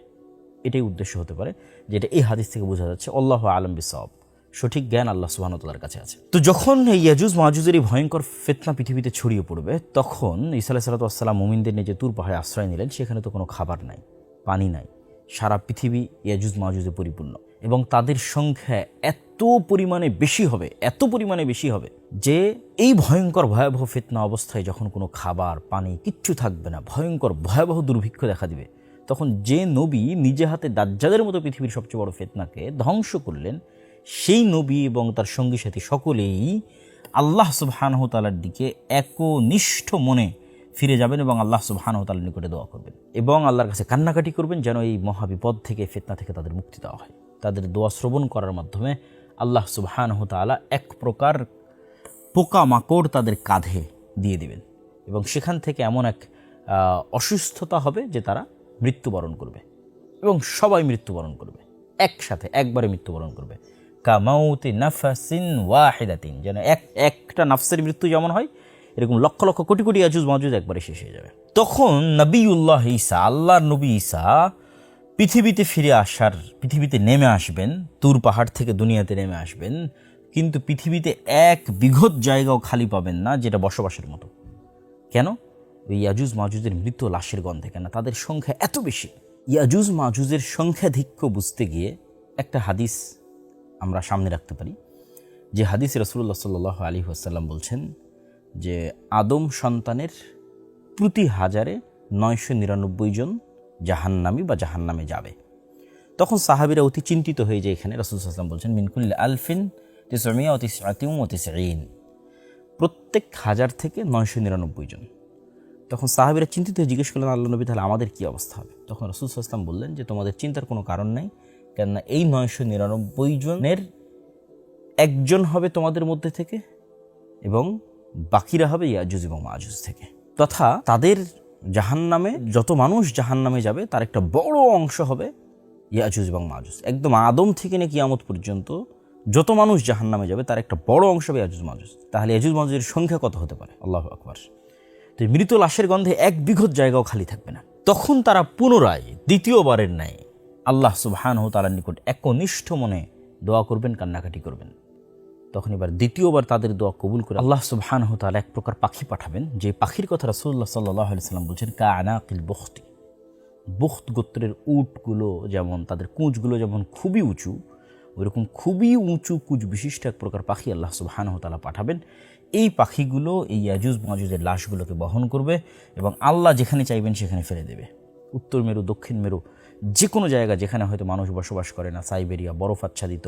এটাই উদ্দেশ্য হতে পারে, যেটা এই হাদিস থেকে বোঝা যাচ্ছে। আল্লাহু আ'লাম বিসওয়াব, সঠিক জ্ঞান আল্লাহ সুবহানাহু ওয়া তাআলার কাছে আছে। তো যখন এই ইয়াজুজ মাজুজের এই ভয়ঙ্কর ফিতনা পৃথিবীতে ছড়িয়ে পড়বে, তখন ঈসা আলাইহিস সালাতু ওয়াস সালাম মুমিনদের নিয়ে যে তুর পাহাড়ে আশ্রয় নিলেন, সেখানে তো কোনো খাবার নাই, পানি নাই, সারা পৃথিবী ইয়াজুজ মাজুজে পরিপূর্ণ, এবং তাদের সংখ্যা এত পরিমাণে বেশি হবে যে এই ভয়ঙ্কর ভয়াবহ ফিতনা অবস্থায় যখন কোনো খাবার পানি কিচ্ছু থাকবে না, ভয়ঙ্কর ভয়াবহ দুর্ভিক্ষ দেখা দিবে, তখন যে নবী নিজে হাতে দাজ্জালের মতো পৃথিবীর সবচেয়ে বড় ফিতনাকে ধ্বংস করলেন, সেই নবী এবং তার সঙ্গী সাথী সকলেই আল্লাহ সুবহানাহু ওয়া তাআলার দিকে একনিষ্ঠ মনে ফিরে যাবেন এবং আল্লাহ সুবহানাহু ওয়া তাআলার নিকটে দোয়া করবেন এবং আল্লাহর কাছে কান্নাকাটি করবেন যেন এই মহাবিপদ থেকে, ফিতনা থেকে তাদের মুক্তি দেওয়া হয়। তাদের দোয়া শ্রবণ করার মাধ্যমে আল্লাহ সুবহানাহু ওয়া তাআলা এক প্রকার পোকামাকড় তাদের কাঁধে দিয়ে দিবেন এবং সেখান থেকে এমন এক অসুস্থতা হবে যে তারা মৃত্যুবরণ করবে এবং সবাই মৃত্যুবরণ করবে, একসাথে একবারে মৃত্যুবরণ করবে। কামাউতি নাফাসিন ওয়াহিদাতিন, যেন একটা নাফসের মৃত্যু যেমন হয়, এরকম লক্ষ লক্ষ কোটি কোটি ইয়াজুজ মাজুজ একবারে শেষ হয়ে যাবে। তখন নবিউল্লাহ ঈসা, আল্লাহর নবী ঈসা পৃথিবীতে নেমে আসবেন, তুর পাহাড় থেকে দুনিয়াতে নেমে আসবেন, কিন্তু পৃথিবীতে এক বিঘত জায়গাও খালি পাবেন না যেটা বসবাসের মতো। কেন? ওই ইয়াজুজ মাজুজের মৃত লাশের গন্ধে। কেন? তাদের সংখ্যা এত বেশি। ইয়াজুজ মাজুজের সংখ্যাধিক্য বুঝতে গিয়ে একটা হাদিস আমরা সামনে রাখতে পারি, যে হাদিস রাসূলুল্লাহ সাল্লাল্লাহু আলাইহি ওয়াসাল্লাম বলছেন যে আদম সন্তানের প্রতি 1000-এ 999 জন জাহান্নামী বা জাহান্নামে যাবে। তখন সাহাবীরা অতি চিন্তিত হয়ে যায়। এখানে রাসূল সাল্লাল্লাহু আলাইহি ওয়াসাল্লাম বলছেন মিন কুল্লি আলফিন 999, প্রত্যেক 1000 থেকে 999 জন। তখন সাহাবীরা চিন্তিত হয়ে জিজ্ঞেস করলেন, আল্লাহ নবী, তাহলে আমাদের কী অবস্থা হবে? তখন রাসূল সাল্লাল্লাহু আলাইহি ওয়াসাল্লাম বললেন যে তোমাদের চিন্তার কোনো কারণ নাই, কেননা এই 999 জনের একজন হবে তোমাদের মধ্যে থেকে এবং বাকিরা হবে ইয়াজুজ এবং মাজুজ থেকে, তথা তাদের জাহান্নামে যত মানুষ জাহান্নামে যাবে তার একটা বড় অংশ হবে ইয়াজুজ এবং মাজুজ। একদম আদম থেকে নিয়ে কিয়ামত পর্যন্ত যত মানুষ জাহান্নামে যাবে তার একটা বড় অংশ হবে ইয়াজুজ মাজুজ। তাহলে ইয়াজুজ মাজুজের সংখ্যা কত হতে পারে? আল্লাহু আকবার। তো মৃত লাশের গন্ধে এক বিঘত জায়গাও খালি থাকবে না। তখন তারা পুনরায় দ্বিতীয়বারের ন্যায় আল্লাহ সুবহানাহু ওয়া তাআলার নিকট একনিষ্ঠ মনে দোয়া করবেন, কান্নাকাটি করবেন। তখন এবার দ্বিতীয়বার তাদের দোয়া কবুল করে আল্লাহ সুবহানাহু ওয়া তাআলা এক প্রকার পাখি পাঠাবেন, যে পাখির কথা রাসূলুল্লাহ সাল্লাল্লাহু আলাইহি ওয়াসাল্লাম বলছেন কাআনাকিল বুখতি। বুখত গোত্রের উটগুলো যেমন তাদের কুঁচগুলো যেমন খুবই উঁচু, ওইরকম খুবই উঁচু কুঁচ বিশিষ্ট এক প্রকার পাখি আল্লাহ সুবহানাহু ওয়া তাআলা পাঠাবেন। এই পাখিগুলো এই ইয়াজুজ মাজুজের লাশগুলোকে বহন করবে এবং আল্লাহ যেখানে চাইবেন সেখানে ফেলে দেবে। উত্তর মেরু, দক্ষিণ মেরু, যে কোনো জায়গা যেখানে হয়তো মানুষ বসবাস করে না, সাইবেরিয়া, বরফ আচ্ছাদিত,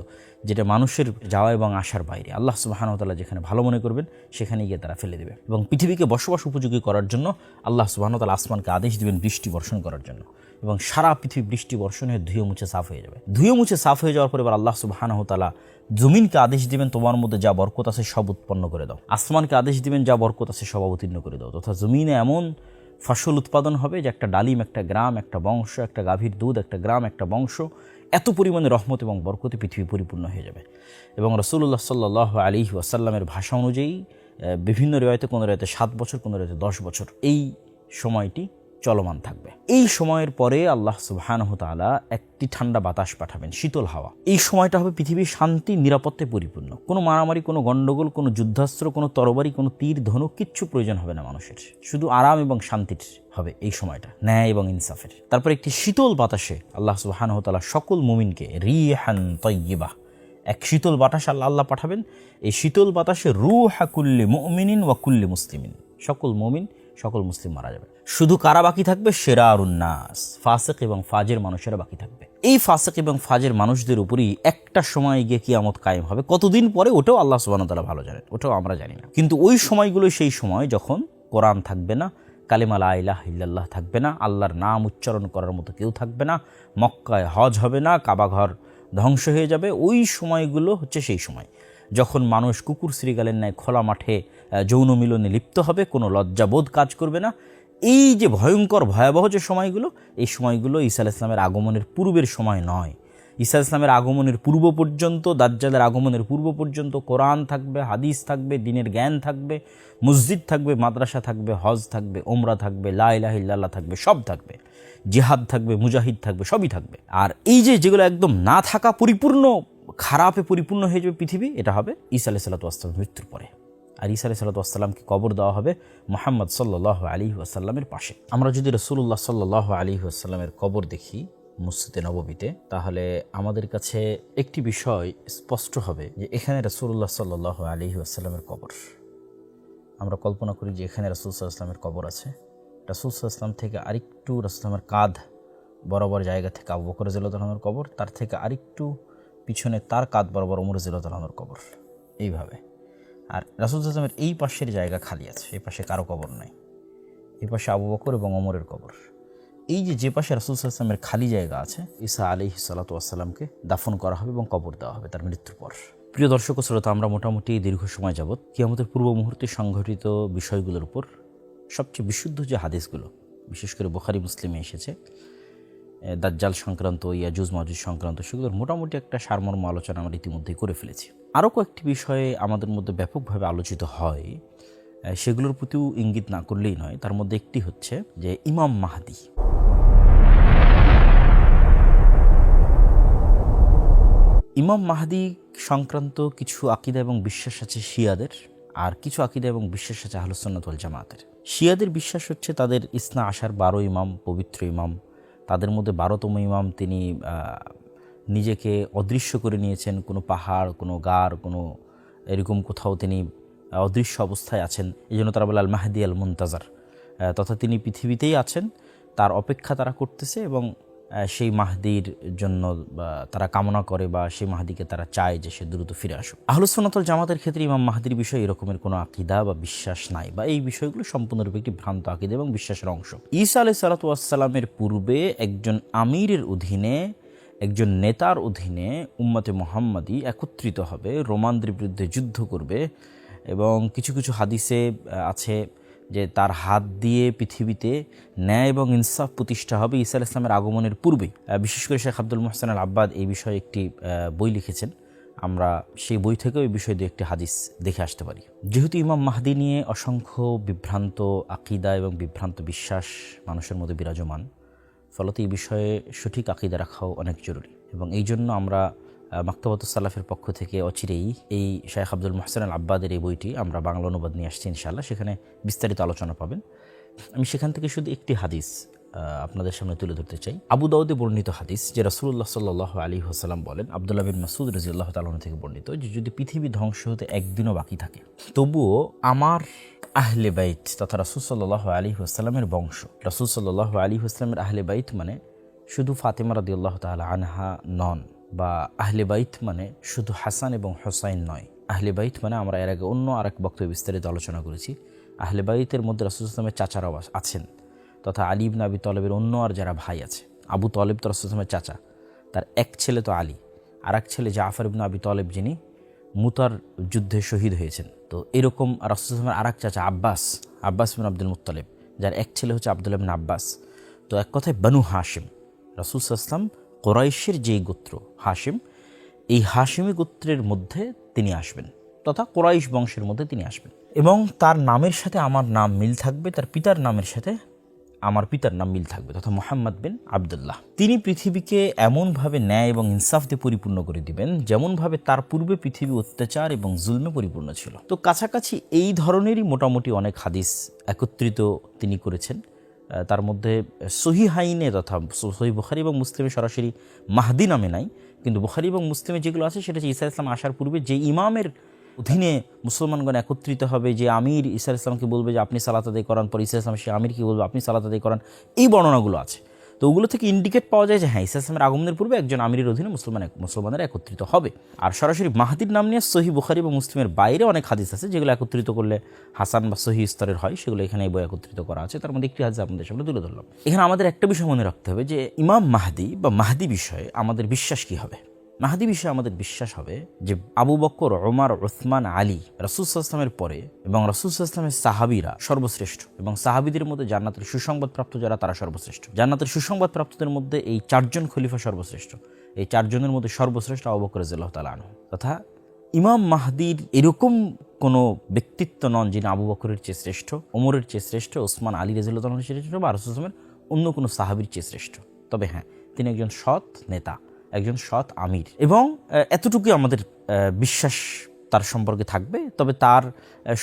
যেটা মানুষের যাওয়া এবং আসার বাইরে, আল্লাহ সুবহানাহু ওয়া তাআলা যেখানে ভালো মনে করবেন সেখানে গিয়ে তারা ফেলে দেবে। এবং পৃথিবীকে বসবাস উপযোগী করার জন্য আল্লাহ সুবহানাহু ওয়া তাআলা আসমানকে আদেশ দিবেন বৃষ্টি বর্ষণ করার জন্য, এবং সারা পৃথিবী বৃষ্টি বর্ষণ হয়ে ধুয়ে মুছে সাফ হয়ে যাবে। ধুয়ে মুছে সাফ হয়ে যাওয়ার পর এবার আল্লাহ সুবহানাহু ওয়া তাআলা জমিনকে আদেশ দিবেন তোমার মধ্যে যা বরকত আছে সব উৎপন্ন করে দাও। আসমানকে আদেশ দিবেন যা বরকত আছে সব অবতীর্ণ করে দাও। তথা জমিনে এমন ফসল উৎপাদন হবে যে একটা ডালিম, একটা গ্রাম, একটা বংশ, একটা গাভীর দুধ, একটা গ্রাম, একটা বংশ, এত পরিমাণে রহমত এবং বরকতে পৃথিবী পরিপূর্ণ হয়ে যাবে। এবং রাসূলুল্লাহ সাল্লাল্লাহু আলাইহি ওয়াসাল্লামের ভাষা অনুযায়ী বিভিন্ন রিওয়ায়েতে, কোনো রিওয়ায়েতে 7 বছর, কোনো রিওয়ায়েতে 10 বছর এই সময়টি চলমান থাকবে। এই সময়ের পরে আল্লাহ সুবহানাহু ওয়া তাআলা একটি ঠান্ডা বাতাস পাঠাবেন, শীতল হাওয়া। এই সময়টা হবে পৃথিবীর শান্তি, নিরাপত্তায় পরিপূর্ণ। কোনো মারামারি, কোনো গণ্ডগোল, কোনো যুদ্ধাস্ত্র, কোনো তরবারি, কোনো তীর ধনুক কিচ্ছু প্রয়োজন হবে না মানুষের। শুধু আরাম এবং শান্তির হবে এই সময়টা, ন্যায় এবং ইনসাফের। তারপর একটি শীতল বাতাসে আল্লাহ সুবহানাহু ওয়া তাআলা সকল মুমিনকে রিহান তাইয়্যিবা, এক শীতল বাতাস আল্লাহ পাঠাবেন। এই শীতল বাতাসে রূহা কুল্লি মুমিনিন ওয়া কুল্লি মুসলিমিন, সকল মুমিন, সকল মুসলিম মারা যাবে। শুধু কারা বাকি থাকবে? শিরারুন নাস, ফাসিক এবং ফাজের মানুষেরা বাকি থাকবে। এই ফাসিক এবং ফাজের মানুষদের উপরই একটা সময় গিয়ে কিয়ামত কায়েম হবে। কতদিন পরে ওটাও আল্লাহ সুবহানাহু ওয়া তাআলা ভালো জানেন, ওটাও আমরা জানি না। কিন্তু ওই সময়গুলো সেই সময় যখন কোরআন থাকবে না, কালিমা লা ইলাহা ইল্লাল্লাহ থাকবে না, আল্লাহর নাম উচ্চারণ করার মতো কেউ থাকবে না, মক্কায় হজ হবে না, কাবা ঘর ধ্বংস হয়ে যাবে। ওই সময়গুলো হচ্ছে সেই সময় যখন মানুষ কুকুর শ্রীগালের ন্যায় খোলা মাঠে যৌন মিলনে লিপ্ত হবে, কোনো লজ্জাবোধ কাজ করবে না। এই যে ভয়ঙ্কর ভয়াবহ যে সময়গুলো, এই সময়গুলো ঈসা আলাইহিস সালামের আগমনের পূর্বের সময় নয়। ঈসা আলাইহিস সালামের আগমনের পূর্ব পর্যন্ত, দাজ্জালের আগমনের পূর্ব পর্যন্ত কোরআন থাকবে, হাদিস থাকবে, দ্বীনের জ্ঞান থাকবে, মসজিদ থাকবে, মাদ্রাসা থাকবে, হজ থাকবে, ওমরা থাকবে, লা ইলাহা ইল্লাল্লাহ থাকবে, সব থাকবে, জিহাদ থাকবে, মুজাহিদ থাকবে, সবই থাকবে। আর এই যে যেগুলো একদম না থাকা, পরিপূর্ণ খারাপে পরিপূর্ণ হয়ে যাবে পৃথিবী, এটা হবে ঈসা আলাইহিস সালামের মৃত্যুর পরে। আর ঈসা আলাইহিস সালামকে কবর দেওয়া হবে মুহাম্মদ সাল্লাল্লাহু আলাইহি ওয়াসাল্লামের পাশে। আমরা যদি রাসূলুল্লাহ সাল্লাল্লাহু আলাইহি ওয়াসাল্লামের কবর দেখি মসজিদে নববীতে, তাহলে আমাদের কাছে একটি বিষয় স্পষ্ট হবে যে এখানে রাসূলুল্লাহ সাল্লাল্লাহু আলাইহি ওয়াসাল্লামের কবর। আমরা কল্পনা করি যে এখানে রাসূল সাল্লাল্লাহু আলাইহি ওয়াসাল্লামের কবর আছে। রাসূল সাল্লাল্লাহু আলাইহি ওয়াসাল্লাম থেকে আরেকটু রাসূলের কাঁধ বরাবর জায়গা থেকে আবু বকর রাদিয়াল্লাহু আনহুর কবর, তার থেকে আরেকটু পিছনে তার কাঁধ বরাবর ওমর রাদিয়াল্লাহু আনহুর কবর, এইভাবে। আর রাসূল সাল্লাল্লাহু আলাইহি ওয়াসাল্লামের এই পাশের জায়গা খালি আছে, এই পাশে কারো কবর নাই, এই পাশে আবু বকর এবং ওমরের কবর। এই যে পাশে রাসূল সাল্লাল্লাহু আলাইহি ওয়াসাল্লামের খালি জায়গা আছে, ঈসা আলাইহিস সালাতু ওয়াসসালামকে দাফন করা হবে এবং কবর দেওয়া হবে তার মৃত্যুর পর। প্রিয় দর্শক ও শ্রোতা, আমরা মোটামুটি দীর্ঘ সময় যাবত কিয়ামতের পূর্ব মুহূর্তে সংঘটিত বিষয়গুলোর উপর সবচেয়ে বিশুদ্ধ যে হাদিসগুলো, বিশেষ করে বুখারী মুসলিমে এসেছে, দাজ্জাল সংক্রান্ত, ইয়াজুজ মাজুজ সংক্রান্ত, সেগুলোর মোটামুটি একটা সারমর্ম আলোচনা আমরা ইতিমধ্যেই করে ফেলেছি। আরও কয়েকটি বিষয়ে আমাদের মধ্যে ব্যাপকভাবে আলোচিত হয়, সেগুলোর প্রতিও ইঙ্গিত না করলেই নয়। তার মধ্যে একটি হচ্ছে যে ইমাম মাহদী। ইমাম মাহদী সংক্রান্ত কিছু আকীদা এবং বিশ্বাস আছে শিয়াদের, আর কিছু আকীদা এবং বিশ্বাস আছে আহলুস সুন্নাত ওয়াল জামাতের। শিয়াদের বিশ্বাস হচ্ছে তাদের ইসনা আশার 12 ইমাম, পবিত্র ইমাম, তাদের মধ্যে 12তম ইমাম তিনি নিজেকে অদৃশ্য করে নিয়েছেন, কোনো পাহাড়, কোনো গার, কোনো এরকম কোথাও তিনি অদৃশ্য অবস্থায় আছেন। এই জন্য তারা বলে আল মাহদি আল মুনতাজার, তথা তিনি পৃথিবীতেই আছেন, তার অপেক্ষা তারা করতেছে এবং সেই মাহদির জন্য তারা কামনা করে বা সেই মাহদিকে তারা চায় যে সে দ্রুত ফিরে আসুক। আহলুস সুন্নাত ওয়াল জামাতের ক্ষেত্রে ইমাম মাহদির বিষয়ে এরকমের কোনো আকীদা বা বিশ্বাস নাই, বা এই বিষয়গুলো সম্পূর্ণরূপে একটি ভ্রান্ত আকীদা এবং বিশ্বাসের অংশ। ঈসা আলাইহিস সালাতু ওয়াস সালামের পূর্বে একজন আমিরের অধীনে, একজন নেতার অধীনে উম্মতে মুহাম্মাদি একত্রিত হবে, রোমানদের বিরুদ্ধে যুদ্ধ করবে, এবং কিছু কিছু হাদিসে আছে যে তার হাত দিয়ে পৃথিবীতে ন্যায় এবং ইনসাফ প্রতিষ্ঠা হবে ঈসা আলাইহিস সালামের আগমনের পূর্বেই। বিশেষ করে শেখ আব্দুল মুহসিন আল আব্বাদ এই বিষয়ে একটি বই লিখেছেন। আমরা সেই বই থেকেও এই বিষয়ে দু একটি হাদিস দেখে আসতে পারি। যেহেতু ইমাম মাহদি নিয়ে অসংখ্য বিভ্রান্ত আকীদা এবং বিভ্রান্ত বিশ্বাস মানুষের মধ্যে বিরাজমান, ফলত এই বিষয়ে সঠিক আকীদা রাখাও অনেক জরুরি, এবং এই জন্য আমরা মাকতাবাতুস সালাফের পক্ষ থেকে অচিরেই এই শেখ আব্দুল মুহসিন আল আব্বাদের এই বইটি আমরা বাংলা অনুবাদ নিয়ে আসছি ইনশাআল্লাহ। সেখানে বিস্তারিত আলোচনা পাবেন। আমি সেখান থেকে শুধু একটি হাদিস আপনাদের সামনে তুলে ধরতে চাই। আবু দাউদে বর্ণিত হাদিস, যে রাসূলুল্লাহ সাল্লাল্লাহু আলাইহি ওয়াসাল্লাম বলেন, আব্দুল্লাহ বিন মাসউদ রাদিয়াল্লাহু তাআলা থেকে বর্ণিত, যে যদি পৃথিবী ধ্বংস হতে একদিনও বাকি থাকে, তবুও আমার আহলে বাইত তথা রাসূল সাল্লাল্লাহু আলাইহি ওয়াসাল্লামের বংশ, রাসূল সাল্লাল্লাহু আলাইহি ওয়াসাল্লামের আহলে বাইত মানে শুধু ফাতেমা রাদিয়াল্লাহু তাআলা আনহা নন, বা আহলে বাইত মানে শুধু হাসান এবং হোসাইন নয়। আহলে বাইত মানে আমরা এর আগে অন্য আরেক বক্তব্যে বিস্তারিত আলোচনা করেছি, আহলে বাইতের মধ্যে রাসূল সাল্লাল্লাহু আলাইহি ওয়াসাল্লামের চাচারাও আছেন, তথা আলী ইবনে আবি তালেবের অন্য আর যারা ভাই আছে। আবু তালেব তো রাসূল সাল্লাল্লাহু আলাইহি ওয়াসাল্লামের চাচা, তার এক ছেলে তো আলী, আর এক ছেলে জাফর ইবনে আবি তালেব, যিনি মুতার যুদ্ধে শহীদ হয়েছেন। তো এরকম রাসূল সাল্লাল্লাহু আলাইহি ওয়াসাল্লামের আরেক চাচা আব্বাস বিন আব্দুল মুত্তালিব, যার এক ছেলে হচ্ছে আব্দুল্লাহ বিন আব্বাস। তো এক কথায় বনু হাশিম, রাসূল সাল্লাল্লাহু আলাইহি ওয়াসাল্লাম কুরাইশের যেই গোত্র হাশিম, এই হাশিমি গোত্রের মধ্যে তিনি আসবেন, তথা কুরাইশ বংশের মধ্যে তিনি আসবেন, এবং তার নামের সাথে আমার নাম মিল থাকবে, তার পিতার নামের সাথে আমার পিতার নাম মিল থাকবে, তথা মুহাম্মদ বিন আবদুল্লাহ। তিনি পৃথিবীকে এমনভাবে ন্যায় এবং ইনসাফ দিয়ে পরিপূর্ণ করে দিবেন যেমনভাবে তার পূর্বে পৃথিবী অত্যাচার এবং জুলমে পরিপূর্ণ ছিল। তো কাছাকাছি এই ধরনেরই মোটামুটি অনেক হাদিস একত্রিত তিনি করেছেন। তার মধ্যে সহিহাইনে তথা সহিহ বুখারী এবং মুসলিমে সরাসরি মাহদি নামে নাই, কিন্তু বুখারী এবং মুসলিমে যেগুলো আছে সেটা হচ্ছে ঈসা আলাইহিস সালাম আসার পূর্বে যে ইমামের অধীনে মুসলমানগণ একত্রিত হবে, যে আমির ঈসা আলাইহিস সালামকে বলবে যে আপনি সালাত আদায় করান, পর ঈসা আলাইহিস সালাম সে আমিরকে বলবে আপনি সালাত আদায় করান, এই বর্ণনাগুলো আছে। তো ওগুলো থেকে ইন্ডিকেট পাওয়া যায় যে হ্যাঁ, ঈসা আলাইহিস সালামের আগমনের পূর্বে একজন আমিরের অধীনে মুসলমানেরা একত্রিত হবে। আর সরাসরি মাহদির নাম নিয়ে সহিহ বুখারী এবং মুসলিমের বাইরে অনেক হাদিস আছে যেগুলো একত্রিত করলে হাসান বা সহিহ স্তরের হয়, সেগুলো এখানে এই বই একত্রিত করা আছে। তার মধ্যে একটি হাদিস আপনাদের সামনে তুলে ধরলাম। এখানে আমাদের একটা বিষয় মনে রাখতে হবে যে ইমাম মাহদি বা মাহদি বিষয়ে আমাদের বিশ্বাস কি হবে। মাহদি বিষয়ে আমাদের বিশ্বাস হবে যে আবু বকর, ওমর, উসমান, আলী রাসূল সাল্লাল্লাহু আলাইহি ওয়াসাল্লামের পরে এবং রাসূল সাল্লাল্লাহু আলাইহি ওয়াসাল্লামের সাহাবীরা সর্বশ্রেষ্ঠ, এবং সাহাবীদের মধ্যে জান্নাতের সুসংবাদপ্রাপ্ত যারা তারা সর্বশ্রেষ্ঠ। জান্নাতের সুসংবাদপ্রাপ্তদের মধ্যে এই চারজন খলিফা সর্বশ্রেষ্ঠ। এই চারজনের মধ্যে সর্বশ্রেষ্ঠ আবু বকর রাদিয়াল্লাহু তাআলা আনহু। তথা ইমাম মাহদির এরকম কোনো ব্যক্তিত্ব নন যিনি আবু বকরের চেয়ে শ্রেষ্ঠ, ওমরের চেয়ে শ্রেষ্ঠ, ওসমান, আলী রাদিয়াল্লাহু তাআলার চেয়ে শ্রেষ্ঠ, বা রাসূল সাল্লাল্লাহু আলাইহি ওয়াসাল্লামের অন্য কোনো সাহাবীর চেয়ে শ্রেষ্ঠ। তবে হ্যাঁ, তিনি একজন সৎ নেতা, একজন সৎ আমির, এবং এতটুকুই আমাদের বিশ্বাস তার সম্পর্কে থাকবে। তবে তার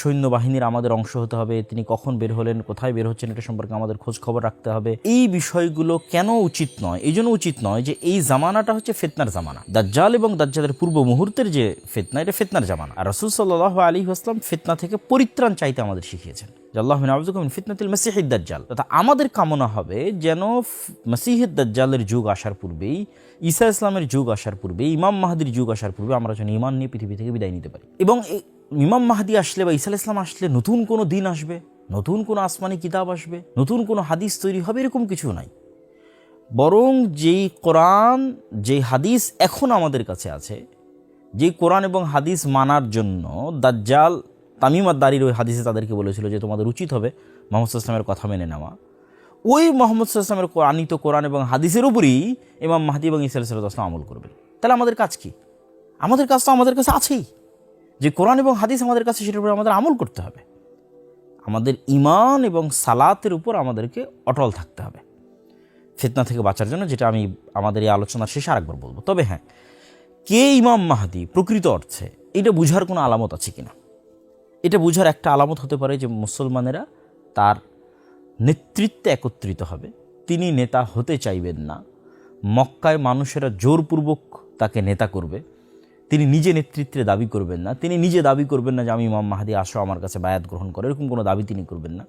সৈন্যবাহিনীর আমাদের অংশ হতে হবে, তিনি কখন বের হলেন, কোথায় বের হচ্ছেন, এটা সম্পর্কে আমাদের খোঁজ খবর রাখতে হবে। এই বিষয়গুলো কেন উচিত নয়? এই জন্য উচিত নয় যে এই জামানাটা হচ্ছে ফিতনার জামানা। দাজ্জাল এবং দাজ্জালের পূর্ব মুহূর্তের যে ফিতনা, এটা ফিতনার জামানা। আর রাসূল সাল্লাল্লাহু আলাইহি ওয়াসাল্লাম ফিতনা থেকে পরিত্রাণ চাইতে আমাদের শিখিয়েছেন। আল্লাহু নাউযুবিকা মিন ফিতনাতিল মাসিহিদ দাজ্জাল। তথা আমাদের কামনা হবে যেন মাসিহিদ দাজ্জালের যুগ আসার পূর্বেই, ঈসা ইসলামের যুগ আসার পূর্বে, ইমাম মাহদির যুগ আসার পূর্বে আমরা যেন ঈমান নিয়ে পৃথিবী থেকে বিদায় নিতে পারি। এবং ইমাম মাহদি আসলে বা ঈসা আলাইহিস সালাম আসলে নতুন কোনো দিন আসবে, নতুন কোনো আসমানি কিতাব আসবে, নতুন কোনো হাদিস তৈরি হবে, এরকম কিছু নাই। বরং যেই কোরআন, যেই হাদিস এখন আমাদের কাছে আছে, যেই কোরআন এবং হাদিস মানার জন্য দাজ্জাল তামিমাদ দারির ওই হাদিসে তাদেরকে বলেছিল যে তোমাদের উচিত হবে মুহাম্মদ সাল্লাল্লাহু আলাইহি ওয়াসাল্লামের কথা মেনে নেওয়া, ওই মুহাম্মদ সাল্লাল্লাহু আলাইহি ওয়াসাল্লামের আনিত কোরআন এবং হাদিসের উপরই ইমাম মাহদি এবং ঈসা আলাইহিস সালাম আমল করবেন। তাহলে আমাদের কাজ কি? আমাদের কাজ তো আমাদের কাছে আছেই, যে কোরআন এবং হাদিস আমাদের কাছে, সেটার উপরে আমাদের আমল করতে হবে। আমাদের ঈমান এবং সালাতের উপর আমাদেরকে অটল থাকতে হবে ফিতনা থেকে বাঁচার জন্য, যেটা আমি আমাদের এই আলোচনার শেষে আরেকবার বলবো। তবে হ্যাঁ, কে ইমাম মাহদি প্রকৃত অর্থে, এটা বুঝার কোনো আলামত আছে কিনা? এটা বুঝার একটা আলামত হতে পারে যে মুসলমানেরা তার নেতৃত্বে একত্রিত হবে। তিনি নেতা হতে চাইবেন না, মক্কায় মানুষেরা জোরপূর্বক তাকে নেতা করবে, তিনি নিজে নেতৃত্বে দাবি করবেন না, তিনি নিজে দাবি করবেন না যে আমি ইমাম মাহদি আসো আমার কাছে বায়াত গ্রহণ করে, এরকম কোনো দাবি তিনি করবেন না।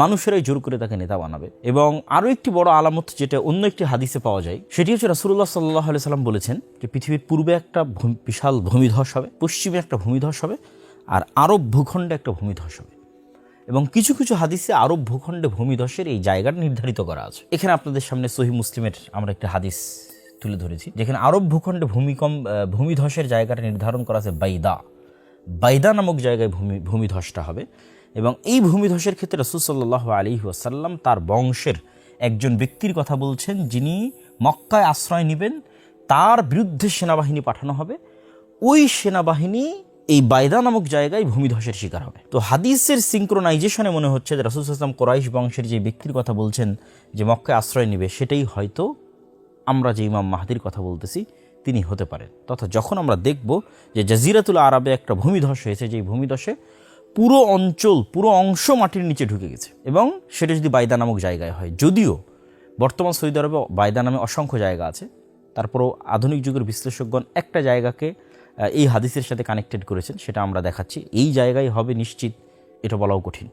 মানুষেরাই জোর করে তাকে নেতা বানাবে। এবং আরও একটি বড় আলামত যেটা অন্য একটি হাদিসে পাওয়া যায়, সেটি হচ্ছে রাসূলুল্লাহ সাল্লাল্লাহু আলাইহি সাল্লাম বলেছেন যে পৃথিবীর পূর্বে একটা বিশাল ভূমিধস হবে, পশ্চিমে একটা ভূমিধস হবে, আর আরব ভূখণ্ডে একটা ভূমিধস হবে। এবং কিছু কিছু হাদিসে আরব ভূখণ্ডে ভূমিধসের এই জায়গাটা নির্ধারিত করা আছে। এখানে আপনাদের সামনে সহিহ মুসলিমের আমরা একটা হাদিস তুলে ধরেছি, যেখানে আরব ভূখণ্ডে ভূমিধসের জায়গাটা নির্ধারণ করা আছে বাইদা নামক জায়গায় ভূমিধসটা হবে। এবং এই ভূমিধসের ক্ষেত্রে রাসূল সাল্লাল্লাহু আলাইহি ওয়াসাল্লাম তার বংশের একজন ব্যক্তির কথা বলছেন, যিনি মক্কায় আশ্রয় নেবেন, তার বিরুদ্ধে সেনাবাহিনী পাঠানো হবে। ওই সেনাবাহিনী এই বাইদা নামক জায়গায় ভূমিধসের শিকার হবে। তো হাদিসের সিনক্রোনাইজেশনে মনে হচ্ছে যে রাসূল সাল্লাল্লাহু আলাইহি ওয়াসাল্লাম কুরাইশ বংশের যে ব্যক্তির কথা বলছেন যে মক্কায় আশ্রয় নেবে, সেটাই হয়তো আমরা যে ইমাম মাহদির কথা বলতেছি তিনি হতে পারেন। তথা যখন আমরা দেখব যে জাজিরাতুল আরবে একটা ভূমিধস হয়েছে, যেই ভূমিধসে পুরো অংশ মাটির নিচে ঢুকে গেছে, এবং সেটা যদি বাইদা নামক জায়গায় হয়, যদিও বর্তমান সৌদি আরবে বাইদা নামে অসংখ্য জায়গা আছে, তারপরও আধুনিক যুগের বিশ্লেষকগণ একটা জায়গাকে এই হাদিসের সাথে কানেক্টেড করেছেন, সেটা আমরা দেখাচ্ছি। এই জায়গায় হবে নিশ্চিত এটা বলাও কঠিন।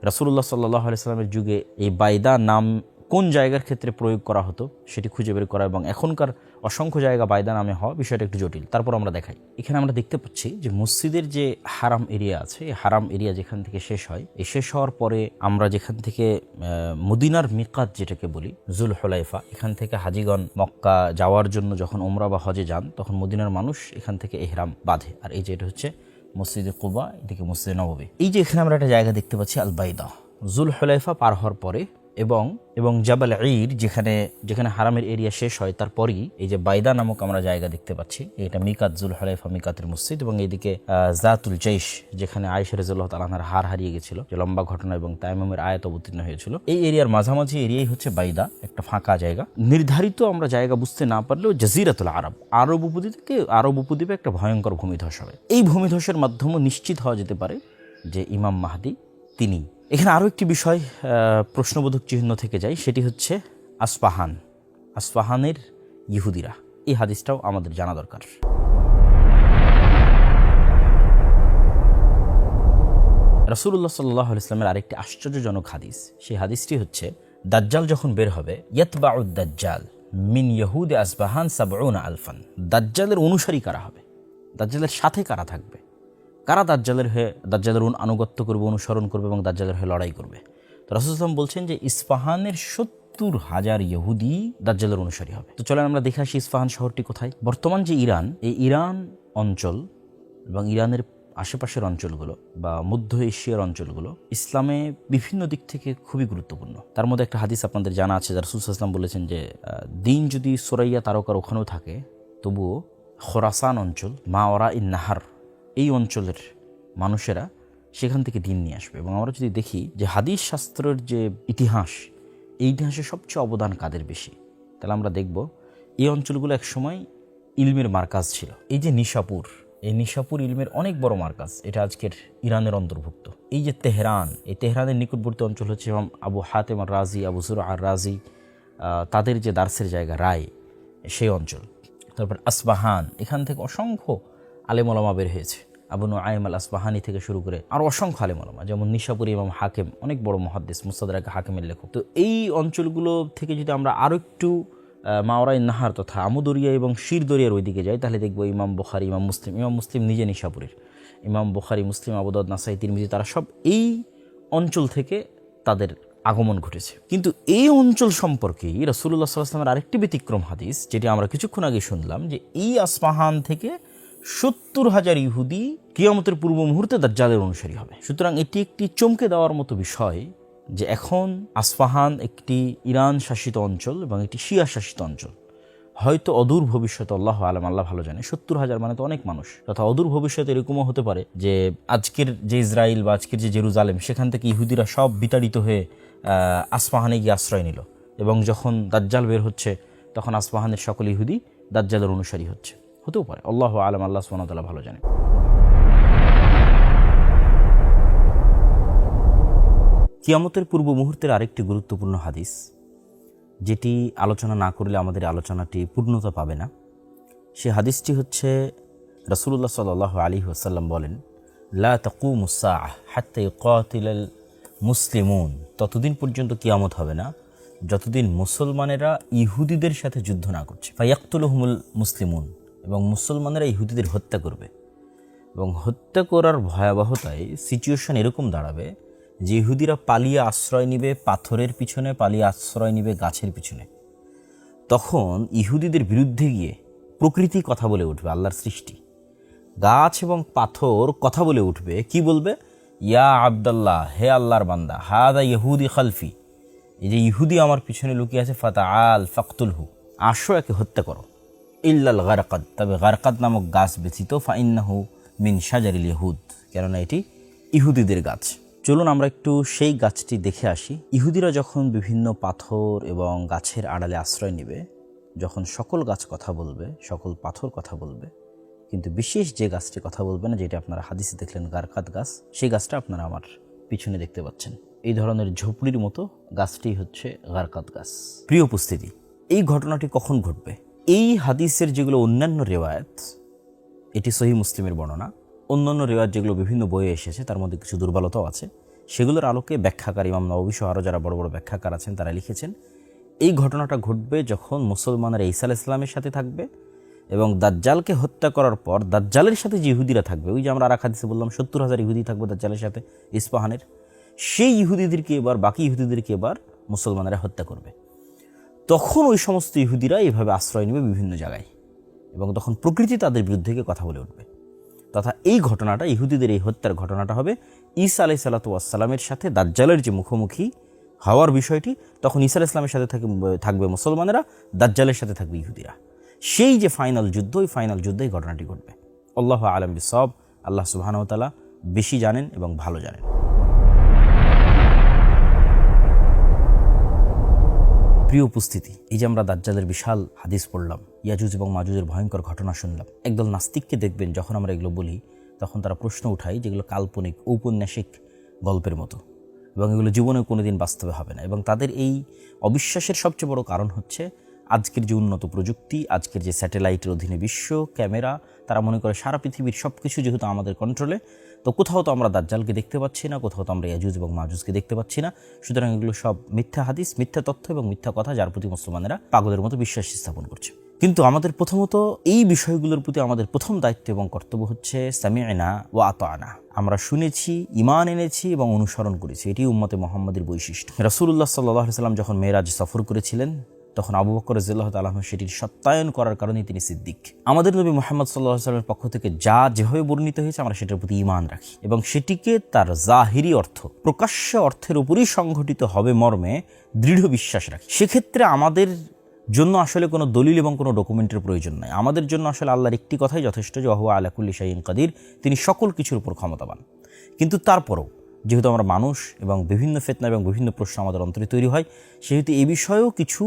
রাসূলুল্লাহ সাল্লাল্লাহু আলাইহি সাল্লামের যুগে এই বাইদা নাম কোন জায়গার ক্ষেত্রে প্রয়োগ করা হতো সেটি খুঁজে বের করা, এবং এখনকার অসংখ্য জায়গা বাইদা নামে হওয়া বিষয়টা একটু জটিল। তারপর আমরা দেখাই, এখানে আমরা দেখতে পাচ্ছি যে মসজিদের যে হারাম এরিয়া আছে, এই হারাম এরিয়া যেখান থেকে শেষ হয়, এই শেষ হওয়ার পরে আমরা যেখান থেকে মদিনার মিকাত যেটাকে বলি জুল হুলাইফা, এখান থেকে হাজিগণ মক্কা যাওয়ার জন্য যখন উমরা বা হজে যান, তখন মদিনার মানুষ এখান থেকে ইহরাম বাঁধে। আর এই যে এটা হচ্ছে মসজিদে কুবা, এদিকে মসজিদে নববী। এই যে এখানে আমরা একটা জায়গা দেখতে পাচ্ছি আল বাইদা, জুল হুলাইফা পার হওয়ার পরে এবং জাবাল ঈদ যেখানে হারামের এরিয়া শেষ হয়, তারপরই এই যে বাইদা নামক আমরা জায়গা দেখতে পাচ্ছি। এটা মিকাত জুল হুলাইফা, মিকাতের মসজিদ। এবং এইদিকে জাতুল জাইশ, যেখানে আয়েশা রাদিয়াল্লাহু তাআলা আনহার হার হারিয়ে গেছিল, যে লম্বা ঘটনা এবং তায়াম্মুমের আয়াত অবতীর্ণ হয়েছিল। এই এরিয়ার মাঝামাঝি এরিয়াই হচ্ছে বাইদা, একটা ফাঁকা জায়গা। নির্ধারিত আমরা জায়গা বুঝতে না পারলেও জাজিরাতুল আরব, আরব উপদ্বীপে একটা ভয়ঙ্কর ভূমিধস হবে। এই ভূমিধসের মাধ্যমে নিশ্চিত হওয়া যেতে পারে যে ইমাম মাহদি তিনি। এখানে আরও একটি বিষয় প্রশ্নবোধক চিহ্ন থেকে যায়, সেটি হচ্ছে আসফাহানের ইহুদিরা। এই হাদিসটাও আমাদের জানা দরকার। রাসূলুল্লাহ সাল্লাল্লাহু আলাইহি ওয়াসাল্লামের আরেকটি আশ্চর্যজনক হাদিস, সেই হাদিসটি হচ্ছে দাজ্জাল যখন বের হবে, ইয়াতবাউদ দাজ্জাল মিন ইয়াহুদি আসবাহান ৭০ আলফান। দাজ্জালের অনুসারী কারা হবে, দাজ্জালের সাথে কারা থাকবে, কারা দাজ্জালের আনুগত্য করবে, অনুসরণ করবে এবং দাজ্জালের হয়ে লড়াই করবে। তো রাসূল সাল্লাল্লাহু আলাইহি ওয়াসাল্লাম বলছেন যে ইস্পাহানের ৭০,০০০ ইহুদি দাজ্জালের অনুসারী হবে। তো চলেন আমরা দেখে আসি ইস্পাহান শহরটি কোথায়। বর্তমান যে ইরান, এই ইরান অঞ্চল এবং ইরানের আশেপাশের অঞ্চলগুলো বা মধ্য এশিয়ার অঞ্চলগুলো ইসলামে বিভিন্ন দিক থেকে খুবই গুরুত্বপূর্ণ। তার মধ্যে একটা হাদিস আপনাদের জানা আছে, রাসূল সাল্লাল্লাহু আলাইহি ওয়াসাল্লাম বলেছেন যে দিন যদি সুরাইয়া তারকার ওখানেও থাকে, তবুও খোরাসান অঞ্চল, মাওয়ারা ইন নাহার, এই অঞ্চলের মানুষেরা সেখান থেকে দিন নিয়ে আসবে। এবং আমরা যদি দেখি যে হাদিস শাস্ত্রের যে ইতিহাস, এই ইতিহাসে সবচেয়ে অবদান কাদের বেশি, তাহলে আমরা দেখব এই অঞ্চলগুলো একসময় ইলমের মার্কাজ ছিল। এই যে নিশাপুর, এই নিশাপুর ইলমের অনেক বড় মার্কাজ, এটা আজকের ইরানের অন্তর্ভুক্ত। এই যে তেহরান, এই তেহরানের নিকটবর্তী অঞ্চল হচ্ছে এবং আবু হাতেম আর রাজি, আবু জুরআ আর রাজি, তাদের যে দার্সের জায়গা রায়, সেই অঞ্চল। তারপর আসবাহান, এখান থেকে অসংখ্য আলেম ওলামা বের হয়েছে, আবু নুআইম আল আসবাহানি থেকে শুরু করে আরও অসংখ্য আলেম ওলামা, যেমন নিশাপুরি ইমাম হাকিম, অনেক বড় মুহাদ্দিস, মুস্তাদরাক হাকিমের লেখক। তো এই অঞ্চলগুলো থেকে যদি আমরা আরও একটু মাওরাই নাহার তথা আমুদরিয়া এবং শিরদরিয়ার ওইদিকে যাই, তাহলে দেখবো ইমাম বুখারী, ইমাম মুসলিম নিজে নিশাপুরের, ইমাম বুখারী, মুসলিম, আবু দাউদ, নাসাই, তিরমিজি, তারা সব এই অঞ্চল থেকে তাদের আগমন ঘটেছে। কিন্তু এই অঞ্চল সম্পর্কে রাসূলুল্লাহ সাল্লাল্লাহু আলাইহি ওয়াসাল্লামের আরেকটি ব্যতিক্রম হাদিস, যেটি আমরা কিছুক্ষণ আগে শুনলাম, যে এই আসফাহান থেকে ৭০,০০০ ইহুদি কিয়ামতের পূর্ব মুহূর্তে দাজ্জালের অনুসারী হবে। সুতরাং এটি একটি চমকে দেওয়ার মতো বিষয় যে এখন আসফাহান একটি ইরান শাসিত অঞ্চল এবং একটি শিয়া শাসিত অঞ্চল। হয়তো অদূর ভবিষ্যতে, আল্লাহু আলাম, আল্লাহ ভালো জানে, ৭০,০০০ মানে তো অনেক মানুষ, তথা অদূর ভবিষ্যতে এরকমও হতে পারে যে আজকের যে ইসরায়েল বা আজকের যে জেরুজালেম, সেখান থেকে ইহুদিরা সব বিতাড়িত হয়ে আসফাহানে গিয়ে আশ্রয় নিল, এবং যখন দাজ্জাল বের হচ্ছে তখন আসফাহানের সকল ইহুদি দাজ্জালের অনুসারী হচ্ছে, হতেও পারে, আল্লাহু আলাম, আল্লাহ সুবহানাহু ওয়া তাআলা ভালো জানে। কিয়ামতের পূর্ব মুহূর্তের আরেকটি গুরুত্বপূর্ণ হাদিস, যেটি আলোচনা না করলে আমাদের আলোচনাটি পূর্ণতা পাবে না, সে হাদিসটি হচ্ছে রাসূলুল্লাহ সাল্লাল্লাহু আলাইহি ওয়াসাল্লাম বলেন, লা তাকুমুস সাআহ হাত্তা ইউকাতিলাল মুসলিমুন, ততদিন পর্যন্ত কিয়ামত হবে না যতদিন মুসলমানেরা ইহুদিদের সাথে যুদ্ধ না করছে। ফায়াকতুলুহুমুল মুসলিমুন, এবং মুসলমানেরা ইহুদিদের হত্যা করবে। এবং হত্যা করার ভয়াবহতায় সিচুয়েশন এরকম দাঁড়াবে যে ইহুদিরা পালিয়ে আশ্রয় নিবে পাথরের পিছনে, পালিয়ে আশ্রয় নিবে গাছের পিছনে। তখন ইহুদিদের বিরুদ্ধে গিয়ে প্রকৃতি কথা বলে উঠবে, আল্লাহর সৃষ্টি গাছ এবং পাথর কথা বলে উঠবে। কি বলবে? ইয়া আব্দাল্লাহ, হে আল্লাহর বান্দা, হাদা ইহুদি খালফি, এই যে ইহুদি আমার পিছনে লুকিয়ে আছে, ফাতাআল ফাকতুলহু, আসো একে হত্যা করো। ইল্লাল গারকাদ, তবে গারকাদ নামক গাছ ব্যতীত, ফাইন্নাহু মিন শাজারিল ইহুদ, কেননা এটি ইহুদিদের গাছ। চলুন আমরা একটু সেই গাছটি দেখে আসি। ইহুদিরা যখন বিভিন্ন পাথর এবং গাছের আড়ালে আশ্রয় নেবে, যখন সকল গাছ কথা বলবে, সকল পাথর কথা বলবে, কিন্তু বিশেষ যে গাছটি কথা বলবে না, যেটা আপনারা হাদিসে দেখলেন গারকাত গাছ, সেই গাছটা আপনারা আমার পিছনে দেখতে পাচ্ছেন। এই ধরনের ঝুপড়ির মতো গাছটি হচ্ছে গারকাত গাছ। প্রিয় উপস্থিতি, এই ঘটনাটি কখন ঘটবে? এই হাদিসের যেগুলো অন্যান্য রেওয়ায়াত, এটি সহিহ মুসলিমের বর্ণনা, অন্যান্য রেওয়ায়াত যেগুলো বিভিন্ন বইয়ে এসেছে তার মধ্যে কিছু দুর্বলতাও আছে, সেগুলোর আলোকে ব্যাখ্যাকার ইমাম নববী সহ আরও যারা বড় বড় ব্যাখ্যাকার আছেন তারা লিখেছেন এই ঘটনাটা ঘটবে যখন মুসলমানেরা ঈসা আলাইহিস সালামের সাথে থাকবে এবং দাজ্জালকে হত্যা করার পর দাজ্জালের সাথে যে ইহুদিরা থাকবে, ওই যে আমরা আরেক হাদিসে বললাম 70,000 ইহুদি থাকবে দাজ্জালের সাথে ইস্পাহানের, সেই ইহুদিদেরকে এবার, বাকি ইহুদিদেরকে এবার মুসলমানেরা হত্যা করবে। তখন ওই সমস্ত ইহুদিরা এইভাবে আশ্রয় নেবে বিভিন্ন জায়গায়, এবং তখন প্রকৃতি তাদের বিরুদ্ধে গিয়ে কথা বলে উঠবে। তথা এই ঘটনাটা, ইহুদিদের এই হত্যার ঘটনাটা হবে ঈসা আলাইহিস সালাতু ওয়াস সালামের সাথে দাজ্জালের যে মুখোমুখি হওয়ার বিষয়টি, তখন ঈসা আলাইহিস সালামের সাথে থাকবে মুসলমানেরা, দাজ্জালের সাথে থাকবে ইহুদিরা। সেই যে ফাইনাল যুদ্ধ, ওই ফাইনাল যুদ্ধে এই ঘটনাটি ঘটবে। আল্লাহু আ'লাম বিসওয়াব। আল্লাহ সুবহানাহু ওয়া তাআলা বেশি জানেন এবং ভালো জানেন। প্রিয় উপস্থিতি, এই যে আমরা দাজ্জালের বিশাল হাদিস পড়লাম, ইয়াজুজ এবং মাজুজের ভয়ঙ্কর ঘটনা শুনলাম, একদল নাস্তিককে দেখবেন যখন আমরা এগুলো বলি তখন তারা প্রশ্ন উঠায় যেগুলো কাল্পনিক ঔপন্যাসিক গল্পের মতো, এবং এগুলো জীবনে কোনোদিন বাস্তবে হবে না। এবং তাদের এই অবিশ্বাসের সবচেয়ে বড় কারণ হচ্ছে আজকের যে উন্নত প্রযুক্তি, আজকের যে স্যাটেলাইটের অধীনে বিশ্ব, ক্যামেরা, তারা মনে করে সারা পৃথিবীর সব কিছু যেহেতু আমাদের কন্ট্রোলে, তো কোথাও তো আমরা দাজ্জালকে দেখতে পাচ্ছি না, কোথাও তো আমরা ইয়াজুজ এবং মাজুজকে দেখতে পাচ্ছি না, সুতরাং এগুলো সব মিথ্যা হাদিস, মিথ্যা তথ্য এবং মিথ্যা কথা, যার প্রতি মুসলমানেরা পাগলের মতো বিশ্বাস স্থাপন করছে। কিন্তু আমাদের প্রথমত এই বিষয়গুলোর প্রতি আমাদের প্রথম দায়িত্ব এবং কর্তব্য হচ্ছে সামি'না ওয়া আতা'না, আমরা শুনেছি, ঈমান এনেছি এবং অনুসরণ করেছি। এটি উম্মতে মুহাম্মাদের বৈশিষ্ট্য। রাসূলুল্লাহ সাল্লাল্লাহু আলাইহি ওয়াসাল্লাম যখন মেরাজ সফর করেছিলেন, তখন আবু বকর রাদিয়াল্লাহু তাআলা আনহু সেটির সত্যায়ন করার কারণে তিনি সিদ্দিক। আমাদের নবী মুহাম্মদ সাল্লাল্লাহু আলাইহি ওয়াসাল্লামের পক্ষ থেকে যা যেভাবে বর্ণিত হয়েছে, আমরা সেটার প্রতি ঈমান রাখি এবং সেটিকে তার জাহিরি অর্থ, প্রকাশ্য অর্থের উপরই সংঘটিত হবে মর্মে দৃঢ় বিশ্বাস রাখি। সেক্ষেত্রে আমাদের জন্য আসলে কোনো দলিল এবং কোনো ডকুমেন্টের প্রয়োজন নাই। আমাদের জন্য আসলে আল্লাহর একটি কথাই যথেষ্ট, যে ওয়া হুয়া আলা কুল্লি শাইইন কাদির, তিনি সকল কিছুর উপর ক্ষমতাবান। কিন্তু তারপরও যেহেতু আমরা মানুষ এবং বিভিন্ন ফিতনা এবং বিভিন্ন প্রশ্ন আমাদের অন্তরে তৈরি হয়, সেহেতু এই বিষয়েও কিছু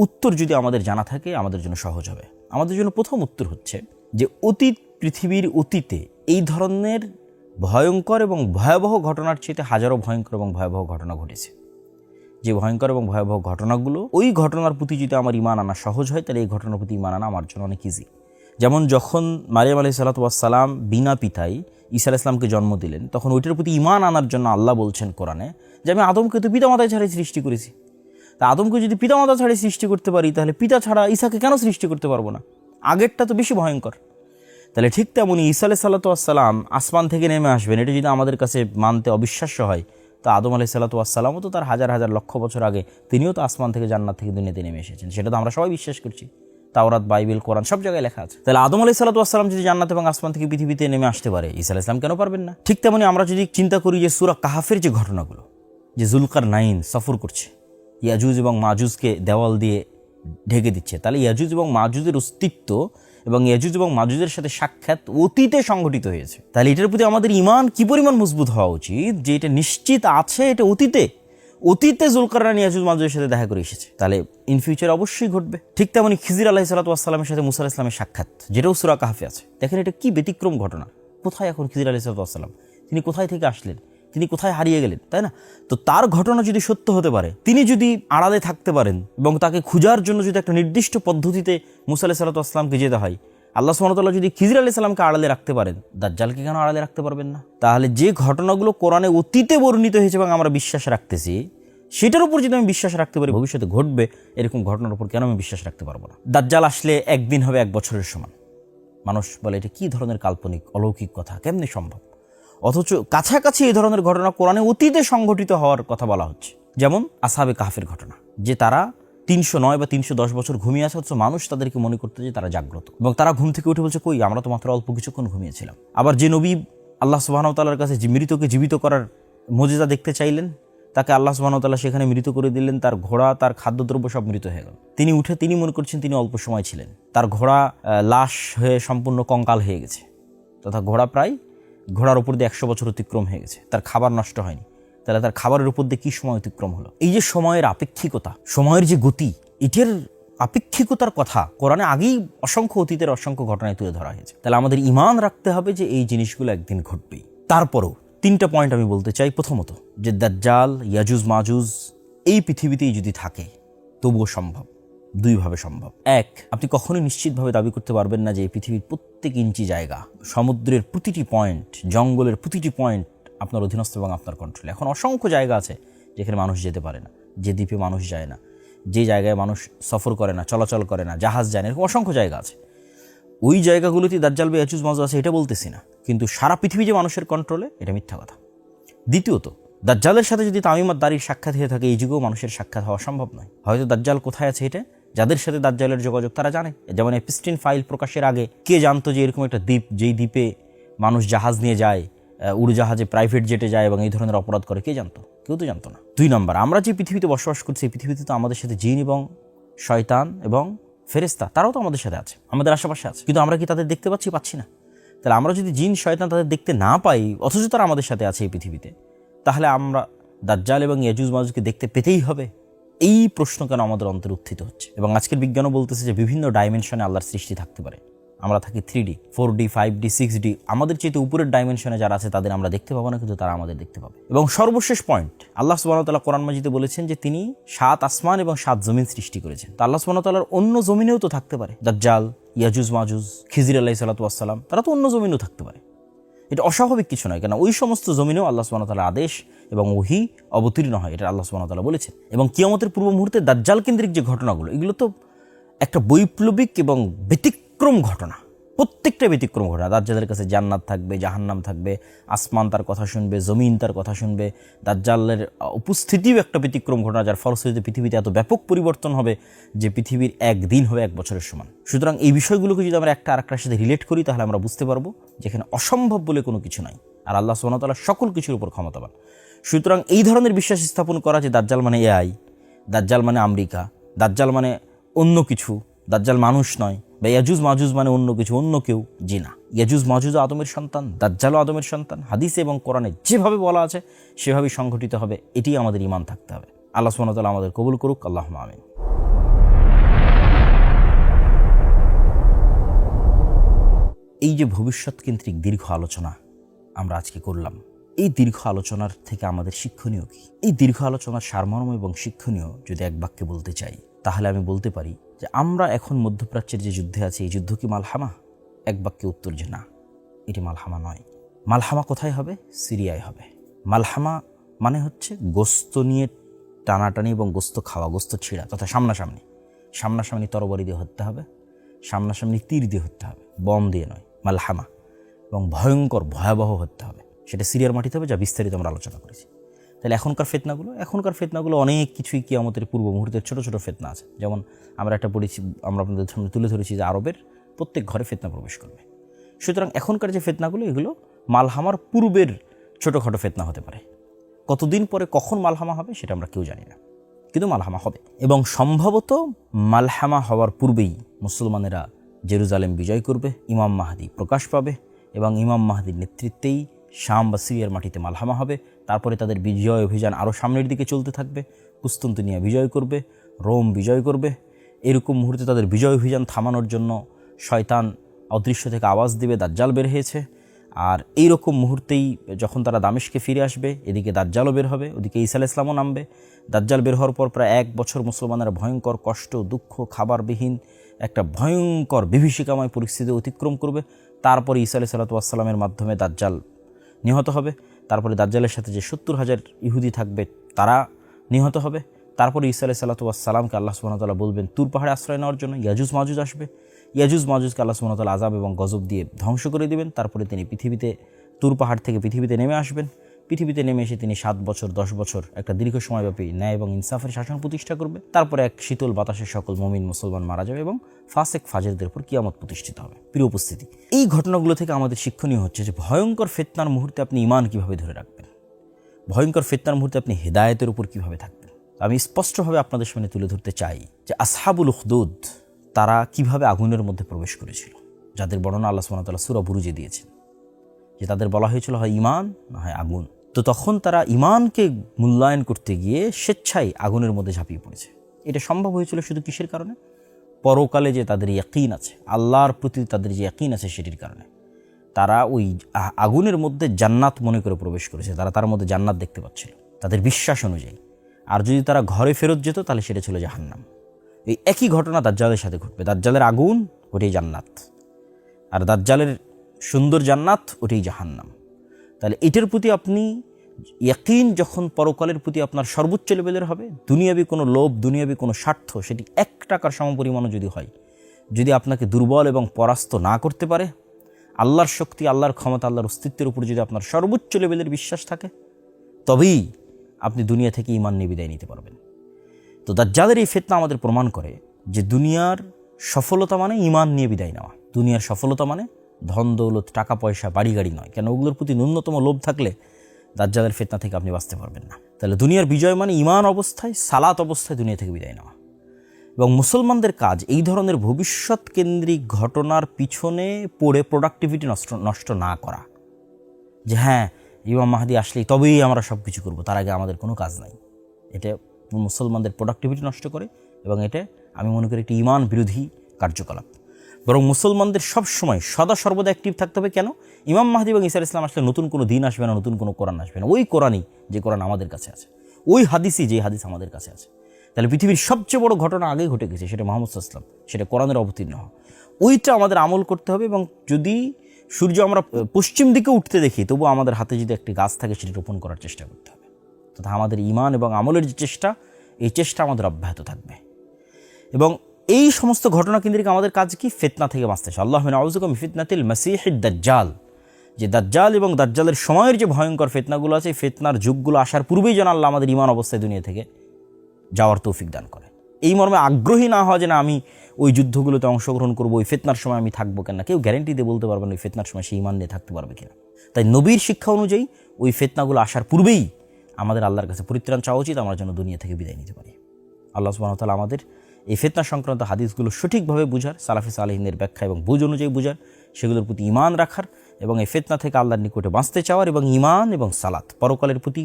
উত্তর যদি আমাদের জানা থাকে আমাদের জন্য সহজ হবে। আমাদের জন্য প্রথম উত্তর হচ্ছে যে অতীত, পৃথিবীর অতীতে এই ধরনের ভয়ঙ্কর এবং ভয়াবহ ঘটনার চেয়ে হাজারো ভয়ঙ্কর এবং ভয়াবহ ঘটনা ঘটেছে। যে ভয়ঙ্কর এবং ভয়াবহ ঘটনাগুলো, ওই ঘটনার প্রতি যদি আমার ঈমান আনা সহজ হয়, তাহলে এই ঘটনার প্রতি ঈমান আনা আমার জন্য অনেক ইজি। যেমন যখন মারিয়াম আলাইহিস সালাতু ওয়াস সালাম বিনা পিতায় ঈসা আলাইহিস সালামকে জন্ম দিলেন, তখন ওইটার প্রতি ঈমান আনার জন্য আল্লাহ বলছেন কোরআনে যে আমি আদমকে তো পিতামাতা ছাড়াই সৃষ্টি করেছি। তা আদমকে যদি পিতামাতা ছাড়াই সৃষ্টি করতে পারি, তাহলে পিতা ছাড়া ঈসাকে কেন সৃষ্টি করতে পারবো না? আগেরটা তো বেশি ভয়ঙ্কর। তাহলে ঠিক তেমনই ঈসা আলাইহিস সালাতু ওয়াস সালাম আসমান থেকে নেমে আসবেন, এটা যদি আমাদের কাছে মানতে অবিশ্বাস্য হয়, তো আদম আলাইহিস সালাতু ওয়াস সালামও তো তার হাজার হাজার লক্ষ বছর আগে তিনিও তো আসমান থেকে, জান্নাত থেকে দুনিয়াতে নেমে এসেছেন। সেটা তো আমরা সবাই বিশ্বাস করছি, তাওরাত, বাইবেল, কোরআন সব জায়গায় লেখা আছে। তাহলে আদম আলাইহিস সালাতু ওয়াস সালাম যদি জান্নাত এবং আসমান থেকে পৃথিবীতে নেমে আসতে পারে, ঈসা আলাইহিস সালাম কেন পারবেন না? ঠিক তেমনি আমরা যদি চিন্তা করি যে সূরা কাহাফের যে ঘটনাগুলো, যে জুলকারনাইন সফর করছে, ইয়াজুজ এবং মাজুজকে দেওয়াল দিয়ে ঢেকে দিচ্ছে, তাহলে ইয়াজুজ এবং মাজুজের অস্তিত্ব এবং ইয়াজুজ এবং মাজুজের সাথে সাক্ষাৎ অতীতে সংঘটিত হয়েছে। তাহলে এটার প্রতি আমাদের ঈমান কি পরিমাণ মজবুত হওয়া উচিত যে এটা নিশ্চিত আছে, এটা অতীতে জুলকারনাইন ইয়াজুজ মাজুজের সাথে দেখা করে এসেছে, তাহলে ইন ফিউচার অবশ্যই ঘটবে। ঠিক তেমনি খিজির আলাইহিস সালাতু ওয়াস সালামের সাথে মুসা আলাইহিস সালামের সাক্ষাৎ, যেটাও সূরা কাহাফে আছে। দেখেন এটা কি ব্যতিক্রম ঘটনা। কোথায় এখন খিজির আলাইহিস সালাতু ওয়াস সালাম? তিনি কোথায় থেকে আসলেন? তিনি কোথায় হারিয়ে গেলেন, তাই না? তো তার ঘটনা যদি সত্য হতে পারে, তিনি যদি আড়ালে থাকতে পারেন এবং তাকে খোঁজার জন্য যদি একটা নির্দিষ্ট পদ্ধতিতে মুসা আলাইহিস সালাতু ওয়াস সালামকে যেতে হয়, আল্লাহ সুবহানাহু ওয়া তাআলা যদি খিজির আলাইহিস সালামকে আড়ালে রাখতে পারেন, দাজ্জালকে কেন আড়ালে রাখতে পারবেন না? তাহলে যে ঘটনাগুলো কোরআনে অতীতে বর্ণিত হয়েছে এবং আমরা বিশ্বাস রাখতেছি, সেটার উপর যদি আমি বিশ্বাস রাখতে পারি ভবিষ্যতে ঘটবে এরকম ঘটনার উপর, কেন আমি বিশ্বাস রাখতে পারবো না? দাজ্জাল আসলে একদিন হবে 1 বছরের সমান। মানুষ বলে এটা কী ধরনের কাল্পনিক অলৌকিক কথা, কেমনি সম্ভব? অথচ কাছাকাছি এই ধরনের ঘটনা কোরআনে অতীতে সংঘটিত হওয়ার কথা বলা হচ্ছে। যেমন আসহাবে কাহফের ঘটনা, যে তারা 309 বা 310 বছর ঘুমিয়ে আছে, অথচ মানুষ তাদেরকে মনে করতে যে তারা জাগ্রত, এবং তারা ঘুম থেকে উঠে বলছে কই, আমরা তো মাত্র অল্প কিছুক্ষণ ঘুমিয়েছিলাম। আবার যে নবী আল্লাহ সুবহানাহু ওয়া তাআলার কাছে মৃতকে জীবিত করার মুজিজা দেখতে চাইলেন, তাকে আল্লাহ সুবহানাহু ওয়া তাআলা সেখানে মৃত করে দিলেন, তার ঘোড়া, তার খাদ্যদ্রব্য সব মৃত হয়ে গেল। তিনি উঠে তিনি মনে করছেন তিনি অল্প সময় ছিলেন, তার ঘোড়া লাশ হয়ে সম্পূর্ণ কঙ্কাল হয়ে গেছে, তথা ঘোড়ার উপর দিয়ে 100 বছর অতিক্রম হয়ে গেছে, তার খাবার নষ্ট হয়নি। তাহলে তার খাবারের উপর দিয়ে কী সময় অতিক্রম হলো? এই যে সময়ের আপেক্ষিকতা, সময়ের যে গতি, এটার আপেক্ষিকতার কথা কোরআনে আগেই অসংখ্য অতীতের অসংখ্য ঘটনায় তুলে ধরা হয়েছে। তাহলে আমাদের ঈমান রাখতে হবে যে এই জিনিসগুলো একদিন ঘটবেই। তারপরও 3টা পয়েন্ট আমি বলতে চাই। প্রথমত, যে দাজ্জাল, ইয়াজুজ মাজুজ এই পৃথিবীতেই যদি থাকে তবুও সম্ভব, 2 ভাবে সম্ভব। 1, আপনি কখনোই নিশ্চিতভাবে দাবি করতে পারবেন না যে এই পৃথিবীর প্রত্যেক ইঞ্চি জায়গা, সমুদ্রের প্রতিটি পয়েন্ট, জঙ্গলের প্রতিটি পয়েন্ট আপনার অধীনস্থ এবং আপনার কন্ট্রোলে। এখন অসংখ্য জায়গা আছে যেখানে মানুষ যেতে পারে না, যে দ্বীপে মানুষ যায় না, যে জায়গায় মানুষ সফর করে না, চলাচল করে না, জাহাজ যায় না, এরকম অসংখ্য জায়গা আছে। ওই জায়গাগুলোতে দাজ্জাল বা ইয়াজুজ মাজুজ আছে এটা বলতেছি না, কিন্তু সারা পৃথিবী যে মানুষের কন্ট্রোলে, এটা মিথ্যা কথা। দ্বিতীয়ত, দাজ্জালের সাথে যদি তামিম আদ-দারির সাক্ষাৎ হয়ে থাকে, এই যুগেও মানুষের সাক্ষাৎ হওয়া সম্ভব নয়। হয়তো দাজ্জাল কোথায় আছে এটা যাদের সাথে দাজ্জালের যোগাযোগ তারা জানে। যেমন এপিস্টিন ফাইল প্রকাশের আগে কে জানতো যে এরকম একটা দ্বীপ, যেই দ্বীপে মানুষ জাহাজ নিয়ে যায়, উড়োজাহাজে, প্রাইভেট জেটে যায় এবং এই ধরনের অপরাধ করে, কে জানতো? কেউ তো জানতো না। 2 নম্বর, আমরা যে পৃথিবীতে বসবাস করছি, এই পৃথিবীতে তো আমাদের সাথে জিন এবং শয়তান এবং ফেরেশতা, তারাও তো আমাদের সাথে আছে, আমাদের আশেপাশে আছে, কিন্তু আমরা কি তাদের দেখতে পাচ্ছি না? তাহলে আমরা যদি জিন শয়তান তাদের দেখতে না পাই, অথচ তারা আমাদের সাথে আছে এই পৃথিবীতে, তাহলে আমরা দাজ্জাল এবং ইয়াজুজ মাজুজকে দেখতে পেতেই হবে? এই প্রশ্ন কেন আমাদের অন্তরে উত্থিত হচ্ছে? এবং আজকের বিজ্ঞানও বলতেছে যে বিভিন্ন ডাইমেনশনে আল্লাহর সৃষ্টি থাকতে পারে। আমরা থাকি 3D, 4D, 5D, 6D, আমাদের চেয়ে উপরের ডাইমেনশনে যারা আছে তাদের আমরা দেখতে পাবো না, কিন্তু তারা আমাদের দেখতে পাবে। এবং সর্বশেষ পয়েন্ট, আল্লাহ সুবহানাহু ওয়া তাআলা কোরআন মাজিদে বলেছেন যে তিনি 7 আসমান এবং 7 জমিন সৃষ্টি করেছেন। তো আল্লাহ সুবহানাহু ওয়া তাআলার অন্য জমিনেও তো থাকতে পারে দাজ্জাল, ইয়াজুজ মাজুজ, খিজির আলাইহিস সালাতু ওয়াস সালাম, তারা তো অন্য জমিনেও থাকতে পারে। এটা অস্বাভাবিক কিছু নয়, কেন ওই সমস্ত জমিনেও আল্লাহ সুবহানাহু ওয়া তাআলার আদেশ এবং ওহী অবতীর্ণ হয়, এটা আল্লাহ সুবহানাহু ওয়া তাআলা বলেছেন। এবং কিয়ামতের পূর্ব মুহূর্তে দাজ্জাল কেন্দ্রিক যে ঘটনাগুলো, এগুলো তো একটা বৈপ্লবিক এবং ব্যতিক্রম ঘটনা, প্রত্যেকটা ব্যতিক্রম ঘটনা। দাজ্জালের কাছে জান্নাত থাকবে, জাহান্নাম থাকবে, আসমান তার কথা শুনবে, জমিন তার কথা শুনবে। দাজ্জালের উপস্থিতিও একটা ব্যতিক্রম ঘটনা, যার ফলশ্রুতিতে পৃথিবীতে এত ব্যাপক পরিবর্তন হবে যে পৃথিবীর 1 দিন হবে 1 বছরের সমান। সুতরাং এই বিষয়গুলোকে যদি আমরা একটা আরেকটার সাথে রিলেট করি, তাহলে আমরা বুঝতে পারবো যেখানে অসম্ভব বলে কোনো কিছু নাই, আর আল্লাহ সুবহানাহু ওয়া তাআলা সকল কিছুর উপর ক্ষমতাবান। সুতরাং এই ধরনের বিশ্বাস স্থাপন করা যে দাজ্জাল মানে AI, দাজ্জাল মানে আমেরিকা, দাজ্জাল মানে অন্য কিছু, দাজ্জাল মানুষ নয়, বা ইয়াজুজ মাজুজ মানে অন্য কিছু, অন্য কেউ, জি না, ইয়াজুজ মাজুজ আদমের সন্তান, দাজ্জালও আদমের সন্তান। হাদিসে এবং কোরআনে যেভাবে বলা আছে সেভাবেই সংঘটিত হবে, এটি আমাদের ঈমান থাকতে হবে। আল্লাহ সুবহানাহু ওয়া তাআলা আমাদের কবুল করুক, আল্লাহুম্মা আমিন। এই যে ভবিষ্যৎ কেন্দ্রিক দীর্ঘ আলোচনা আমরা আজকে করলাম, এই দীর্ঘ আলোচনার থেকে আমাদের শিক্ষণীয় কি? এই দীর্ঘ আলোচনার সারমর্ম এবং শিক্ষণীয় যদি এক বাক্যে বলতে চাই, তাহলে আমি বলতে পারি যে আমরা এখন মধ্যপ্রাচ্যের যে যুদ্ধে আছি, এই যুদ্ধ কি মালহামা? এক বাক্যে উত্তর যে না, এটি মালহামা নয়। মালহামা কোথায় হবে? সিরিয়ায় হবে। মালহামা মানে হচ্ছে গোস্ত নিয়ে টানাটানি এবং গোস্ত খাওয়া, গোস্ত ছিঁড়া, তথা সামনাসামনি তরবারি দিয়ে হত্যা হবে, সামনাসামনি তীর দিয়ে হত্যা হবে, বম দিয়ে নয়, মালহামা। এবং ভয়ঙ্কর ভয়াবহ হত্যা হবে, সেটা সিরিয়ার মাটিতে হবে, যা বিস্তারিত আমরা আলোচনা করেছি। তাহলে এখনকার ফিতনাগুলো অনেক কিছুই কিয়ামতের পূর্ব মুহূর্তের ছোট ছোট ফিতনা আছে। যেমন আমরা একটা পড়েছি, আমরা আপনাদের সামনে তুলে ধরেছি যে আরবের প্রত্যেক ঘরে ফিতনা প্রবেশ করবে। সুতরাং এখনকার যে ফিতনাগুলো, এগুলো মালহামার পূর্বের ছোটোখাটো ফিতনা হতে পারে। কতদিন পরে কখন মালহামা হবে সেটা আমরা কেউ জানি না, কিন্তু মালহামা হবে। এবং সম্ভবত মালহামা হওয়ার পূর্বেই মুসলমানেরা জেরুজালেম বিজয় করবে, ইমাম মাহদী প্রকাশ পাবে, এবং ইমাম মাহদীর নেতৃত্বেই শাম বা সিরিয়ার মাটিতে মালহামা হবে। তারপরে তাদের বিজয় অভিযান আরও সামনের দিকে চলতে থাকবে, কুস্তুনতুনিয়া বিজয় করবে, রোম বিজয় করবে। এরকম মুহূর্তে তাদের বিজয় অভিযান থামানোর জন্য শয়তান অদৃশ্য থেকে আওয়াজ দিবে, দাজ্জাল বের হয়েছে। আর এইরকম মুহূর্তেই যখন তারা দামেশকে ফিরে আসবে, এদিকে দাজ্জালও বের হবে, ওদিকে ঈসা আলাইহিস সালামও নামবে। দাজ্জাল বের হওয়ার পর প্রায় 1 বছর মুসলমানেরা ভয়ঙ্কর কষ্ট, দুঃখ, খাবারবিহীন, একটা ভয়ঙ্কর বিভীষিকাময় পরিস্থিতি অতিক্রম করবে। তারপরে ঈসা আলাইহিস সালাতু ওয়াস সালামের মাধ্যমে দাজ্জাল নিহত হবে। তারপরে দাজ্জালের সাথে যে 70,000 ইহুদি থাকবে তারা নিহত হবে। তারপরে ঈসা আলাইহিস সালাতু ওয়াস সালামকে আল্লাহ সুবহানাহু ওয়া তাআলা বলবেন তুর পাহাড়ে আশ্রয় নেওয়ার জন্য। ইয়াজুজ মাজুজ আসবে, ইয়াজুজ মাজুজকে আল্লাহ সুবহানাহু ওয়া তাআলা আযাব এবং গজব দিয়ে ধ্বংস করে দিবেন। তারপরে তিনি পৃথিবীতে তুর পাহাড় থেকে পৃথিবীতে নেমে আসবেন। পৃথিবীতে নেমে এসে তিনি 7 বছর 10 বছর একটা দীর্ঘ সময়ব্যাপী ন্যায় এবং ইনসাফের শাসন প্রতিষ্ঠা করবে। তারপরে এক শীতল বাতাসে সকল মুমিন মুসলমান মারা যাবে এবং ফাসেক ফাজেরদের উপর কিয়ামত প্রতিষ্ঠিত হবে। প্রিয় উপস্থিতি, এই ঘটনাগুলো থেকে আমাদের শিক্ষণীয় হচ্ছে যে ভয়ঙ্কর ফিতনার মুহূর্তে আপনি ঈমান কিভাবে ধরে রাখবেন, ভয়ঙ্কর ফিতনার মুহূর্তে আপনি হিদায়াতের উপর কিভাবে থাকবেন। আমি স্পষ্টভাবে আপনাদের সামনে তুলে ধরতে চাই যে আসহাবুল উখদুদ তারা কিভাবে আগুনের মধ্যে প্রবেশ করেছিল, যাদের বর্ণনা আল্লাহ সুবহানাহু ওয়া তাআলা সূরা বুরুজে দিয়েছেন, যে তাদের বলা হয়েছিল হয় ঈমান না হয় আগুন। তো তখন তারা ঈমানকে মূল্যায়ন করতে গিয়ে স্বেচ্ছায় আগুনের মধ্যে ঝাঁপিয়ে পড়েছে। এটা সম্ভব হয়েছিল শুধু কিসের কারণে? পরকালে যে তাদের ইয়াকিন আছে, আল্লাহর প্রতি তাদের যে ইয়াকিন আছে সেটির কারণে। তারা ওই আগুনের মধ্যে জান্নাত মনে করে প্রবেশ করেছে, তারা তার মধ্যে জান্নাত দেখতে পাচ্ছিল তাদের বিশ্বাস অনুযায়ী। আর যদি তারা ঘরে ফেরত যেত তাহলে সেটা ছিল জাহান্নাম। এই একই ঘটনা দাজ্জালের সাথে ঘটবে। দাজ্জালের আগুন ওটাই জান্নাত, আর দাজ্জালের সুন্দর জান্নাত ওটাই জাহান্নাম। তাহলে এটার প্রতি আপনি ইয়াকিন যখন পরকালের প্রতি আপনার সর্বোচ্চ লেভেলের হবে, দুনিয়াবি কোনো লোভ, দুনিয়াবি কোনো স্বার্থ, সেটি 1 টাকার সমপরিমাণও যদি হয়, যদি আপনাকে দুর্বল এবং পরাস্ত না করতে পারে, আল্লাহর শক্তি, আল্লাহর ক্ষমতা, আল্লাহর অস্তিত্বের উপর যদি আপনার সর্বোচ্চ লেভেলের বিশ্বাস থাকে, তবেই আপনি দুনিয়া থেকে ঈমান নিয়ে বিদায় নিতে পারবেন। তো দাজ্জালের এই ফিতনা আমাদের প্রমাণ করে যে দুনিয়ার সফলতা মানে ঈমান নিয়ে বিদায় নেওয়া। দুনিয়ার সফলতা মানে ধন দৌলত, টাকা পয়সা, বাড়ি গাড়ি নয়। কেন? ওগুলোর প্রতি ন্যূনতম লোভ থাকলে দাজ্জালের ফিতনা থেকে আপনি বাঁচতে পারবেন না। তাহলে দুনিয়ার বিজয় মানে ঈমান অবস্থায়, সালাত অবস্থায় দুনিয়া থেকে বিদায় নেওয়া। এবং মুসলমানদের কাজ এই ধরনের ভবিষ্যৎ কেন্দ্রিক ঘটনার পিছনে পড়ে প্রোডাক্টিভিটি নষ্ট না করা, যে হ্যাঁ ইমাম মাহদি আসলেই তবেই আমরা সব কিছু করবো, তার আগে আমাদের কোনো কাজ নাই। এটা মুসলমানদের প্রোডাক্টিভিটি নষ্ট করে এবং এটা আমি মনে করি একটি ঈমান বিরোধী কার্যকলাপ। বরং মুসলমানদের সবসময় সদা সর্বদা অ্যাক্টিভ থাকতে হবে। কেন? ইমাম মাহদি এবং ঈসা আলাইহিস সালাম আসলে নতুন কোনো দিন আসবে না, নতুন কোনো কোরআন আসবে না। ওই কোরআনই যে কোরআন আমাদের কাছে আছে, ওই হাদিসই যে হাদিস আমাদের কাছে আছে। তাহলে পৃথিবীর সবচেয়ে বড় ঘটনা আগেই ঘটে গেছে, সেটা মুহাম্মদ সাল্লাল্লাহু আলাইহি ওয়াসাল্লাম, সেটা কোরআনের অবতীর্ণ হওয়া। ওইটা আমাদের আমল করতে হবে। এবং যদি সূর্য আমরা পশ্চিম দিকে উঠতে দেখি, তবুও আমাদের হাতে যদি একটি গাছ থাকে সেটি রোপণ করার চেষ্টা করতে হবে। তথা আমাদের ঈমান এবং আমলের যে চেষ্টা, এই চেষ্টা আমাদের অব্যাহত থাকবে। এবং এই সমস্ত ঘটনা কেন্দ্রিক আমাদের কাজ কি? ফিতনা থেকে বাঁচতে চাই। আল্লাহুম্মা নাউযুবিকা মিন ফিতনাতিল মাসীহিদ দাজ্জাল, যে দাজ্জাল এবং দাজ্জালের সময়ের যে ভয়ঙ্কর ফিতনাগুলো আছে, এই ফিতনার যুগগুলো আসার পূর্বেই যেন আল্লাহ আমাদের ঈমান অবস্থায় দুনিয়া থেকে যাওয়ার তৌফিক দান করে। এই মর্মে আগ্রহী না হওয়া যে না আমি ওই যুদ্ধগুলোতে অংশগ্রহণ করবো, ওই ফিতনার সময় আমি থাকবো কেন। কেউ গ্যারেন্টি দিয়ে বলতে পারবে না ওই ফিতনার সময় সে ঈমান নিয়ে থাকতে পারবে কিনা। তাই নবীর শিক্ষা অনুযায়ী ওই ফিতনাগুলো আসার পূর্বেই আমাদের আল্লাহর কাছে পরিত্রাণ চাওয়া উচিত, আমরা যেন দুনিয়া থেকে বিদায় নিতে পারি। আল্লাহ সুবহানাহু ওয়া তাআলা আমাদের এই ফিতনা সংক্রান্ত হাদিসগুলো সঠিকভাবে বুঝার, সালাফে সালেহিনের ব্যাখ্যা এবং বুঝ অনুযায়ী বুঝার, সেগুলোর প্রতি ঈমান রাখার এবং এই ফিতনা থেকে আল্লাহর নিকটে বাঁচতে চাওয়ার, এবং ঈমান এবং সালাত, পরকালের প্রতি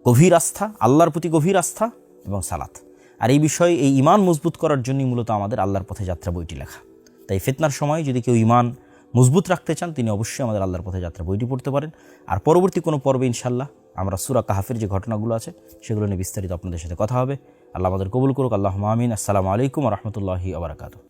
গভীর আস্থা, আল্লাহর প্রতি গভীর আস্থা এবং সালাত। আর এই বিষয়ে এই ঈমান মজবুত করার জন্যই মূলত আমাদের আল্লাহর পথে যাত্রা বইটি লেখা। তাই ফিতনার সময় যদি কেউ ঈমান মজবুত রাখতে চান, তিনি অবশ্যই আমাদের আল্লাহর পথে যাত্রা বইটি পড়তে পারেন। আর পরবর্তী কোনো পর্বে ইনশাআল্লাহ আমরা সূরা কাহফের যে ঘটনাগুলো আছে সেগুলো নিয়ে বিস্তারিত আপনাদের সাথে কথা হবে। আল্লাহ আমাদের কবুল করুক। আল্লাহুম্মা আমিন। আসসালামু আলাইকুম ওয়া রাহমাতুল্লাহি ওয়া বারাকাতুহু।